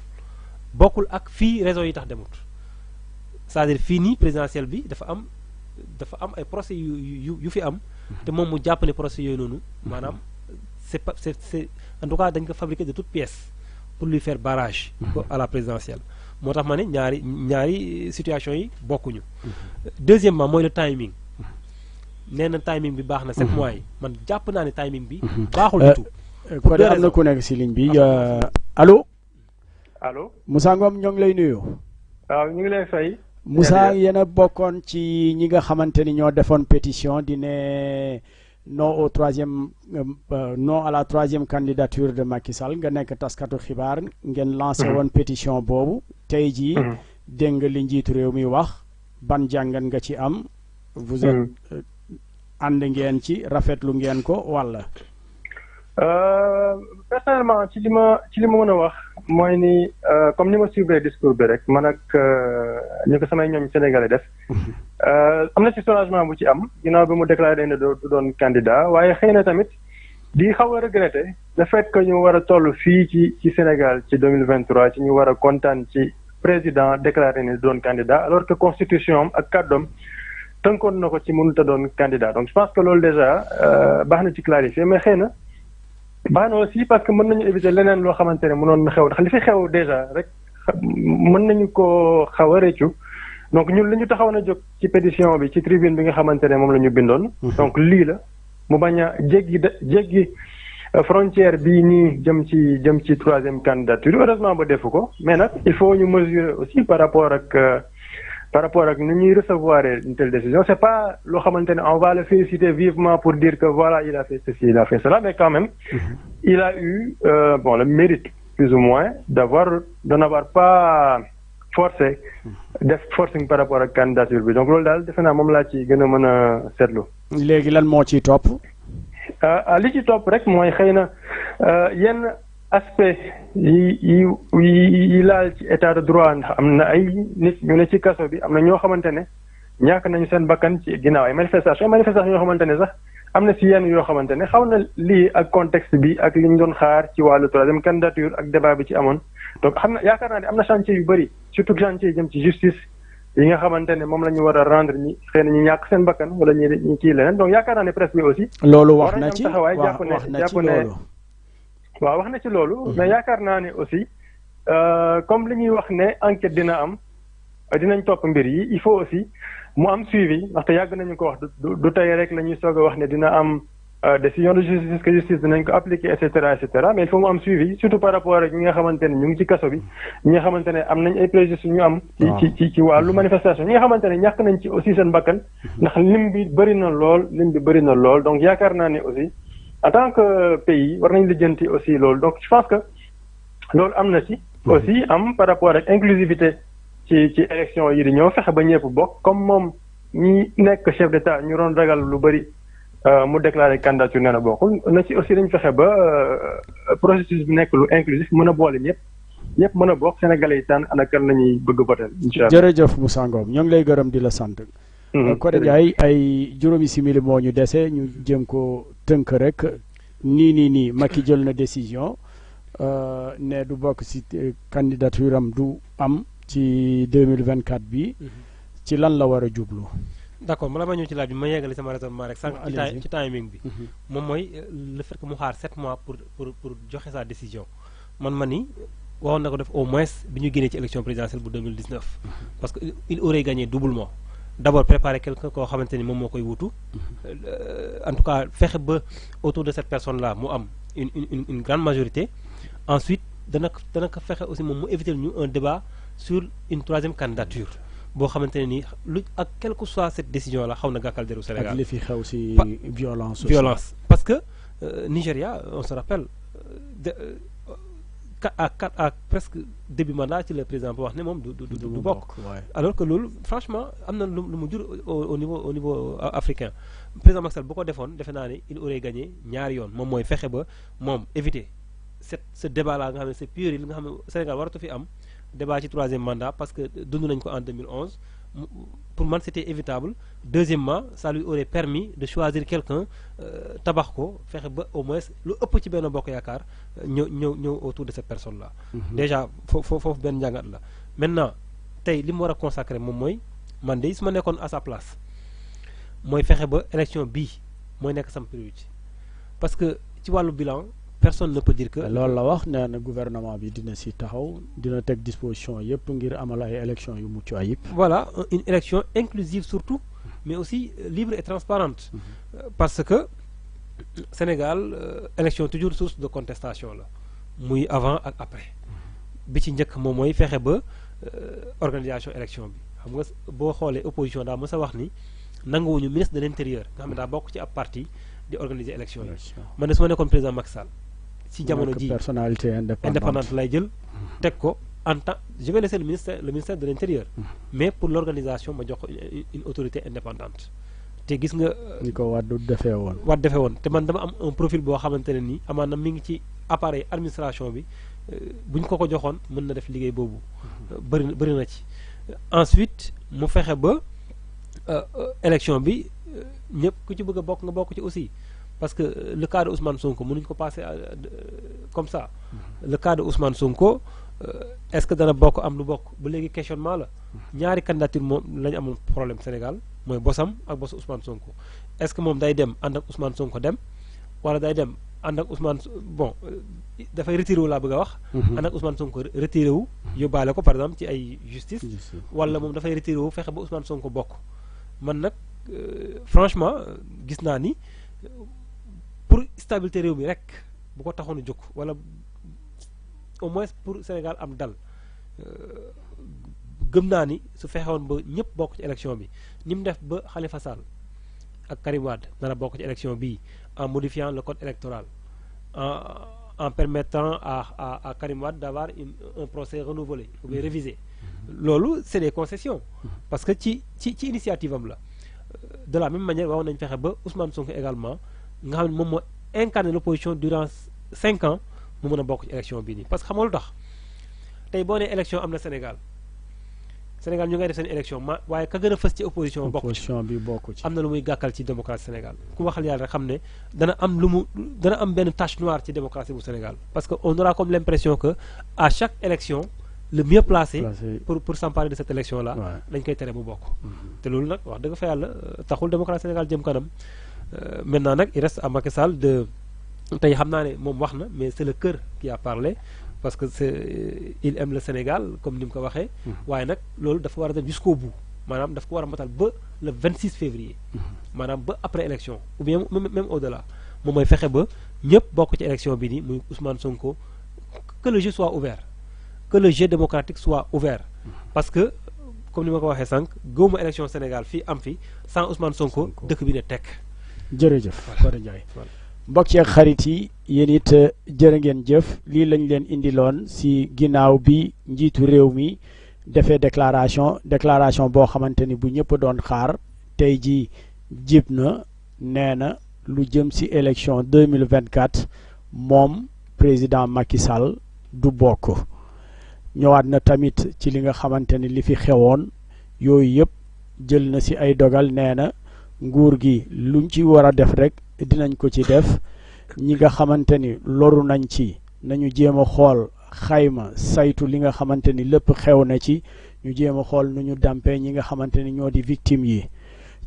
bokkul ak fii raisons yi tax demut c'est-à-dire fii nii présidentielle bi dafa am ay procès yu fi am te moom mu jàpp ne procès yooyu noonu maanaam c'est en tout cas dañ ko fabriquer de toutes pièces pour lui faire barrage à la présidentielle moo tax ma ne ñaari situation yi bokkuñu. Deuxièmement mooy le timing nee na timing bi baax na 7 mois yi man jàpp naa ne timing bi baaxul du tout. pour am na ku nekk si ligne bi allo. allo Moussa Ngom ñoo ngi lay nuyu. waaw ñu ngi lay fay. Moussa yéen a bokkoon ci ñi nga xamante ni ñoo defoon pétition di ne non non à la troisième candidature de Macky Sall nga nekk taskatu xibaar ngeen lancé woon pétition boobu tey jii dégg nga li njiitu réew mi wax ban jàngat nga ci am vous êtes ànd ngeen ci rafetlu ngeen ko wala personnellement ci li ma mën a wax mooy ni comme ni ma suivre discours bi rek man ak ñu ko samay ñoom sénégalais def am na ci soulagement bu ci am ginnaaw bi mu déclaré ne du doon candidat waaye xëy na tamit di xaw a regretter le fait que ñu war a toll fii ci Sénégal ci 2023 ci ñu war a kontaan ci président déclaré ne du doon candidat alors que constitution am ak kàddoom tënkoon na ko ci mënut a doon candidat donc je pense que loolu déjà baax na ci clarifier mais xëy na baax na aussi parce que mën nañu éviter leneen loo xamante ne mënoon na xew ndax li fi xew déjà rek mën nañu ko xaw a réccu donc ñun li ñu taxaw na jóg ci pétition bi ci tribune bi nga xamante ne moom la ñu bindoon. donc lii la mu bañ a jéggi frontière bii nii jëm ci troisième candidature heureusement ba defu ko mais nag il faut ñu mesurer aussi par rapport ak ni ñuy recevoir une telle décision c'est pas loo xamante ne on va le féliciter vivement pour dire que voilà il a fait ceci il a fait cela mais quand même il a eu le mérite plus ou moins de n'avoir pas forcé def forcing par rapport ak candidature bi donc loolu daal defe naa moom laa ci gën a mën a seetlu. léegi lan moo ciy topp. li ci topp rek mooy xëy na yenn aspect yi laal ci état de droit ndax am na ay nit ñu ne ci kaso bi am na ñoo xamante ne ñàkk nañu seen bakkan ci ginnaaw ay manifestation yoo xamante ne sax am na si yenn yoo xamante ne xaw na lii ak contexte bi ak li ñu doon xaar ci wàllu troisième candidature ak débat bi ci amoon donc yaakaar naa ne am na chantier yu bëri surtout chantier yi jëm ci justice yi nga xamante ne moom la ñu war a rendre ñi xëy na ñu ñàkk seen bakkan wala ñi kii leneen donc yaakaar naa ne presse bi aussi. loolu wax na ci waaw wax na ci loolu. mais yaakaar naa ne aussi comme li ñuy wax ne enquête dina am dinañ topp mbir yi il faut aussi mu am suivi ndaxte yàgg nañu ko wax du tey rek la ñuy soog a wax ne dina am décision de justice que justice dinañ ko appliquer et cetera mais il faut mu am suivi surtout par rapport ak ñi nga xamante ne ñu ngi ci kaso bi ñi nga xamante ne am nañ ay préjudice ñu am ci wàllu manifestation ñi nga xamante ne ñàkk nañ ci aussi seen bakkan ndax lim bi bëri na lool donc yaakaar naa ne aussi en tant que pays war nañ lijjanti aussi loolu donc je pense que loolu am na ci aussi am par rapport ak inclusivité ci élection yi di ñëw fexe ba ñëpp bokk comme moom ñi nekk chef d'état ñu doon ragal lu bëri mu déclaré candidature nee na bokkul na ci aussi dañ fexe ba processus bi nekk lu inclusif mën a boole ñëpp mën a bokk Sénégalais yi tànn ana kan la ñuy bëgg voter incha allah. jërëjëf Moussa Ngom ñoo ngi lay gërëm di la sant. Codé Ndiaye ay juróomi simili moo ñu dese ñu jéem ko tënk rek nii Macky jël na décision ne du bokk ci candidature am du am ci 2024 bi ci lan la war a jublu. d'accord bala ma ñëw ci laaj bi ma yeggali sama raisonnement rek sànq ci timing bi moom mooy le fait que mu xaar 7 mois pour joxe sa décision man ni waxoon na ko def au moins bi ñu génnee ci élection présidentielle bu 2019 parce que il aurait gagné doublement d'abord préparer quelqu'un koo xamante ni moom moo koy wutu en tout cas fexe ba autour de cette personne là mu am une grande majorité ensuite dana ko fexe aussi moom mu éviter ñu un débat sur une troisième candidature boo xamante ne nii lu ak quelle que soit cette décision là xaw na gàkkal deru Sénégal ak li fi xew ci violence parce que Nigéria on se rappelle à presque début mandat ci le président ba wax ne moom du bokk alors que loolu franchement am na lu mu jur au niveau africain président Macky Sall bu ko defoon defe naa ne il aurait gagné ñaari yoon moom mooy fexe ba moom éviter ce débat là nga xam ne c'est puéril nga xam ne Sénégal waratu fi am débat ci troisième mandat parce que dund nañ ko en 2011 pour man c'était évitable deuxièmement ça lui aurait permis de choisir quelqu'un tabax ko fexe ba au moins lu ëpp ci benn bokk yaakaar ñëw autour de cette personne là déjà foofu benn njàngat la maintenant tey li mu war a consacrer moom mooy man de su ma nekkoon à sa place mooy fexe ba élection bii mooy nekk sama priorité parce que ci wàllu bilan personne ne peut dire que loolu la wax nee na gouvernement bi dina si taxaw dina teg disposition yëpp ngir amal ay élection yu mucc ayib. voilà une élection inclusive surtout mais aussi libre et transparente parce que Sénégal élection toujours source de contestation la muy avant ak après bi ci njëkk moom mooy fexe ba organisation élection bi xam nga boo xoolee opposition daa mës a wax ni nanguwuñu ministre de l'intérieur nga xam ne daa bokk ci ab parti di organiser élection yi man ne su ma nekkoon président Macky Sall ci jamono ji personnalité indépendante lay jël teg ko en temps je vais laisser le ministère de l'intérieur mais pour l'organisation ma jox ko une autorité indépendante te gis nga ni ko Wade defee woon te man dama am un profil boo xamante ne nii amaan na mi ngi ci appareil administration bi buñ ko joxoon mën na def liggéey boobu bëri na ci ensuite mu fexe ba élection bi ñëpp ku ci bëgg a bokk nga bokk ci aussi parce que le cas de Ousmane Sonko mënuñ ko passer comme ça le cas de Ousmane Sonko est-ce que dana bokk am lu bokk ba léegi questionnement la ñaari candidature moom la ñu amoon problème Sénégal mooy bosam ak bosu Ousmane Sonko est-ce que moom day dem ànd ak Ousmane Sonko dem wala day dem ànd ak Ousmane bon dafay retiré wu laa bëgg a wax ànd ak Ousmane Sonko retiré wu yóbbaale ko par exemple ci ay justice wala moom dafay retiré wu fexe ba Ousmane Sonko bokk man nag franchement gis naa ni pour stabilité réew mi rek bu ko taxoon a jóg wala au moins pour Sénégal am dal gëm naa ni su fexewoon ba ñëpp bokk ci élection bi ni mu def ba Khalifa Sall ak Karim Wade dana bokk ci élection bii en modifiant le code électoral en permettant à Karim Wade d'avoir un procès renouvelé ou bien révisé loolu c'est des concessions parce que ci initiative am la de la même manière waaw nañ fexe ba Ousmane Sonko également nga xam ne moom moo incarné l'opposition durant 5 ans mu mën a bokk ci élection bii nii parce que xam nga lu tax tey boo nee élection am na Sénégal ñu ngay def seen élection waaye ka gën a fës ci opposition bokk ci am na lu muy gàkkal ci démocratie Sénégal ku waxal yàlla rek xam ne dana am benn tache noire ci démocratie bu Sénégal parce que on aura comme l'impression que à chaque élection le mieux placé pour s'emparer de cette élection là dañ koy tere mu bokk te loolu nag wax dëgg fa yàlla taxul démocratie Sénégal jëm kanam maintenant nag il reste à Macky Sall de tey xam naa ne moom wax na mais c'est le cœur qui a parlé parce que il aime le Sénégal comme ni mu ko waxee waaye nag loolu dafa war a dem jusqu'au bout maanaam daf ko war a matal ba le 26 février maanaam ba après élection ou bien même au-delà moom mooy fexe ba ñëpp bokk ci élection bi ni muy Ousmane Sonko que le jeu soit ouvert que le jeu démocratique soit ouvert parce que comme ni ma ko waxee sànq gëwuma élection Sénégal fii am fi sans Ousmane Sonko dëkk bi ne tekk. jërëjëf Codé Ndiaye mbokk yeeg xarit yi yéen it jërë ngeen jëf lii lañ leen indiloon si ginnaaw bi njiitu réew mi defee déclaration boo xamante ni bu ñëpp doon xaar tey ji jib na nee na lu jëm si élection 2024 moom président Macky Sall du bokk ñëwaat na tamit ci li nga xamante ni li fi xewoon yooyu yëpp jël na si ay dogal nee na nguur gi luñ ci war a def rek dinañ ko ci def ñi nga xamante ni loru nañ ci nañu jéem a xool xayma saytu li nga xamante ni lépp xew na ci ñu jéem a xool nu ñu dampee ñi nga xamante ni ñoo di victime yi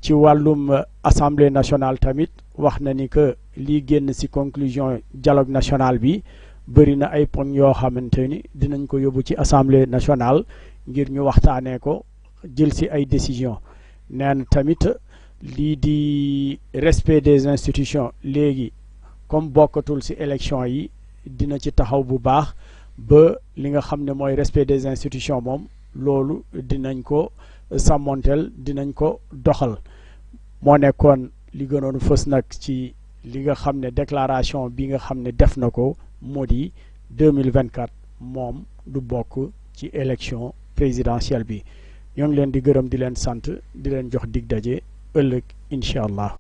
ci wàllum assemblée nationale tamit wax na ni que lii génn ci conclusion dialogue national bi bëri na ay poñ yoo xamante ni dinañ ko yóbbu ci assemblée nationale ngir ñu waxtaanee ko jël ci ay décision neen tamit lii di respect des institutions léegi comme bokkatul ci élection yi dina ci taxaw bu baax ba li nga xam ne mooy respect des institutions moom loolu dinañ ko sàmmonteel dinañ ko doxal moo nekkoon li gënoon fës nag ci li nga xam ne déclaration bi nga xam ne def na ko moo di 2024 moom du bokk ci élection présidentielle bi ñoo ngi leen di gërëm di leen sant di leen jox dig daje ëllëg incha allah.